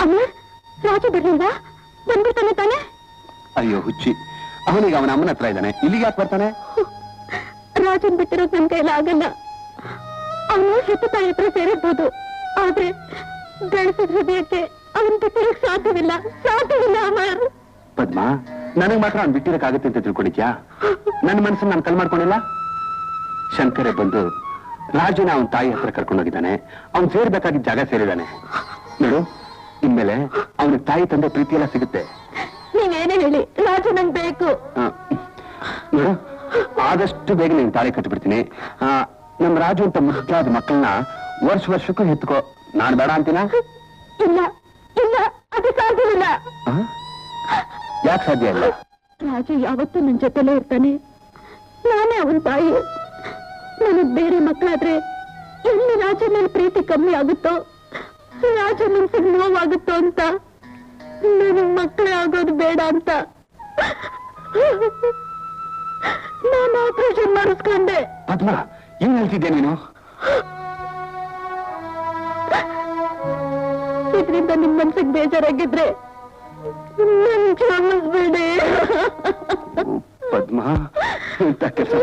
ಅಮ್ಮ, ರಾಜ ಬರ್ಲಿಲ್ವಾ? ಬಂದ್ಬಿಡ್ತಾನೆ ತಾನೆ? ಅಯ್ಯೋ ಹುಚ್ಚಿ, ಅವನಿಗೆ ಅವನ ಅಮ್ಮನ ಹತ್ರ ಇದ್ದಾನೆ, ಇಲ್ಲಿಗೆ ಯಾಕೆ ಬರ್ತಾನೆ? ರಾಜನ್ ಬಿಟ್ಟಿರೋದು ನನ್ ಕೈಲ ಆಗಲ್ಲ. ಅವನು ಹೆತ್ತ ತಾಯಿ ಹತ್ರ ಸೇರಿರ್ಬೋದು, ಆದ್ರೆ ಬೆಳೆಸಿದ ಹೃದಯಕ್ಕೆ ಅವನ್ ಬಿಟ್ಟಿರೋಕ್ ಸಾಧ್ಯವಿಲ್ಲ, ಸಾಧ್ಯವಿಲ್ಲ ಅಮರ್. ಪದ್ಮ, ನನಗ್ ಮಾತ್ರ ಅವ್ನು ಬಿಟ್ಟಿರಕ್ಕಾಗತ್ತೆ ಅಂತ ತಿಳ್ಕೊಂಡಿದ್ಯಾ? ನನ್ನ ಮನಸ್ಸನ್ನು ನಾನು ಕಲ್ ಮಾಡ್ಕೊಂಡಿಲ್ಲ. ಶಂಕರೇ ಬಂದು ರಾಜುನ ಅವನ ತಾಯಿ ಹತ್ರ ಕರ್ಕೊಂಡೋಗಿದ್ದಾನೆ. ಅವ್ನು ಸೇರ್ಬೇಕಾಗಿದ್ದ ಜಾಗ ಸೇರಿದ್ದಾನೆ. ನೋಡು, ಇನ್ಮೇಲೆ ಅವನಿಗೆ ತಾಯಿ ತಂದೆ ಪ್ರೀತಿ ಎಲ್ಲ ಸಿಗುತ್ತೆ. ನೀವೇನೇ ಹೇಳಿ, ರಾಜು ನಂಗೆ ಬೇಕು. ನೋಡು, ಆದಷ್ಟು ಬೇಗ ನೀನು ತಾಳಿ ಕಟ್ಟಿಬಿಡ್ತೀನಿ. ನಮ್ ರಾಜು ಅಂತ ಮುಖ್ಯವಾದ ಮಕ್ಕಳನ್ನ ವರ್ಷಕ್ಕೂ ಹೆತ್ಕೋ. ನಾನ್ ಬೇಡ ಅಂತೀನ? ಇಲ್ಲ ಇಲ್ಲ, ಅದು ಸಾಧ್ಯವಿಲ್ಲ. ಯಾಕೆ ಸಾಧ್ಯ ಇಲ್ಲ? ರಾಜು ಯಾವತ್ತೂ ನನ್ನ ಜೊತೆಲೇ ಇರ್ತಾನೆ. ನಾನೇ ಅವನ ತಾಯಿ. ನನಗ್ ಬೇರೆ ಮಕ್ಕಳಾದ್ರೆ ಎಲ್ಲಿ ರಾಜ ನನ್ನ ಪ್ರೀತಿ ಕಮ್ಮಿ ಆಗುತ್ತೋ, ರಾಜ ಮನ್ಸಿಗೆ ನೋವಾಗುತ್ತೋ ಅಂತ ನನಗ್ ಮಕ್ಕಳೇ ಆಗೋದು ಬೇಡ ಅಂತ ನಾನು ಆಪರೇಷನ್ ಮಾಡಿಸ್ಕೊಂಡೆ. ಪದ್ಮ, ಏನ್ ಹೇಳ್ತಿದ್ದೆ ನೀನು? ಇದರಿಂದ ನಿಮ್ ಮನ್ಸಿಗೆ ಬೇಜಾರಾಗಿದ್ರೆ ನನ್ ಕ್ಷಮಿಸ್ಬೇಡಿ. ಪದ್ಮ ಇಂಥ ಕೆಲಸ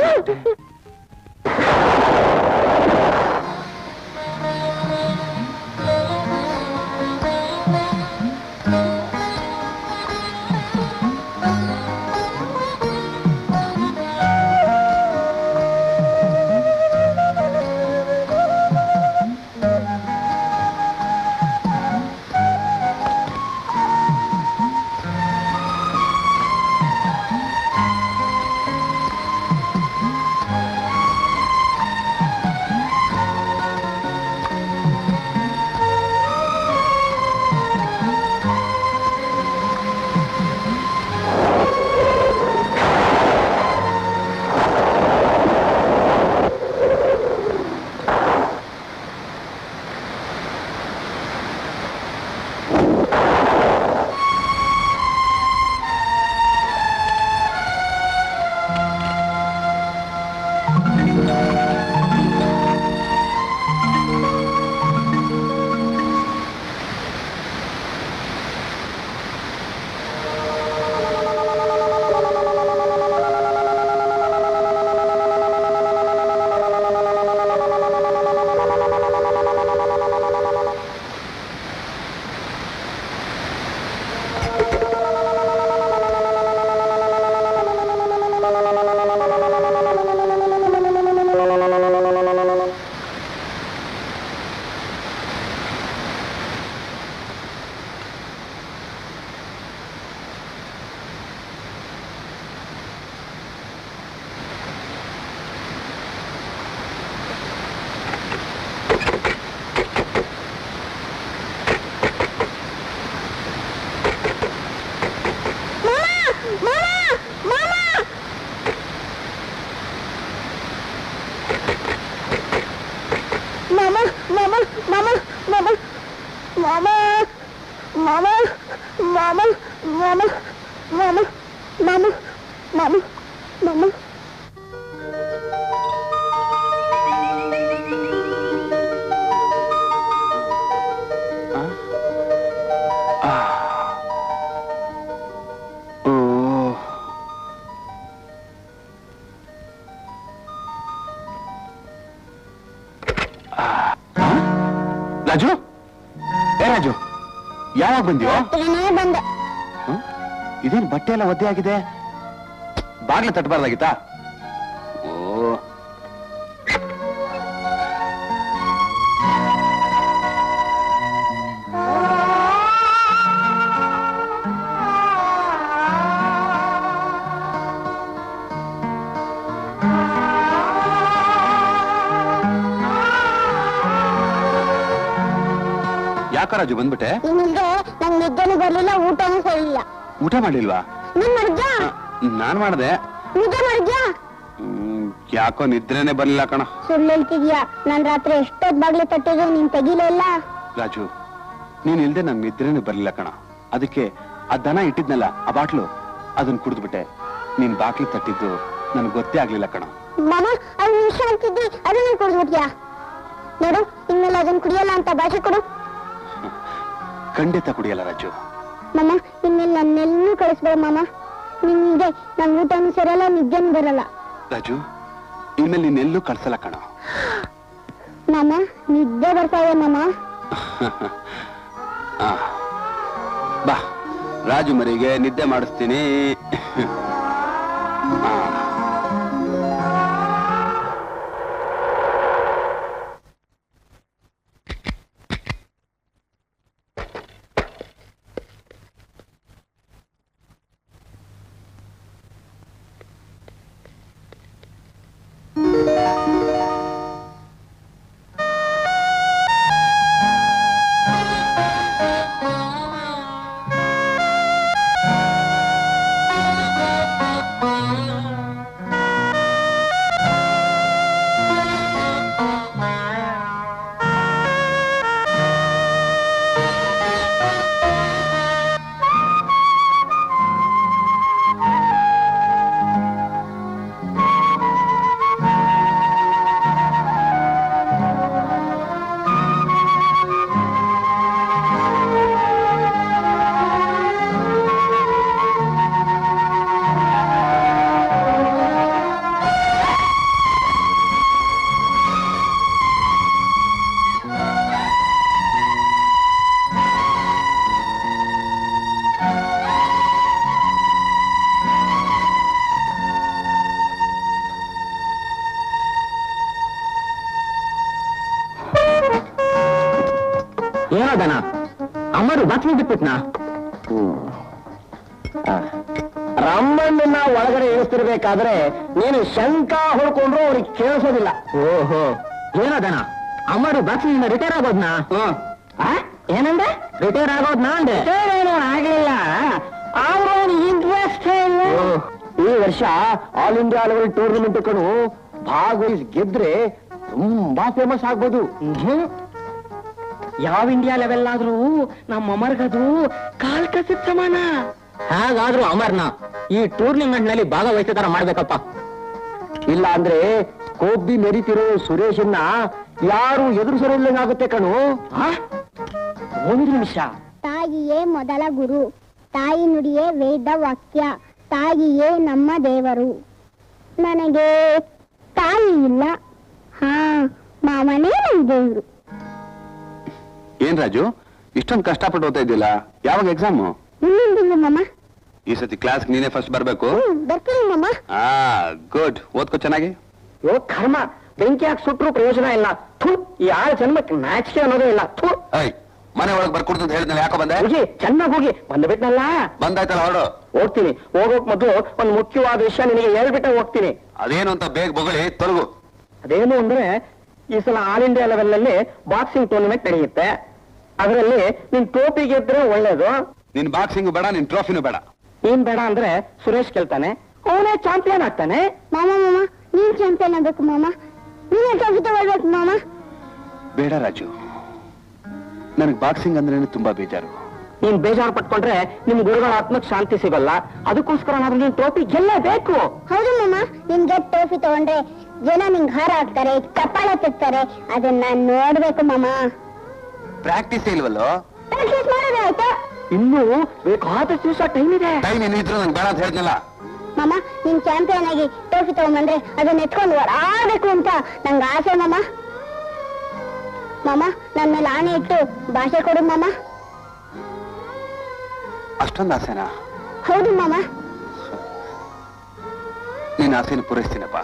ರಾಜು, ಏ ರಾಜು, ಯಾವಾಗ ಬಂದ್ಯೋ? ಬಂದೆ. ಇದೇನು ಬಟ್ಟೆ ಎಲ್ಲ ಒದ್ದೆ ಆಗಿದೆ? ಬಾಗ್ಲ ತಟ್ಟಬಾರ್ದಾಗಿತ್ತಾ? ಓ, ಯಾಕ ರಾಜು ಬಂದ್ಬಿಟ್ಟೆ? ನಿಮಗೆ ನಂಗೆ ನಿದ್ದೆನೂ ಬರ್ಲಿಲ್ಲ, ಊಟನೂ ಸರಿಯಿಲ್ಲ. ಊಟ ಮಾಡ್ಲಿಲ್ವಾ? ನೀನ್ ಮಾಡಿದ್ಯಾ? ನಾನ್ ಮಾಡ್ದೆ. ನಿದ್ದೆ ಮಾಡಿದ್ಯಾ? ಯಾಕೋ ನಿದ್ರೆನೆ ಬರ್ಲಿಲ್ಲ ಕಣ. ಸುಳ್ಳು ಹೇಳ್ತಿದ್ಯಾ? ನಾನ್ ರಾತ್ರಿ ಎಷ್ಟೊತ್ ಬಾಗ್ಲು ತಟ್ಟಿದ್ರು ನೀನ್ ತೆಗಿಲೇ ಇಲ್ಲ. ರಾಜು, ನೀನ್ ಇಲ್ದೆ ನಂಗ್ ನಿದ್ರೆನೆ ಬರ್ಲಿಲ್ಲ ಕಣ. ಅದಕ್ಕೆ ಆ ದನ ಇಟ್ಟಿದ್ನಲ್ಲ, ಆ ಬಾಟ್ಲು, ಅದನ್ನ ಕುಡಿದ್ಬಿಟ್ಟೆ. ನೀನ್ ಬಾಗ್ಲು ತಟ್ಟಿದ್ದು ನನ್ಗೆ ಗೊತ್ತೇ ಆಗ್ಲಿಲ್ಲ ಕಣ. ಮಾಮ, ಅದು ವಿಷ ಅಂತಿದ್ದಿ, ಅದನ್ನ ಕುಡಿದ್ಬಿಟ್ಯಾ? ನೋಡು, ಇನ್ಮೇಲೆ ಅದನ್ನ ಕುಡಿಯಲ್ಲ ಅಂತ ಭಾಷೆ ಕೊಡು. ಖಂಡಿತ ಕುಡಿಯಲ್ಲ ರಾಜು. ಮಾಮ, ಇನ್ಮೇಲೆ ನನ್ನೆಲ್ಲೂ ಕಳಿಸ್ಬೇಡ ಮಾಮ. ನಿನ್ಗೆ ನಂಗೆ ಊಟನೂ ಸರಲ್ಲ, ನಿದ್ದೆನೂ ಬರಲ್ಲ. ರಾಜು, ಇನ್ಮೇಲೆ ನೀನೆಲ್ಲೂ ಕಳ್ಸಲ್ಲ ಕಣ. ಮಾಮ, ನಿದ್ದೆ ಬರ್ತಾ ಇದೆ ಮಾಮ. ಬಾ, ರಾಜು ಮರಿಗೆ ನಿದ್ದೆ ಮಾಡಿಸ್ತೀನಿ. ಏನದನ ಅಮ್ಮರು ಬಾಕ್ಸಿಂಗ್ ಬಿಟ್ಬಿಟ್ನಾ ರಮ್ಮಣ್ಣನ ಒಳಗಡೆ ಇಳಿಸ್ತಿರ್ಬೇಕಾದ್ರೆ ನೀನು ಶಂಕ ಹೊಡ್ಕೊಂಡ್ರು ಅವ್ರಿಗೆ ಕೇಳಿಸೋದಿಲ್ಲ. ಓಹೋ ಏನದನ ಅಮ್ಮರು ಬಾಕ್ಸಿಂಗ್ ರಿಟೈರ್ ಆಗೋದ್ನಾ? ಏನಂದ್ರೆ ರಿಟೈರ್ ಆಗೋದ್ನಾ ಅಂದೆ. ಏನೂ ಆಗ್ಲಿಲ್ಲ, ಆದ್ರೂ ಇಂಟ್ರೆಸ್ಟ್ ಇಲ್ಲ. ಈ ವರ್ಷ ಆಲ್ ಇಂಡಿಯಾ ಲೆವೆಲ್ ಟೂರ್ನಮೆಂಟ್ ಕಣು ಭಾಗವಹಿಸಿ ಗೆದ್ರೆ ತುಂಬಾ ಫೇಮಸ್ ಆಗ್ಬೋದು. ಯಾವ ಇಂಡಿಯಾ ಲೆವೆಲ್ ಆದ್ರೂ ನಮ್ಮ ಅಮರ್ಗದು ಕಾಲ್ ಕಸಿದ ಸಮಾನ. ಹಾಗಾದ್ರೂ ಅಮರ್ನ ಈ ಟೂರ್ನಿಮೆಂಟ್ ನಲ್ಲಿ ಭಾಗವಹಿಸೋತರ ಮಾಡ್ಬೇಕಪ್ಪ. ಇಲ್ಲ ಅಂದ್ರೆ ಕೊಬ್ಬಿ ಮೆರಿತಿರೋ ಸುರೇಶನ್ನ ಯಾರು ಎದುರಿಸೋರಿಲ್ಲಂಗಾಗುತ್ತೆ ಕಣು. ಒಂದು ನಿಮಿಷ. ತಾಯಿಯೇ ಮೊದಲ ಗುರು, ತಾಯಿ ನುಡಿಯೇ ವೇದ ವಾಕ್ಯ, ತಾಯಿಯೇ ನಮ್ಮ ದೇವರು. ನನಗೆ ತಾಯಿ ಇಲ್ಲ, ಮಾವನೇ ನನ್ನ ದೇವರು. ಏನ್ ರಾಜು ಇಷ್ಟೊಂದು ಕಷ್ಟಪಟ್ಟು ಓದ್ತಾ ಇದ್ದಿಲ್ಲ? ಯಾವಾಗ ಎಕ್ಸಾಮು? ಮುಂದಿನ ಮಾಮ. ಈ ಸತಿ ಕ್ಲಾಸ್ ನೀನೇ ಫಸ್ಟ್ ಬರ್ಬೇಕು. ಬರ್ತೀನಿ ಮಾಮ. ಗುಡ್, ಓದ್ಕೋ ಚೆನ್ನಾಗಿ. ಕರ್ಮ, ಬೆಂಕಿ ಹಾಕಿ ಸುಟ್ರು ಪ್ರಯೋಜನ ಇಲ್ಲ. ಈ 6 ಜನ್ಮಕ್ಕೆ ಮ್ಯಾಚ್ಗೆ ಅನ್ನೋದೇ ಇಲ್ಲ. ಮನೆ ಒಳಗೆ ಬರ್ಕೊಡ್ತು ಅಂತ ಹೇಳಿದ್ನಲ್ಲ, ಯಾಕೋ ಬಂದೆ? ಚೆನ್ನಾಗಿ ಹೋಗಿ ಬಂದ್ಬಿಟ್ನಲ್ಲ. ಬಂದಾಯ್ತಲ್ಲ, ಹೊರಡು. ಹೋಗ್ತೀನಿ. ಹೋಗೋಕ್ ಮೊದಲು ಒಂದು ಮುಖ್ಯವಾದ ವಿಷಯ ನಿನಗೆ ಹೇಳ್ಬಿಟ್ಟೆ ಹೋಗ್ತೀನಿ. ಅದೇನು ಅಂತ ಬೇಗ ಬೊಗಳಿ ತೊಲಗು. ಅದೇನು ಅಂದ್ರೆ ಈ ಸಲ ಆಲ್ ಇಂಡಿಯಾ ಲೆವೆಲ್ ನಲ್ಲಿ ಬಾಕ್ಸಿಂಗ್ ಟೂರ್ನಮೆಂಟ್ ನಡೆಯುತ್ತೆ. ಅದರಲ್ಲಿ ನಿನ್ ಟೋಪಿ ಗೆದ್ರೆ ಒಳ್ಳೇದು. ನಿನ್ ಬಾಕ್ಸಿಂಗ್ ಬೇಡ, ನಿನ್ ಟ್ರೋಫಿನೂ ಬೇಡ. ನೀನ್ ಬೇಡ ಅಂದ್ರೆ ಸುರೇಶ್ ಗೆಲ್ತಾನೆ, ಅವನೇ ಚಾಂಪಿಯನ್ ಆಗ್ತಾನೆ. ಮಾಮ ನೀನ್ ಚಾಂಪಿಯನ್ ಆಗ್ಬೇಕು ಮಾಮ, ನೀನೇ ಟ್ರೋಫಿ ತಗೊಳ್ಬೇಕು ಮಾಮ. ಬೇಡ ರಾಜು, ನನಗೆ ಬಾಕ್ಸಿಂಗ್ ಅಂದ್ರೆ ತುಂಬಾ ಬೇಜಾರು. ನೀನ್ ಬೇಜಾರು ಪಟ್ಕೊಂಡ್ರೆ ನಿಮ್ ಗುರುಗಳ ಆತ್ಮಕ್ ಶಾಂತಿ ಸಿಗಲ್ಲ. ಅದಕ್ಕೋಸ್ಕರ ನಾವು ನೀನ್ ಟ್ರೋಫಿ ಗೆಲ್ಲಬೇಕು. ಹೌದು ಮಾಮ, ನಿನ್ಗೆ ಟ್ರೋಫಿ ತಗೊಂಡ್ರೆ ಜನ ನಿಂಗೆ ಹಾರ ಹಾಕ್ತಾರೆ, ಚಪ್ಪಾಳೆ ತಿರ್ತಾರೆ. ಅದನ್ನ ನೋಡ್ಬೇಕು ಮಾಮ. ಪ್ರಾಕ್ಟೀಸ್ ಇಲ್ವಲ್ಲೋ? ಪ್ರಾಕ್ಟೀಸ್ ಮಾಡೋದೇ ಆಯ್ತಾ? ಇನ್ನು ಬೇಕಾದಷ್ಟು ದಿವಸ ಟೈಮ್ ಇದೆ. ಟೈಮ್ ಏನಿದ್ರು ನಂಗೆ ಬೇಡ ಅಂತ ಹೇಳ್ತಿಲ್ಲ. ಮಾಮ, ನೀನ್ ಚಾಂಪಿಯನ್ ಆಗಿ ಟ್ರೋಫಿ ತಗೊಂಡ್ಬಂದ್ರೆ ಅದನ್ನ ಎತ್ಕೊಂಡು ಆಡ್ಬೇಕು ಅಂತ ನಂಗೆ ಆಸೆ ಮಾಮ. ಮಾಮ, ನನ್ನ ಮೇಲೆ ಆಣೆ ಇಟ್ಟು ಭಾಷೆ ಕೊಡು ಮಾಮ. ಅಷ್ಟೊಂದು ಆಸೆನಾ? ಹೌದು ಮಾಮ. ನೀನ್ ಆಸೆನ ಪೂರೈಸ್ತೀನಪ್ಪ.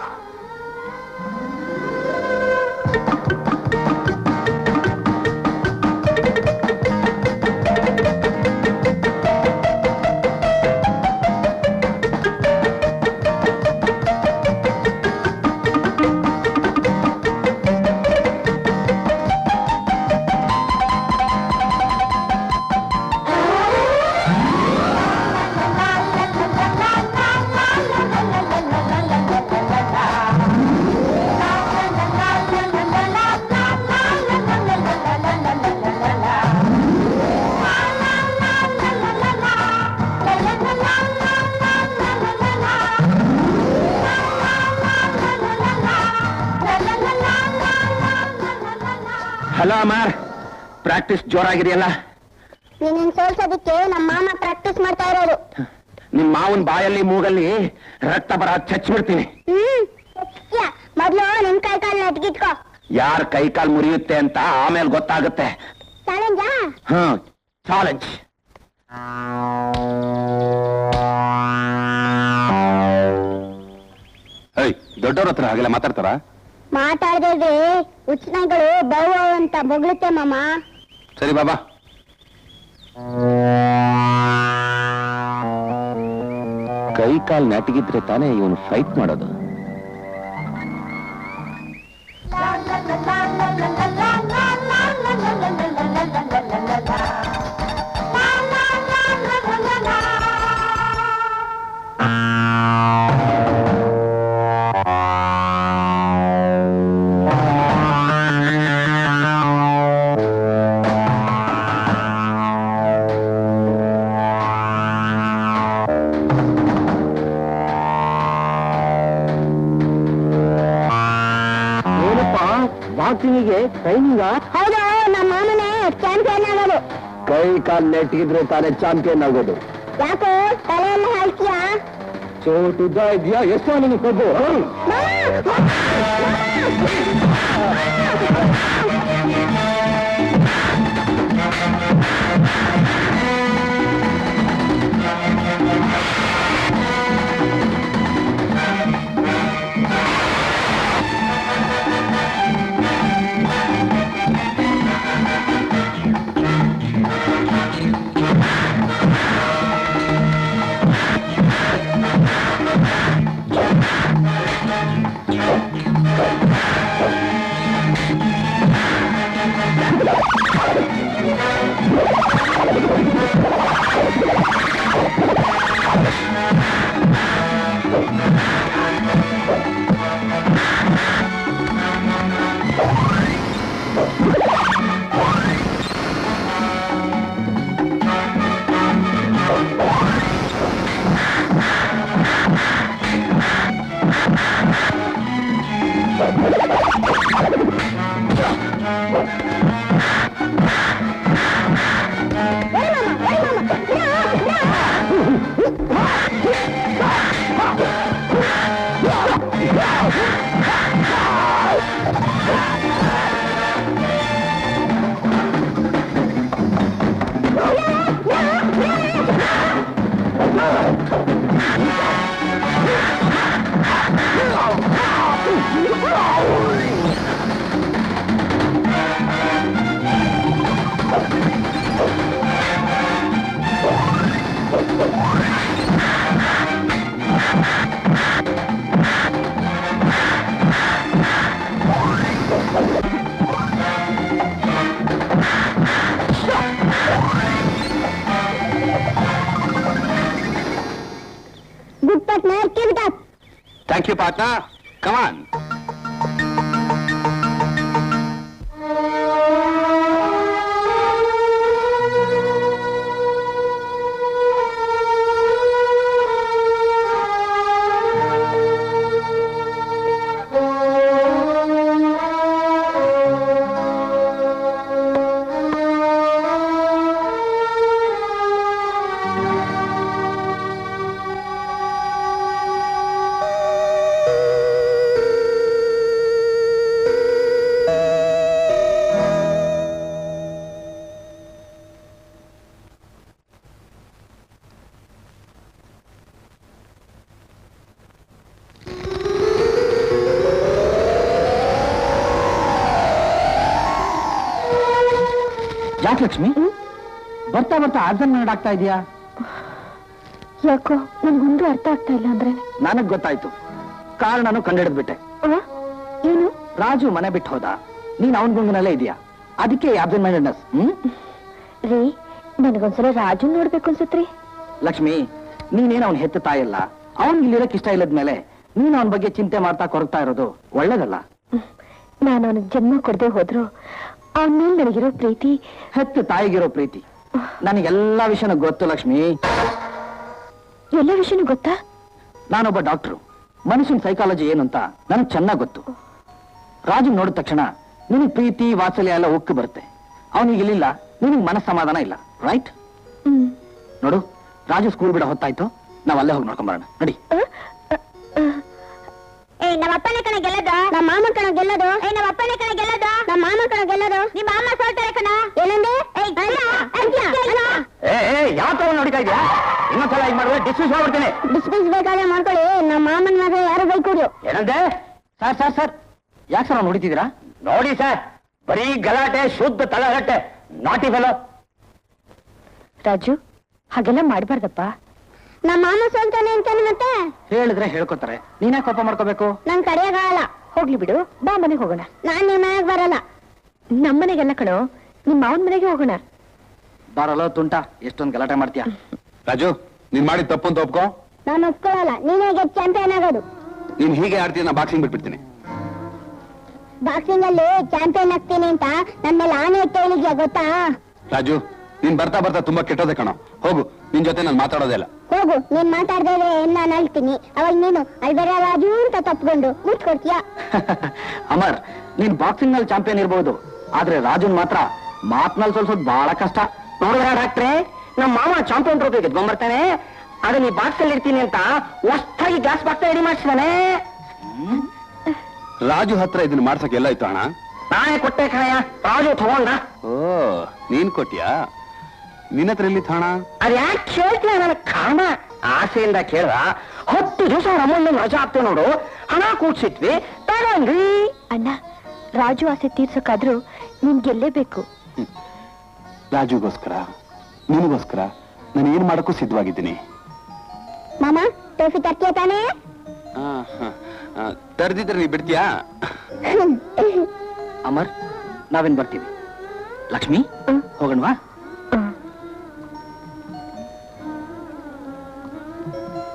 ಹಲೋ ಅಮರ್, ಪ್ರಾಕ್ಟೀಸ್ ಜೋರಾಗಿದೆಯಲ್ಲ? ನೀನ್ ಸೋಲ್ಸೋದಕ್ಕೆ ನಮ್ಮ ಮಾಮ ಪ್ರಾಕ್ಟೀಸ್ ಮಾಡ್ತಾ ಇರೋದು. ನಿಮ್ ಮಾವನ್ ಬಾಯಲ್ಲಿ ಮೂಗಲ್ಲಿ ರಕ್ತ ಬರ ಚಚ್ಬಿಡ್ತೀನಿ. ಮೊದ್ಲು ನಿನ್ ಕೈ ಕಾಲ್ ನೆಟ್ಗಿಟ್ಕೋ. ಯಾರ್ ಕೈ ಕಾಲ್ ಮುರಿಯುತ್ತೆ ಅಂತ ಆಮೇಲೆ ಗೊತ್ತಾಗುತ್ತೆ. ಚಾಲೆಂಜಾ? ಚಾಲೆಂಜ್. ದೊಡ್ಡವ್ರ ಹತ್ರ ಹಾಗೆಲ್ಲ ಮಾತಾಡ್ತಾರ? ಮಾತಾಡ್ದಿದ್ರೆ ಉಚ್ಚನಾಯಿಗಳು ಬೌ ಅಂತ ಬೊಗಳುತ್ತೆ ಮಾಮ. ಸರಿ ಬಾಬಾ. ಕೈ ಕಾಲ್ ನೆಟ್ಟಗಿದ್ರೆ ತಾನೇ ಇವನು ಫೈಟ್ ಮಾಡೋದು. ಬಾಕ್ಸಿಂಗಿಗೆ ಟ್ರೈನಿಂಗ? ಹೌದು, ನಮ್ಮ ಮಾಮನೇ ಚಾಂಪಿಯನ್ ಆಗೋದು. ಕೈ ಕಾಲ್ ನೆಟ್ಟಗಿದ್ರೆ ತಾನೇ ಚಾಂಪಿಯನ್ ಆಗೋದು. ಯಾಕೋ ತಲೆಯೆಲ್ಲ ಹಾಕ್ತೀಯಾ? ಚೋಟುದ್ದ ಇದೆಯಾ? ಎಷ್ಟೋ ನಿಮಗೆ ಕೊಬ್ಬು? Good partner, keep it up. Thank you, partner. Come on. ಯಾಕೆ ಲಕ್ಷ್ಮಿ ಬರ್ತಾ ಬರ್ತಾ ಆರ್ಜನ್ ಆಗ್ತಾ ಇದೆಯಾ? ಯಾಕೋ ನನ್ಗೊಂದು ಅರ್ಥ ಆಗ್ತಾ ಇಲ್ಲ ಅಂದ್ರೆ. ನನಗ್ ಗೊತ್ತಾಯ್ತು, ಕಾರಣನು ಕಂಡಿಡಿದ್ಬಿಟ್ಟೆ. ಏನು? ರಾಜು ಮನೆ ಬಿಟ್ಟು ಹೋದ, ನೀನ್ ಅವನ್ ಗುಂಗಿನಲ್ಲೇ ಇದೆಯಾ, ಅದಕ್ಕೆ ಆಬ್ಸೆಂಟ್ ಮೈಂಡೆಡ್ನೆಸ್. ರೀ ನನಗೊಂದ್ಸಲ ರಾಜು ನೋಡ್ಬೇಕು ಅನ್ಸತ್ರಿ. ಲಕ್ಷ್ಮಿ, ನೀನೇನು ಅವ್ನ್ ಹೆತ್ತ ತಾಯಿಲ್ಲ, ಅವನ್ ಇಲ್ಲಿರಕ್ ಇಷ್ಟ ಇಲ್ಲದ್ಮೇಲೆ ನೀನ್ ಅವನ ಬಗ್ಗೆ ಚಿಂತೆ ಮಾಡ್ತಾ ಕೊರಗ್ತಾ ಇರೋದು ಒಳ್ಳೇದಲ್ಲ. ನಾನು ಅವನಿಗೆ ಜನ್ಮ ಕೊಡದೆ ಹೋದ್ರು ಅವನ ಮೇಲೆ ನನಗಿರೋ ಪ್ರೀತಿ, ಹೆತ್ತ ತಾಯಿಗಿರೋ ಪ್ರೀತಿ ನನಗೆಲ್ಲಾ ವಿಷಯನೂ ಗೊತ್ತು ಲಕ್ಷ್ಮಿ. ಎಲ್ಲ ವಿಷಯನೂ ಗೊತ್ತಾ? ನಾನೊಬ್ಬ ಡಾಕ್ಟ್ರು, ಮನುಷ್ಯನ ಸೈಕಾಲಜಿ ಏನು ಅಂತ ನನಗೆ ಚೆನ್ನಾಗ್ ಗೊತ್ತು. ರಾಜು ನೋಡಿದ ತಕ್ಷಣ ನಿನಗ್ ಪ್ರೀತಿ ವಾತ್ಸಲ್ಯ ಎಲ್ಲ ಉಕ್ಕು ಬರುತ್ತೆ. ಅವನಿಗೆ ಇಲ್ಲಿಲ್ಲ, ನಿನಗ್ ಮನಸ್ಸಮಾಧಾನ ಇಲ್ಲ, ರೈಟ್? ನೋಡು, ರಾಜು ಸ್ಕೂಲ್ ಬಿಡ ಹೊತ್ತಾಯ್ತು, ನಾವ್ ಅಲ್ಲೇ ಹೋಗಿ ನೋಡ್ಕೊಂಬರೋಣ, ನಡಿ. ನಮ್ಮ ಅಪ್ಪನೇ ಕಣ ಗೆಲ್ಲದು, ನಮ್ಮ ಮಾಮ ಕಣ ಗೆಲ್ಲದು. ನಮ್ಮ ಅಪ್ಪನೇ ಕಣ ಗೆಲ್ಲದು, ನಮ್ಮ ಮಾಮ ಕಣ ಗೆಲ್ಲದು. ನಿಮ್ಮ ಮಾಮ ಸೋಲ್ತಾರೆ ಕಣ. ಏನಂದೆ? ಯಾವ ತರ ನೋಡಿತಾ ಇದ್ಯಾ? ಇನ್ನೊಂದ್ಸಲ ಈಗ ಮಾಡಿದ್ರೆ ಡಿಸ್ಮಿಸ್ ಮಾಡ್ಬಿಡ್ತೀನಿ. ಡಿಸ್ಮಿಸ್ ಬೇಕಾದ್ರೆ ಮಾಡ್ಕೊಳ್ಳಿ, ನಮ್ಮ ಮಾಮನ ಮಗ ಯಾರು ಬೈಕೂರು. ಏನಂದೆ? ಸರ್ ಸರ್ ಸರ್, ಯಾಕೆ ಸರ್ ನೋಡಿತಿದ್ದೀರಾ? ನೋಡಿ ಸರ್, ಬರೀ ಗಲಾಟೆ, ಶುದ್ಧ ತಲಹರಟೆ, ನಾಟಿ ಫೆಲೋ. ರಾಜು ಹಾಗೆಲ್ಲ ಮಾಡ್ಬಾರ್ದಪ್ಪ. ನಮ್ಮ ಮಾಮ ಸೋಲ್ತಾನೆ ಅಂತಾನೆ ಮತ್ತೆ. ಹೇಳಿದ್ರೆ ಹೇಳ್ಕೊತಾರೆ, ನೀನೇ ಕೋಪ ಮಾಡ್ಕೋಬೇಕು. ನನ್ ಕಡೆಯಾಗಲ್ಲ. ಹೋಗ್ಲಿ ಬಿಡು, ಬಾ ಮನೆಗೆ ಹೋಗೋಣ. ನಾನ್ ನಿಮ್ಮ ಮನೆಗೆ ಬರಲ್ಲ. ನಮ್ಮನೆಗೆಲ್ಲ ಕಣೋ, ನಿಮ್ಮ ಮಾವನ ಮನೆಗೆ ಹೋಗೋಣ. ಬಾರಲ್ಲ ತುಂಟ, ಎಷ್ಟೊಂದು ಗಲಾಟೆ ಮಾಡ್ತೀಯ. ರಾಜು, ನೀನ್ ಮಾಡಿದ ತಪ್ಪು ಅಂತ ಒಪ್ಕೋ. ನಾನು ಒಪ್ಕೊಳ್ಳಲ್ಲ. ನೀನೇ ಗೆದ್ದು ಚಾಂಪಿಯನ್ ಆಗೋದು. ನೀನ್ ಹೀಗೆ ಆಡ್ತೀಯ, ನಾ ಬಾಕ್ಸಿಂಗ್ ಬಿಟ್ಬಿಡ್ತೀನಿ. ಬಾಕ್ಸಿಂಗ್ ಅಲ್ಲಿ ಚಾಂಪಿಯನ್ ಆಗ್ತೀನಿ ಅಂತ ನನ್ನ ಮೇಲೆ ಆನೆ ಕೇಳಿದ್ಯಾ ಗೊತ್ತಾ? ರಾಜು, ನೀನ್ ಬರ್ತಾ ಬರ್ತಾ ತುಂಬಾ ಕೆಟ್ಟೋದೆ ಕಣೋ. ಹೋಗು, ನಿನ್ ಜೊತೆ ನಾನು ಮಾತಾಡೋದೇ ಇಲ್ಲ. ಹೋಗು, ನೀನ್ ಮಾತಾಡ್ದೇ ನಾನು ಅಳ್ತೀನಿ. ಅವಾಗ ನೀನು ಅಲ್ಬೇರ ರಾಜು ಅಂತ ತಪ್ಕೊಂಡು ಮುಚ್ಕೊಡ್ತೀಯ. ಅಮರ್, ನೀನ್ ಬಾಕ್ಸಿಂಗ್ ನಲ್ಲಿ ಚಾಂಪಿಯನ್ ಇರ್ಬಹುದು, ಆದ್ರೆ ರಾಜುನ್ ಮಾತ್ರ ಮಾತ್ನಲ್ಲಿ ಸೋಲ್ಸೋದು ಬಹಳ ಕಷ್ಟ. ನೋಡಿದ್ರ ಡಾಕ್ಟ್ರೆ, ನಮ್ಮ ಮಾವ ಚಾಂಪಿಯನ್ ಟ್ರೋಫಿ ಗೆದ್ಕೊಂಡ್ಬರ್ತಾನೆ, ಆದ್ರೆ ನೀ ಬಾಕ್ಸ್ ಅಲ್ಲಿ ಇರ್ತೀನಿ ಅಂತ ಹೊಸ್ತಾಗಿ ಗ್ಯಾಸ್ ಬಾಕ್ಸ್ ರೆಡಿ ಮಾಡಿಸ್ತಾನೆ. ರಾಜು ಹತ್ರ ಇದನ್ನ ಮಾಡ್ಸಕ್ ಎಲ್ಲ ಇತ್ತು ಅಣ್ಣ? ನಾನೇ ಕೊಟ್ಟೆ ಕಣಯ್ಯ, ರಾಜು ತಗೊಂಡ. ಓ, ನೀನ್ ಕೊಟ್ಯಾ? ನಿನ್ನ ಹತ್ರ ಎಲ್ಲಿ ಹಣ? ಅದ್ ಯಾಕೆ ಕೇಳ್ತೀಯ? ನನ್ನ ಕಾರಣ ಆಸೆಯಿಂದ ಕೇಳ್ದ. 10 ದಿವಸ ಅಮ್ಮನ್ನ ರಜಾ ಆಗ್ತೇವೆ ನೋಡು, ಹಣ ಕೂಡ್ಸಿಟ್ವಿ, ತಗೊಂಡ್ರಿ. ಅಣ್ಣ, ರಾಜು ಆಸೆ ತೀರ್ಸಕ್ಕಾದ್ರೂ ನೀನ್ ಗೆಲ್ಲೇಬೇಕು. ರಾಜುಗೋಸ್ಕರ, ನಿನಗೋಸ್ಕರ ನಾನು ಏನ್ ಮಾಡಕ್ಕೂ ಸಿದ್ಧವಾಗಿದ್ದೀನಿ. ಮಾಮ, ಟೋಫಿ ತರ್ತೀಯ ತಾನೇ? ತರ್ದಿದ್ರೆ ನೀ ಬಿಡ್ತೀಯಾ? ಅಮರ್, ನಾವೇನ್ ಬರ್ತೀವಿ. ಲಕ್ಷ್ಮಿ, ಹೋಗೋಣವಾ?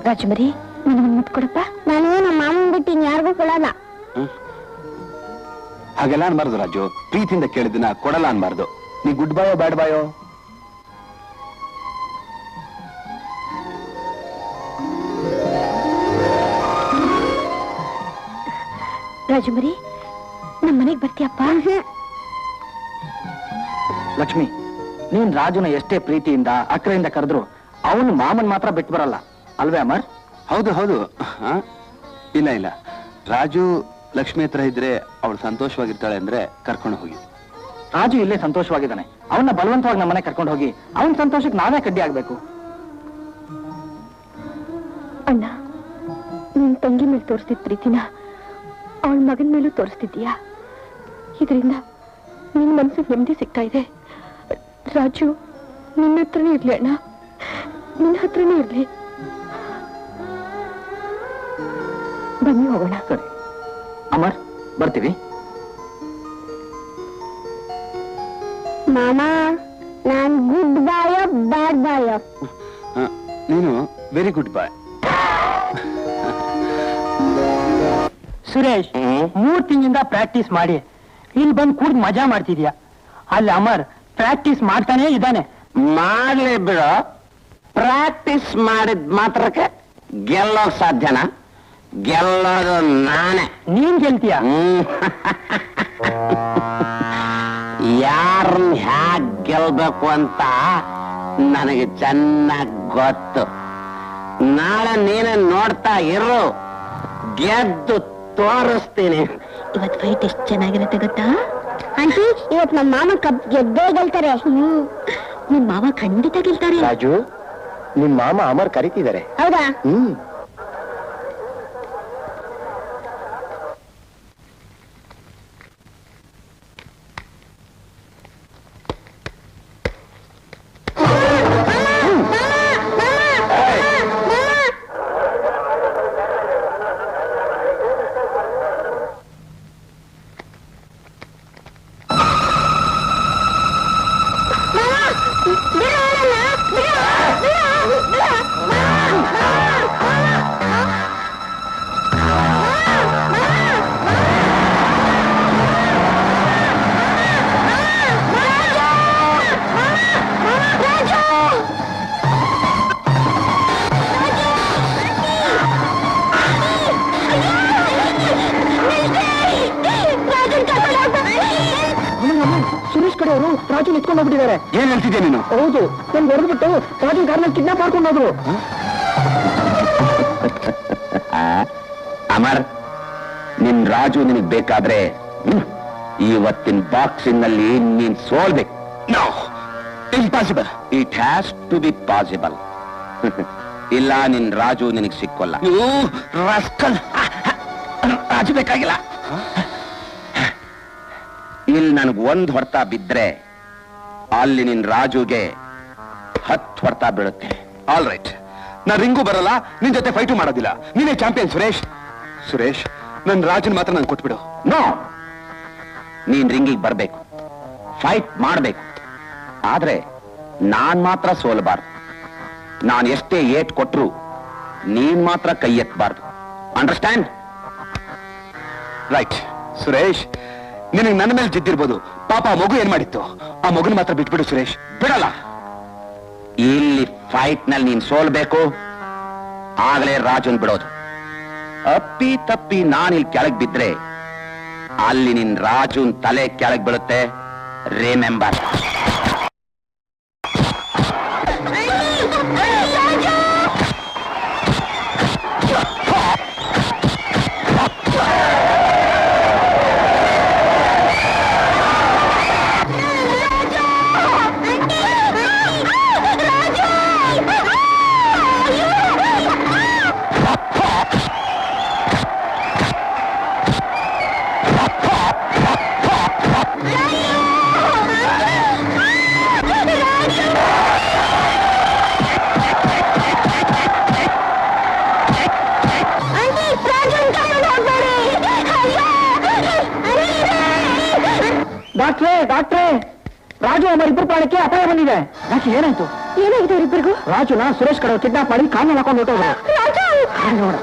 ರಾಜಮರಿ ನನಗೊಂದು ಮುತ್ತು ಕೊಡಪ್ಪ. ನಾನು ನಮ್ಮ ಮಾಮನ್ ಬಿಟ್ಟು ಇನ್ಯಾರಿಗೂ ಕೊಡಲ್ಲ. ಹಾಗೆಲ್ಲ ಅನ್ಬಾರ್ದು ರಾಜು. ಪ್ರೀತಿಯಿಂದ ಕೇಳಿದಿನ ಕೊಡಲ್ಲ ಅನ್ಬಾರ್ದು. ನೀ ಗುಡ್ ಬಾಯೋ ಬ್ಯಾಡ್ ಬಾಯೋ? ರಾಜಮರಿ ನಮ್ಮ ಮನೆಗೆ ಬರ್ತೀಯಪ್ಪ? ಲಕ್ಷ್ಮಿ, ನೀನ್ ರಾಜುನ ಎಷ್ಟೇ ಪ್ರೀತಿಯಿಂದ ಅಕ್ರೆಯಿಂದ ಕರೆದ್ರು ಅವನು ಮಾಮನ್ ಮಾತ್ರ ಬಿಟ್ಟು ಬರಲ್ಲ ಅಲ್ವೇ ಅಮರ್? ಹೌದು ಹೌದು. ಇಲ್ಲ ಇಲ್ಲ, ರಾಜು ಲಕ್ಷ್ಮಿ ಹತ್ರ ಇದ್ರೆ ಅವಳು ಸಂತೋಷವಾಗಿರ್ತಾಳೆ ಅಂದ್ರೆ ಕರ್ಕೊಂಡು ಹೋಗಿ. ರಾಜು ಇಲ್ಲೇ ಸಂತೋಷವಾಗಿದ್ದಾನೆ. ಅವನ್ನ ಬಲವಂತವಾಗಿ ನಮ್ಮನೆ ಕರ್ಕೊಂಡು ಹೋಗಿ ಅವನ ಸಂತೋಷಕ್ಕೆ ನಾವೇ ಕಡ್ಡಿ ಆಗ್ಬೇಕು. ಅಣ್ಣ, ನಿನ್ ತಂಗಿ ಮೇಲೆ ತೋರಿಸ್ತಿದ್ ಪ್ರೀತಿನ ಅವಳ ಮಗನ ಮೇಲೂ ತೋರಿಸ್ತಿದ್ದೀಯಾ? ಇದರಿಂದ ನಿನ್ ಮನ್ಸಿಗೆ ನೆಮ್ಮದಿ ಸಿಗ್ತಾ ಇದೆ. ರಾಜು ನಿನ್ನ ಹತ್ರನೇ ಇರ್ಲಿ ಅಣ್ಣ, ನಿನ್ನ ಹತ್ರನೇ ಇರ್ಲಿ. ಬನ್ನಿ ಹೋಗೋಣ. ಸರಿ ಅಮರ್, ಬರ್ತೀವಿ. ಮಾಮ, ನಾನ್ ಗುಡ್ ಬಾಯೋ ಬ್ಯಾಡ್ ಬಾಯೋ? ನೀನು ವೆರಿ ಗುಡ್ ಬಾಯ್. ಸುರೇಶ್, 3 ತಿಂಗಳಿಂದ ಪ್ರಾಕ್ಟೀಸ್ ಮಾಡಿ ಇಲ್ಲಿ ಬಂದು ಕೂಡ ಮಜಾ ಮಾಡ್ತಿದ್ಯಾ. ಅಲ್ಲಿ ಅಮರ್ ಪ್ರಾಕ್ಟೀಸ್ ಮಾಡ್ತಾನೇ ಇದ್ದಾನೆ. ಮಾಡ್ಲಿ ಬಿಡು. ಪ್ರಾಕ್ಟೀಸ್ ಮಾಡಿದ ಮಾತ್ರಕ್ಕೆ ಗೆಲ್ಲೋಕ್ ಸಾಧ್ಯನಾ? ಗೆಲ್ಲೋದು ನಾನೇ. ನೀನ್ ಗೆಲ್ತೀಯ? ಯಾರನ್ನ ಹ್ಯಾಕ್ ಗೆಲ್ಬೇಕು ಅಂತ ನನಗೆ ಚೆನ್ನಾಗಿ ಗೊತ್ತು. ನಾಳೆ ನೀನೇ ನೋಡ್ತಾ ಇರು, ಗೆದ್ದು ತೋರಿಸ್ತೀನಿ. ಇವತ್ತು ಫೈಟ್ ಎಷ್ಟು ಚೆನ್ನಾಗಿರುತ್ತೆ ಗೊತ್ತಾ ಆಂಟಿ? ಇವತ್ತು ನಮ್ಮ ಮಾಮ ಕಪ್ ಗೆದ್ದೇ ಗೆಲ್ತಾರೆ. ನಿಮ್ ಮಾವ ಖಂಡಿತ ಗೆಲ್ತಾರೆ. ರಾಜು, ನಿಮ್ ಮಾಮ ಅಮರ್ ಕರೀತಿದ್ದಾರೆ. ಹೌದಾ? ಸುರೇಶ್ ಕಡೆ ಅವರು ರಾಜು ನಿಂತ್ಕೊಂಡು ಹೋಗ್ಬಿಟ್ಟಿದ್ದಾರೆ. ಏನ್ ಹೇಳ್ತಿದ್ಯಾ ನೀನು? ಹೌದು, ನಮ್ಗೆ ಹೊಡೆದ್ಬಿಟ್ಟು ರಾಜು ಕಾರ್ನಲ್ಲಿ ಕಿಡ್ನಾಪ್ ಮಾಡ್ಕೊಂಡು ಹೋದ್ರು. ಅಮರ್, ನಿನ್ ರಾಜು ನಿನಗ್ ಬೇಕಾದ್ರೆ ಇವತ್ತಿನ ಬಾಕ್ಸಿಂಗ್ ನಲ್ಲಿ ನೀನ್ ಸೋಲ್ಬೇಕು. No, impossible. It has to be possible. ಇಲ್ಲ ನಿನ್ ರಾಜು ನಿನಗ್ ಸಿಕ್ಕೋಲ್ಲ. ರಾಜು ಬೇಕಾಗಿಲ್ಲ. ಇಲ್ಲಿ ನನಗ್ 1 ಹೊಡೆತ ಬಿದ್ರೆ ಅಲ್ಲಿ ನಿನ್ ರಾಜುಗೆ 10 ಹೊಡೆತ ಬೀಳುತ್ತೆ. ಆಲ್ ರೈಟ್, ನಾ ರಿಂಗೂ ಬರಲ್ಲ, ನಿನ್ ಜೊತೆ ಫೈಟು ಮಾಡೋದಿಲ್ಲ. ನೀನೇ ಚಾಂಪಿಯನ್ ಸುರೇಶ್. ಸುರೇಶ್, ನನ್ ರಾಜನ್ ಮಾತ್ರ ನನ್ ಕೊಟ್ಬಿಡು. ನೋ, ನೀನ್ ರಿಂಗಿಗೆ ಬರ್ಬೇಕು, ಫೈಟ್ ಮಾಡ್ಬೇಕು. ಆದ್ರೆ ನಾನ್ ಮಾತ್ರ ಸೋಲ್ಬಾರ್ದು. ನಾನ್ ಎಷ್ಟೇ ಏಟ್ ಕೊಟ್ರು ನೀನ್ ಮಾತ್ರ ಕೈ ಎತ್ತಬಾರ್ದು. ಅಂಡರ್ಸ್ಟ್ಯಾಂಡ್? ರೈಟ್ ಸುರೇಶ್, ನಿನಗೆ ನನ್ನ ಮೇಲೆ ಜಿದ್ದಿರ್ಬೋದು. ಪಾಪ ಆ ಮಗು ಏನ್ ಮಾಡಿತ್ತು? ಆ ಮಗುನ ಮಾತ್ರ ಬಿಟ್ಬಿಡು ಸುರೇಶ್. ಬಿಡಲ್ಲ. ಇಲ್ಲಿ ಫೈಟ್ ನಲ್ಲಿ ನೀನ್ ಸೋಲ್ಬೇಕು, ಆಗಲೇ ರಾಜುನ್ ಬಿಡೋದು. ಅಪ್ಪಿ ತಪ್ಪಿ ನಾನಿಲ್ಲಿ ಕೆಳಗ್ ಬಿದ್ರೆ ಅಲ್ಲಿ ನಿನ್ ರಾಜುನ್ ತಲೆ ಕೆಳಗ್ ಬೀಳುತ್ತೆ. ರಿಮೆಂಬರ್. ಡಾಕ್ಟ್ರೇ, ಡಾಕ್ಟ್ರೇ, ರಾಜು ಅಮರ್ ಇಬ್ಬರು ಪ್ರಾಣಕ್ಕೆ ಅಪಾಯ ಬಂದಿದೆ. ಯಾಕೆ, ಏನಾಯ್ತು? ಏನಾಗಿದೆ ಅವರಿಬ್ಬರಿಗೂ? ರಾಜುನ ಸುರೇಶ್ ಕಡೆ ಕಿಡ್ನಾಪ್ ಮಾಡಿ ಕಾನೂನು ಹಾಕೊಂಡು ಹೊರಟೋದ್ರು. ರಾಜು ನೋಡ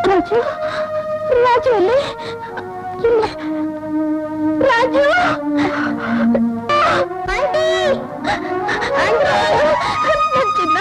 ರಾಜು ರಾಜು ಎಲ್ಲಿ ರಾಜು ಚಿನ್ನ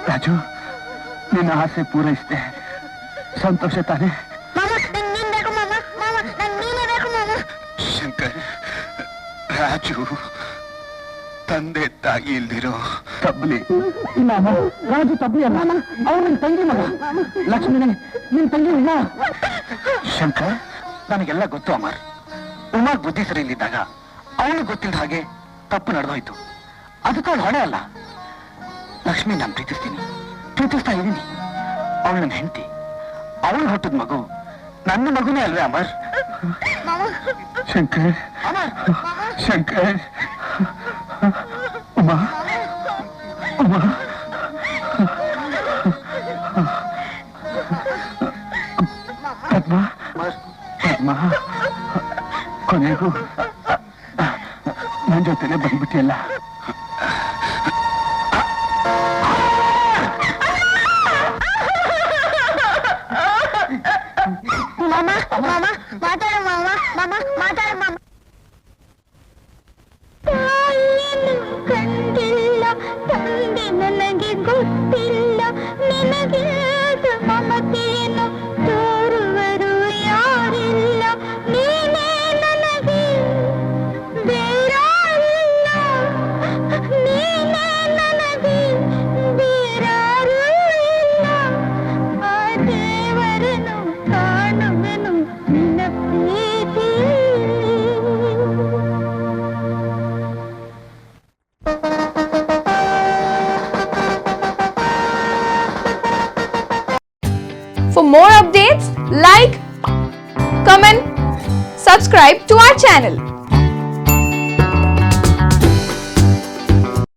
ರಾಜು, ನಿನ್ನ ಆಸೆ ಪೂರೈಸಿದೆ, ಸಂತೋಷ ತಾನೆ? ಶಂಕರ್, ರಾಜು ತಂದೆ ತಾಯಿ ಇಲ್ದಿರೋ ತಬ್ಲಿ. ಇಲ್ಲ ಅಮ್ಮ, ರಾಜು ತಬ್ಲಿ ಅಲ್ಲ, ಅವನು ನಿನ್ ತಂಗಿ ಮಗ. ಲಕ್ಷ್ಮಿನೇ ನಿನ್ ತಂಗಿ ಇಲ್ಲ. ಶಂಕರ್, ನನಗೆಲ್ಲ ಗೊತ್ತು ಅಮರ್. ಉಮಾಗ್ ಬುದ್ಧಿ ಸರಿ ಇಲ್ಲಿದ್ದಾಗ ಅವಳು ಗೊತ್ತಿಲ್ಲ ಹಾಗೆ ತಪ್ಪು ನಡೆದೋಯ್ತು. ಅದಕ್ಕೆ ಅವಳು ಹೊಣೆ ಅಲ್ಲ. ಲಕ್ಷ್ಮಿ ನಾನು ಪ್ರೀತಿಸ್ತಾ ಇದ್ದೀನಿ. ಅವಳು ನನ್ನ ಹೆಂಡತಿ. ಅವಳು ಹುಟ್ಟಿದ ಮಗು ನನ್ನ ಮಗುನೇ ಅಲ್ವೇ ಅಮರ್? ಶಂಕರ್, ಶಂಕರ್, ಉಮಾ, ಉಮಾ, ಪದ್ಮ, ಪದ್ಮ, ಕೊನೆಗೂ ನನ್ನ ಜೊತೆನೆ ಬಂದ್ಬಿಟ್ಟಿಯಲ್ಲ. ಕಂಡಿಲ್ಲ ತಂದೆ ನನಗೆ ಗೊತ್ತಿಲ್ಲ, ನಿನಗೆ ಮಮತೆಯನ್ನು ತೋರುವರು ಯಾರಿಲ್ಲ, ನೀನೇ ನನಗೆ ಬೇರಾರಿಲ್ಲ, ನೀನೇ ನನಗೆ ಬೇರಾರು ಇಲ್ಲ. ಆ ದೇವರನ್ನು ಕಾಣುವೆನು ನಿನ್ನ ಪ್ರೀತಿ. For more updates, like, comment, subscribe to our channel.